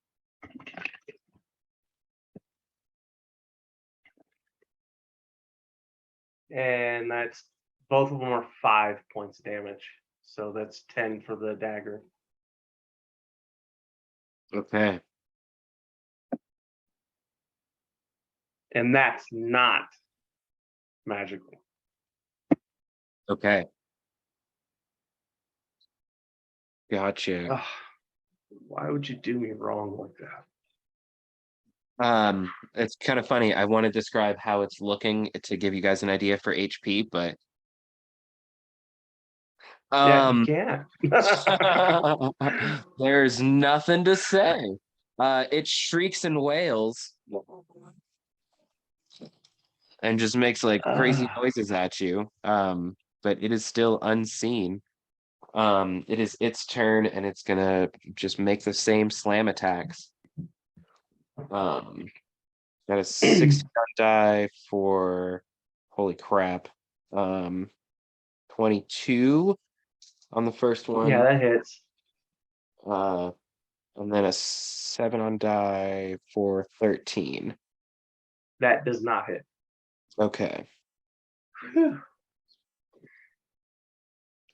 And that's both of them are 5 points of damage. So that's 10 for the dagger. Okay. And that's not magical. Okay. Gotcha. Ugh, why would you do me wrong like that? It's kind of funny. I want to describe how it's looking to give you guys an idea for HP, but Yeah, you can't. there's nothing to say. It shrieks and wails and just makes like crazy noises at you. But it is still unseen. It is its turn, and it's gonna just make the same slam attacks. Got a 60 on die for holy crap. 22 on the first one. Yeah, that hits. Uh, and then a 7 on die for 13. That does not hit. Okay. Whew.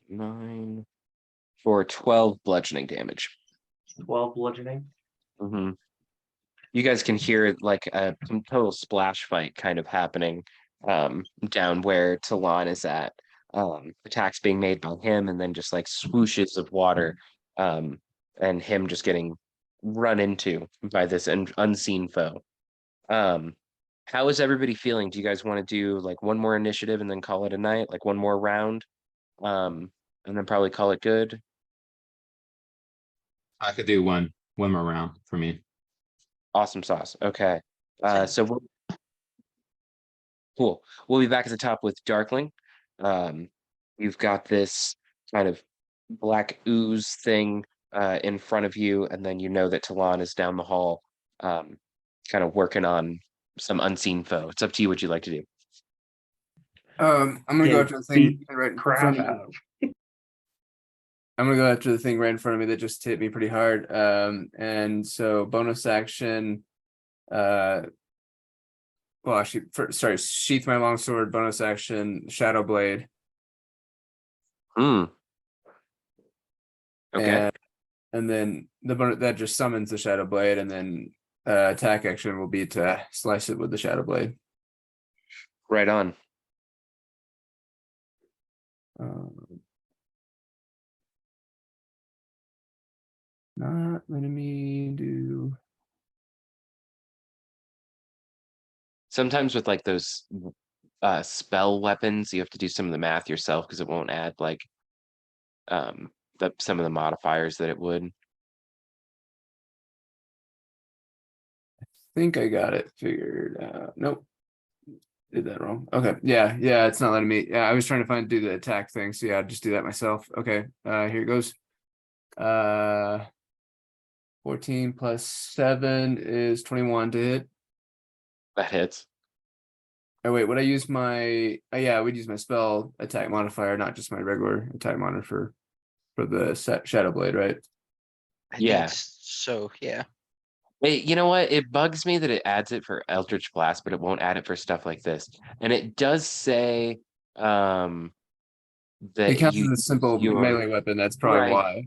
9 for 12 bludgeoning damage. 12 bludgeoning. Mm-hmm. You guys can hear like a total splash fight kind of happening down where Talon is at. Attacks being made by him, and then just like swooshes of water, and him just getting run into by this unseen foe. How is everybody feeling? Do you guys want to do like one more initiative and then call it a night, like one more round, and then probably call it good? I could do one more round for me. Awesome sauce. Okay. Sounds So cool. We'll be back at the top with Darkling. You've got this kind of black ooze thing in front of you, and then you know that Talon is down the hall, kind of working on some unseen foe. It's up to you what you'd like to do. I'm gonna go Get after the thing beat right in Crap front of me. out of. I'm gonna go after the thing right in front of me that just hit me pretty hard. And so bonus action. Well, actually, sorry, sheath my longsword. Bonus action, shadow blade. Hmm. Okay. And then that just summons the shadow blade, and then attack action will be to slice it with the shadow blade. Right on. Not letting me do. Sometimes with like those spell weapons, you have to do some of the math yourself because it won't add like some of the modifiers that it would. Think I got it figured out. Nope. Did that wrong. Okay. Yeah. It's not letting me. Yeah, I was trying to do the attack thing. So yeah, I'll just do that myself. Okay. Here it goes. 14 plus 7 is 21 to hit. That hits. Oh wait, would I use my yeah, I would use my spell attack modifier, not just my regular attack modifier for the shadow blade, right? I Yeah. think so, yeah. You know what? It bugs me that it adds it for Eldritch Blast, but it won't add it for stuff like this. And it does say It that counts you as a simple your melee weapon, that's probably right why.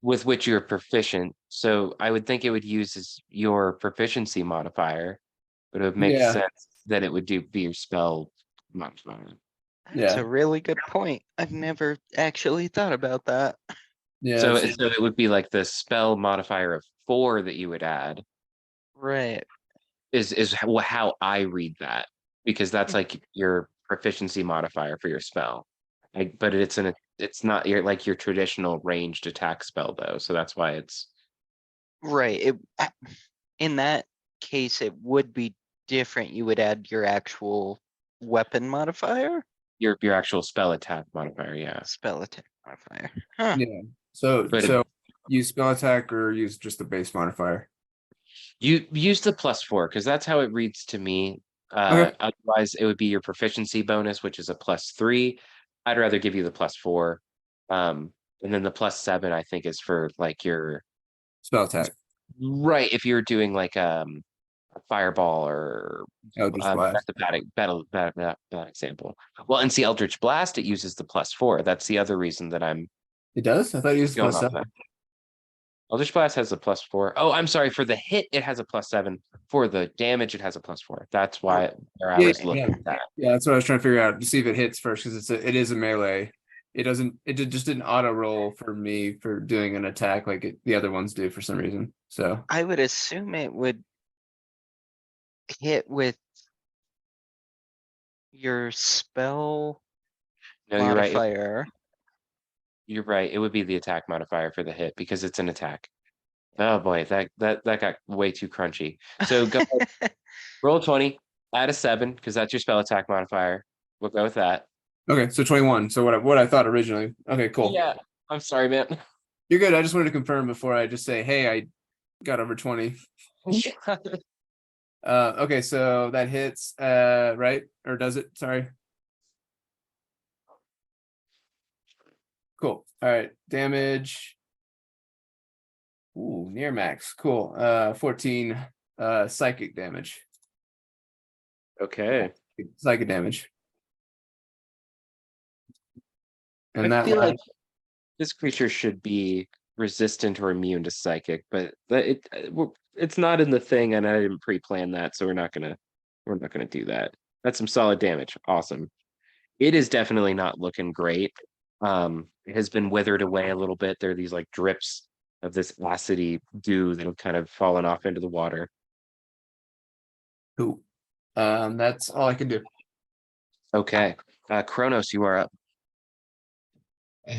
with which you're proficient. So I would think it would use as your proficiency modifier, but it would make Yeah. sense that it would be your spell modifier. That's Yeah. a really good point. I've never actually thought about that. Yeah. So it would be like the spell modifier of 4 that you would add Right. is how I read that, because that's like your proficiency modifier for your spell. But it's not your traditional ranged attack spell though, so that's why it's Right. In that case, it would be different. You would add your actual weapon modifier, your actual spell attack modifier, yeah. spell attack modifier. Huh. Yeah. So But use spell attack or use just the base modifier. you use the +4 because that's how it reads to me. Okay. Otherwise, it would be your proficiency bonus, which is a +3. I'd rather give you the +4. And then the +7, I think, is for like your Spell attack. right. If you're doing like a fireball or Eldritch Blast. that's a bad example. Well, and see, Eldritch Blast, it uses the +4. That's the other reason that I'm It does? I thought you used going plus off 7. that. Eldritch Blast has a +4. Oh, I'm sorry. For the hit, it has a +7. For the damage, it has a +4. That's why where I Yeah, was looking at that. Yeah, that's what I was trying to figure out to see if it hits first because it is a melee. It doesn't. Just didn't auto roll for me for doing an attack like the other ones do for some reason. So I would assume it would hit with your spell No, you're right. modifier. You're right. It would be the attack modifier for the hit because it's an attack. Oh boy, that got way too crunchy. So go ahead, roll 20. Add a 7 because that's your spell attack modifier. We'll go with that. Okay, so 21. So what I thought originally. Okay, cool. Yeah, I'm sorry, man. You're good. I just wanted to confirm before I just say, hey, I got over 20. Yeah. Okay, so that hits, right? Or does it? Sorry. Cool. All right. Damage. Ooh, near max. Cool. 14 psychic damage. Okay. Psychic damage. I And that feel like last, this creature should be resistant or immune to psychic, but it's not in the thing, and I didn't pre-plan that, so we're not gonna do that. That's some solid damage. Awesome. It is definitely not looking great. It has been withered away a little bit. There are these like drips of this acidy goo that have kind of fallen off into the water. cool. That's all I can do. Okay. Kronos, you are up.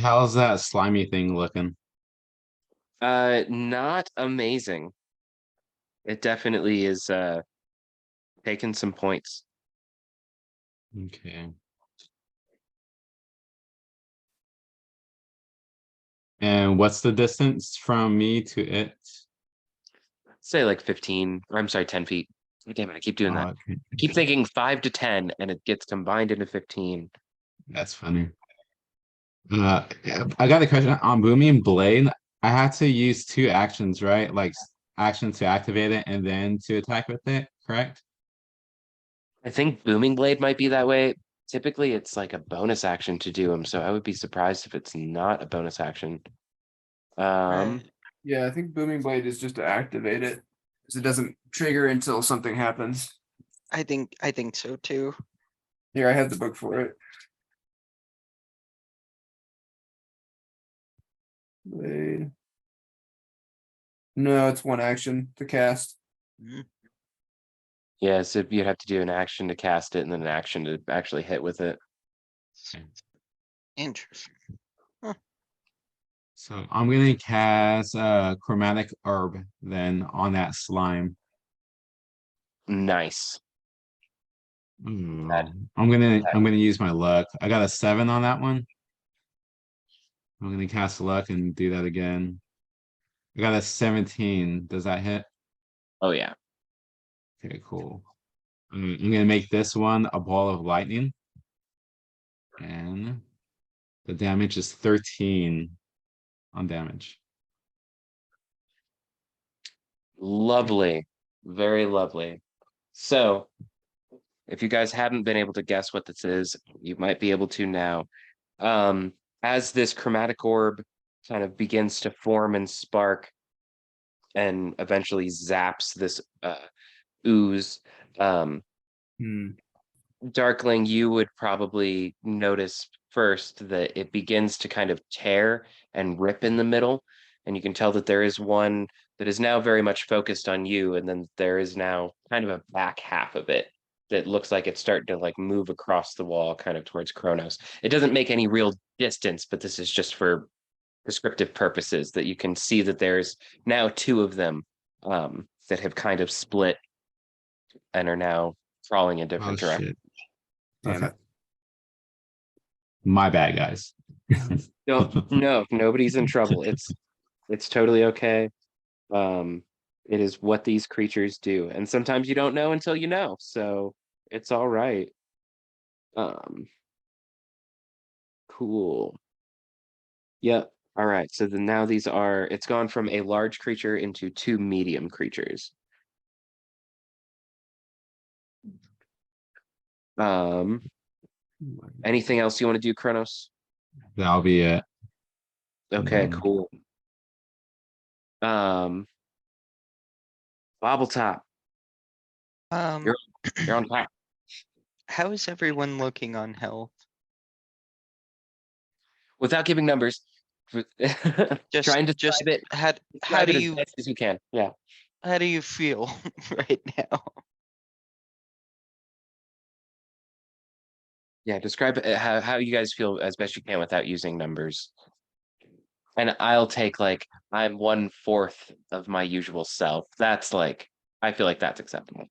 How's that slimy thing looking? Not amazing. It definitely is taking some points. Okay. And what's the distance from me to it? Say like 15, or I'm sorry, 10 feet. Oh, damn it, I keep doing that. Okay. I keep thinking 5 to 10 and it gets combined into 15. That's funny. I got a question on Booming Blade. I had to use two actions, right? Like action to activate it and then to attack with it, correct? I think Booming Blade might be that way. Typically, it's like a bonus action to do them, so I would be surprised if it's not a bonus action. Right. Yeah, I think Booming Blade is just to activate it. Because it doesn't trigger until something happens. I think so too. Here, I have the book for it. Blade. No, it's one action to cast. Mhm. Yeah, so you'd have to do an action to cast it and then an action to actually hit with it. Interesting. So I'm gonna cast Chromatic Orb then on that slime. Nice. That- I'm gonna use my luck. I got a 7 on that one. I'm gonna cast luck and do that again. I got a 17. Does that hit? Oh yeah. Okay, cool. I'm gonna make this one a ball of lightning. And the damage is 13 on damage. Lovely. Very lovely. So, if you guys hadn't been able to guess what this is, you might be able to now. As this chromatic orb kind of begins to form and spark and eventually zaps this ooze, um, Hmm. Darkling, you would probably notice first that it begins to kind of tear and rip in the middle. And you can tell that there is one that is now very much focused on you. And then there is now kind of a back half of it that looks like it's starting to like move across the wall kind of towards Kronos. It doesn't make any real distance, but this is just for prescriptive purposes that you can see that there's now two of them that have kind of split and are now crawling in Oh different directions. shit. Damn Okay. it. My bad, guys. No, nobody's in trouble. It's totally okay. Um, it is what these creatures do, and sometimes you don't know until you know, so it's all right. Um, cool. Yep. All right. So then now it's gone from a large creature into two medium creatures. Um, anything else you want to do, Kronos? That'll be it. Okay, Mm. cool. Um, Bobbletop, Um, you're you're on top. how is everyone looking on health? Without giving numbers, Just try and just describe it. how Describe it do as you best as you can. Yeah. how do you feel right now? Yeah, describe how you guys feel as best you can without using numbers. And I'll take like I'm 1/4 of my usual self. That's like I feel like that's acceptable.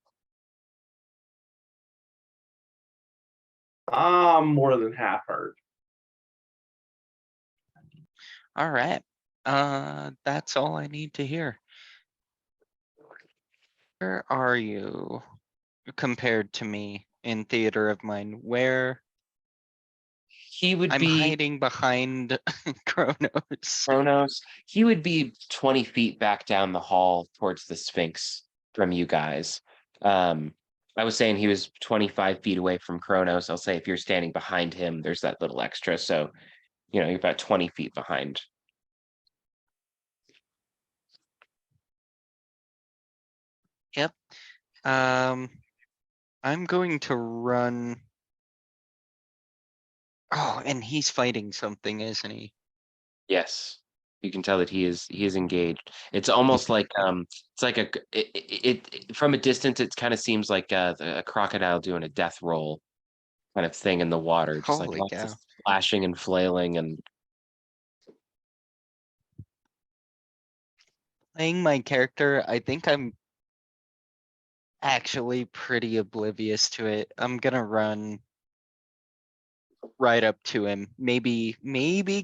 I'm more than half hurt. All right. That's all I need to hear. Where are you compared to me in theater of mind? Where He would I'm be hiding behind Kronos. Kronos. He would be 20 feet back down the hall towards the Sphinx from you guys. I was saying he was 25 feet away from Kronos. I'll say if you're standing behind him, there's that little extra. So, you're about 20 feet behind. Yep. I'm going to run. Oh, and he's fighting something, isn't he? Yes. You can tell that he is engaged. It's almost like it's like from a distance it kind of seems like a crocodile doing a death roll kind of thing in the water, just like Holy lots of cow. flashing and flailing and Playing my character, I think I'm actually pretty oblivious to it. I'm gonna run right up to him, maybe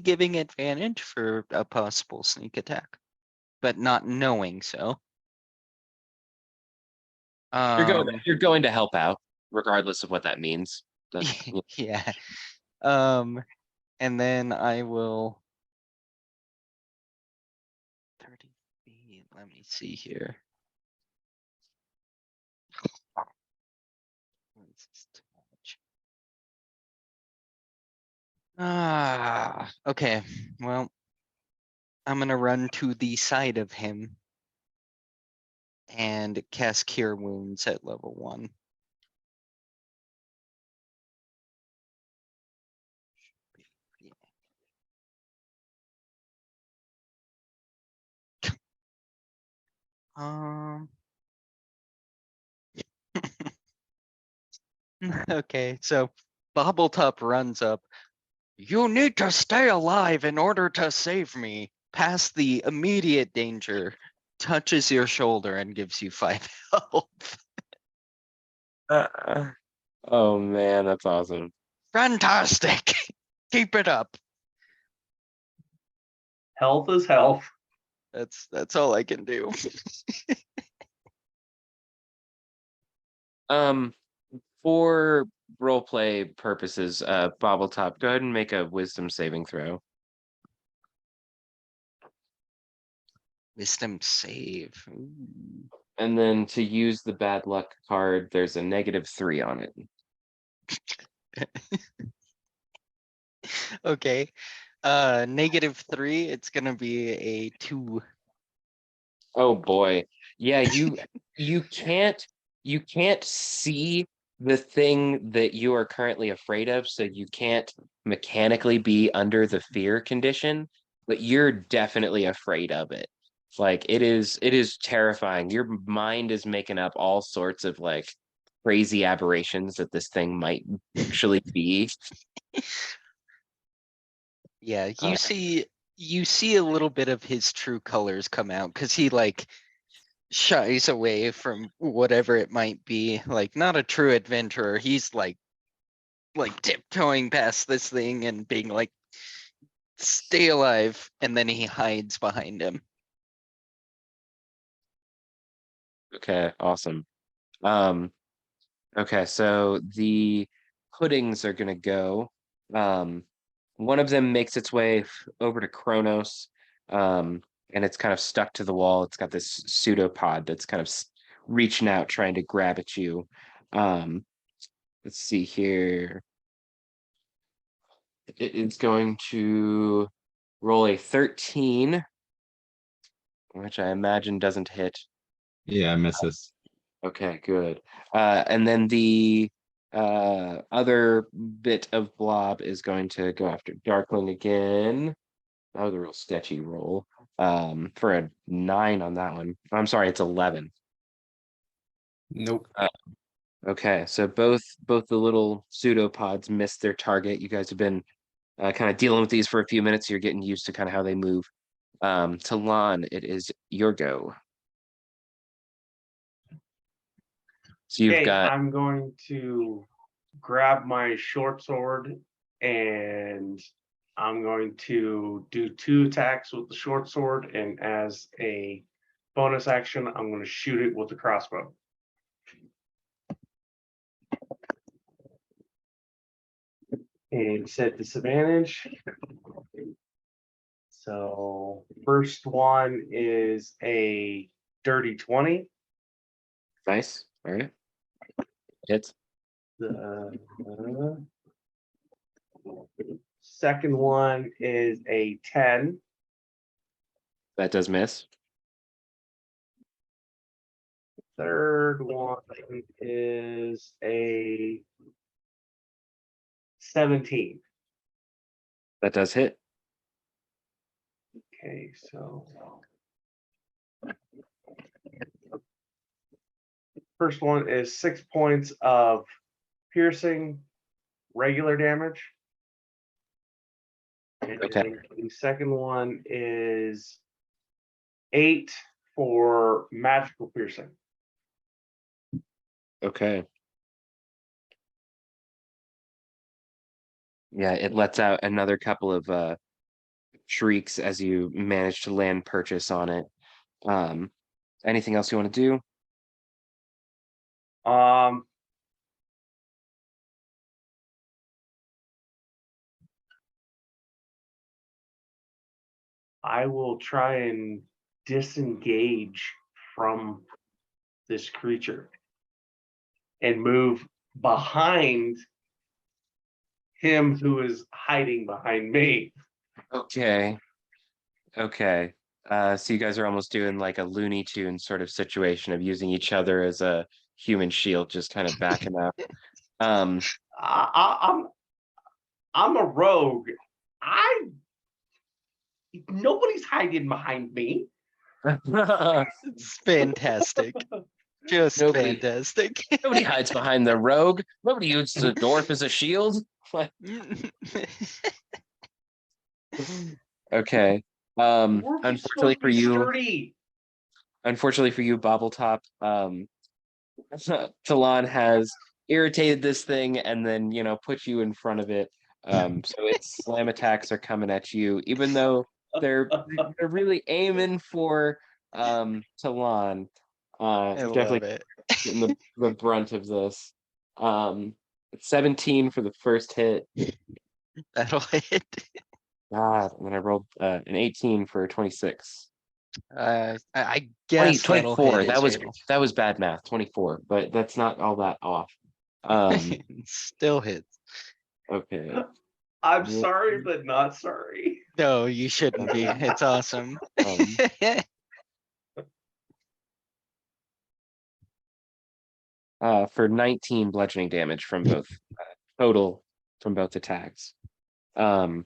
giving advantage for a possible sneak attack, but not knowing so. you're going to help out, regardless of what that means. Yeah. And then I will 30 feet. Let me see here. What's this touch? Okay. Well, I'm gonna run to the side of him and cast Cure Wounds at level 1. Um. Okay, so Bobbletop runs up. You need to stay alive in order to save me. Past the immediate danger, touches your shoulder and gives you 5 health. Oh man, that's awesome. Fantastic. Keep it up. Health is health. That's all I can do. For roleplay purposes, Bobbletop, go ahead and make a wisdom saving throw. Wisdom save. Ooh. And then to use the bad luck card, there's a -3 on it. Okay. -3, it's gonna be a 2. Oh boy. Yeah, you can't see the thing that you are currently afraid of, so you can't mechanically be under the fear condition, but you're definitely afraid of it. Like it is terrifying. Your mind is making up all sorts of like crazy aberrations that this thing might actually be. Yeah, Uh, you see a little bit of his true colors come out because he like shies away from whatever it might be. Like not a true adventurer. He's like tiptoeing past this thing and being like, stay alive, and then he hides behind him. okay, awesome. Okay, so the puddings are gonna go. One of them makes its way over to Kronos, and it's kind of stuck to the wall. It's got this pseudopod that's kind of reaching out, trying to grab at you. Um, let's see here. It is going to roll a 13, which I imagine doesn't hit. Yeah, misses. Okay, good. And then the other bit of blob is going to go after Darkling again. That was a real sketchy roll. For a 9 on that one. I'm sorry, it's 11. Nope. Okay, so both the little pseudopods missed their target. You guys have been kind of dealing with these for a few minutes. You're getting used to kind of how they move. Talon, it is your go. So you've Okay, got I'm going to grab my short sword and I'm going to do 2 attacks with the short sword, and as a bonus action, I'm going to shoot it with the crossbow. And set disadvantage. So first one is a dirty 20. Nice. All right. Hits. The second one is a 10. That does miss. Third one is a 17. That does hit. Okay, so first one is 6 points of piercing regular damage. And Okay. the second one is 8 for magical piercing. Okay. Yeah, it lets out another couple of shrieks as you manage to land purchase on it. Anything else you want to do? I will try and disengage from this creature and move behind him who is hiding behind me. Okay. Okay. So you guys are almost doing like a Looney Tune sort of situation of using each other as a human shield, just kind of backing up. Um, I'm a rogue. Nobody's hiding behind me. It's fantastic. Just Nobody- fantastic. Nobody hides behind the rogue. Nobody uses the dwarf as a shield. Okay. Dwarf is supposed to be sturdy. Unfortunately for you, Bobbletop, Talon has irritated this thing and then put you in front of it. So its slam attacks are coming at you, even though they're really aiming for Talon. I Definitely love it. getting the brunt of this. 17 for the first hit. That'll hit. God, and then I rolled an 18 for 26. I guess that'll 24. hit as well. That was bad math. 24, but that's not all that off. Still hits. Okay. I'm sorry, but not sorry. No, you shouldn't be. It's awesome. For 19 bludgeoning damage from both total from both attacks. And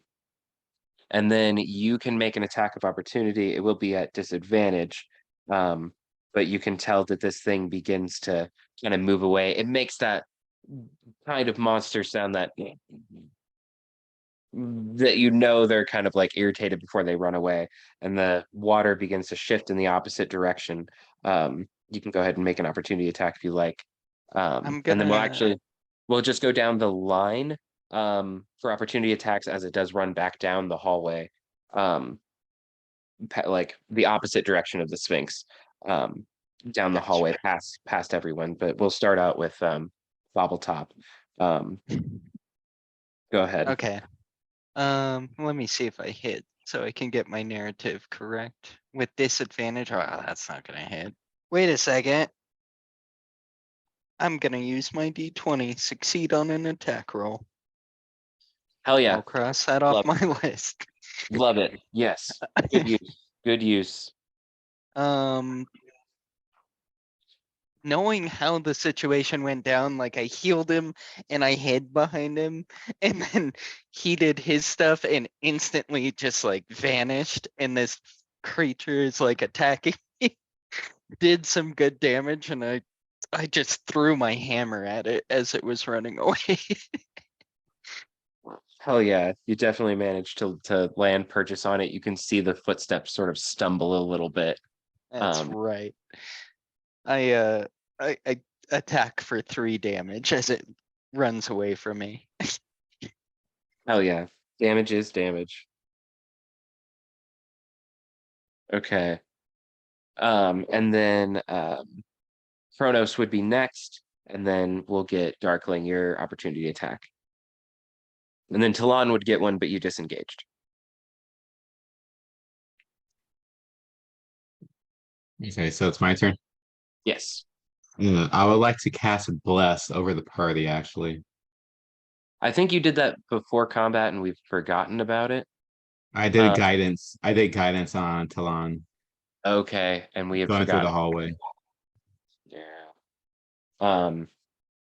then you can make an attack of opportunity. It will be at disadvantage. But you can tell that this thing begins to kind of move away. It makes that kind of monster sound that they're kind of like irritated before they run away, and the water begins to shift in the opposite direction. You can go ahead and make an opportunity attack if you like. And then we'll just go down the line for opportunity attacks as it does run back down the hallway, like the opposite direction of the Sphinx, down the hallway past everyone. But we'll start out with Bobbletop. Go ahead. Okay. Let me see if I hit so I can get my narrative correct. With disadvantage, oh, that's not gonna hit. Wait a second. I'm gonna use my D20, succeed on an attack roll. Hell yeah. I'll cross that off my list. Love it. Yes. Good use. Good use. Knowing how the situation went down, like I healed him and I hid behind him, and then he did his stuff and instantly just like vanished, and this creature is like attacking me. Did some good damage, and I just threw my hammer at it as it was running away. Hell yeah. You definitely managed to land purchase on it. You can see the footsteps sort of stumble a little bit. That's right. I attack for 3 damage as it runs away from me. Hell yeah. Damage is damage. Okay. And then Chronos would be next, and then we'll get Darkling your opportunity attack. And then Talon would get one, but you disengaged. Okay, so it's my turn. Yes. I would like to cast Bless over the party, actually. I think you did that before combat and we've forgotten about it. I did Uh, guidance. I did guidance on Talon Okay, and we have going through the forgotten. hallway. Yeah.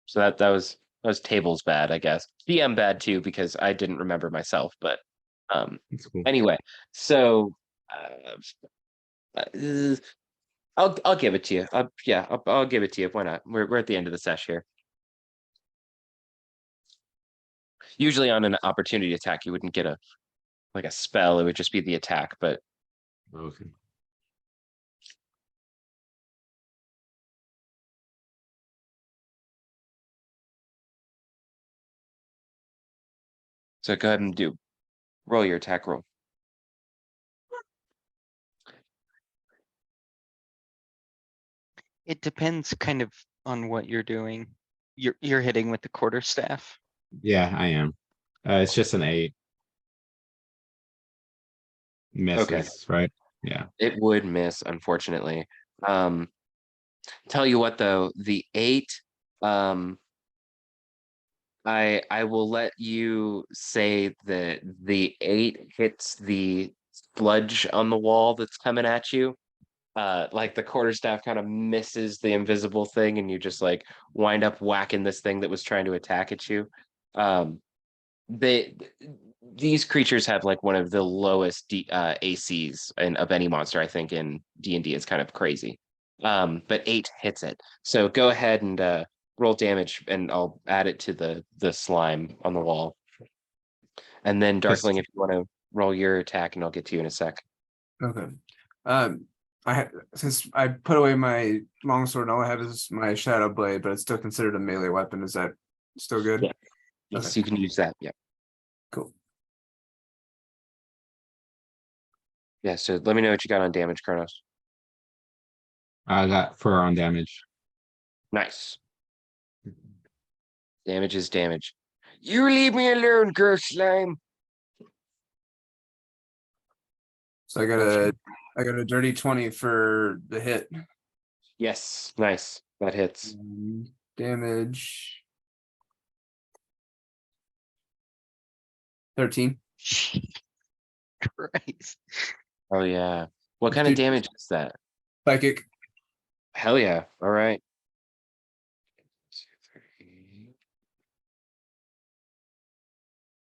So that was tables bad, I guess. DM bad too, because I didn't remember myself, but That's cool. anyway, so uh, I'll give it to you. Yeah, I'll give it to you. Why not? We're at the end of the sesh here. Usually on an opportunity attack, you wouldn't get a like a spell, it would just be the attack, but Okay. so go ahead and roll your attack roll. It depends kind of on what you're doing. You're hitting with the quarterstaff. Yeah, I am. It's just an 8. Okay. Misses, right? Yeah. It would miss, unfortunately. Tell you what though, the 8, I will let you say that the 8 hits the sludge on the wall that's coming at you. Like the quarterstaff kind of misses the invisible thing, and you just like wind up whacking this thing that was trying to attack at you. Um, they these creatures have like one of the lowest ACs of any monster, I think, in D&D. It's kind of crazy. But 8 hits it. So go ahead and roll damage, and I'll add it to the slime on the wall. And then Darkling, if you want to roll your attack, and I'll get to you in a sec. Okay. Since I put away my longsword, all I have is my shadow blade, but it's still considered a melee weapon. Is that still good? Yeah. Yes, Okay. you can use that. Yeah. Cool. Yeah. So let me know what you got on damage, Kronos. I got 4 on damage. Nice. Damage is damage. You leave me alone, girl slime. So I got a dirty 20 for the hit. Yes, nice. That hits. Damage 13. Christ. Oh yeah. What kind of Dude. damage is that? Psychic. Hell yeah. All right.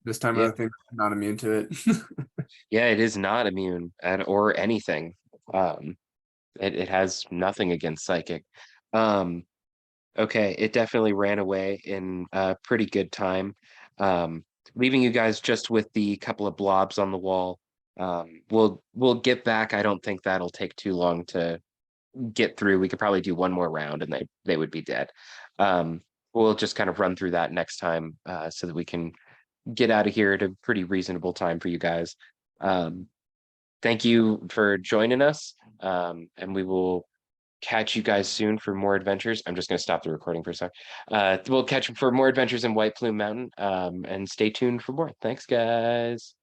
This time Yeah. I think I'm not immune to it. Yeah, it is not immune or anything. It has nothing against psychic. Okay, it definitely ran away in a pretty good time. Leaving you guys just with the couple of blobs on the wall. We'll get back. I don't think that'll take too long to get through. We could probably do one more round and they would be dead. We'll just kind of run through that next time so that we can get out of here at a pretty reasonable time for you guys. Thank you for joining us, and we will catch you guys soon for more adventures. I'm just going to stop the recording for a sec. We'll catch you for more adventures in White Plume Mountain, and stay tuned for more. Thanks, guys.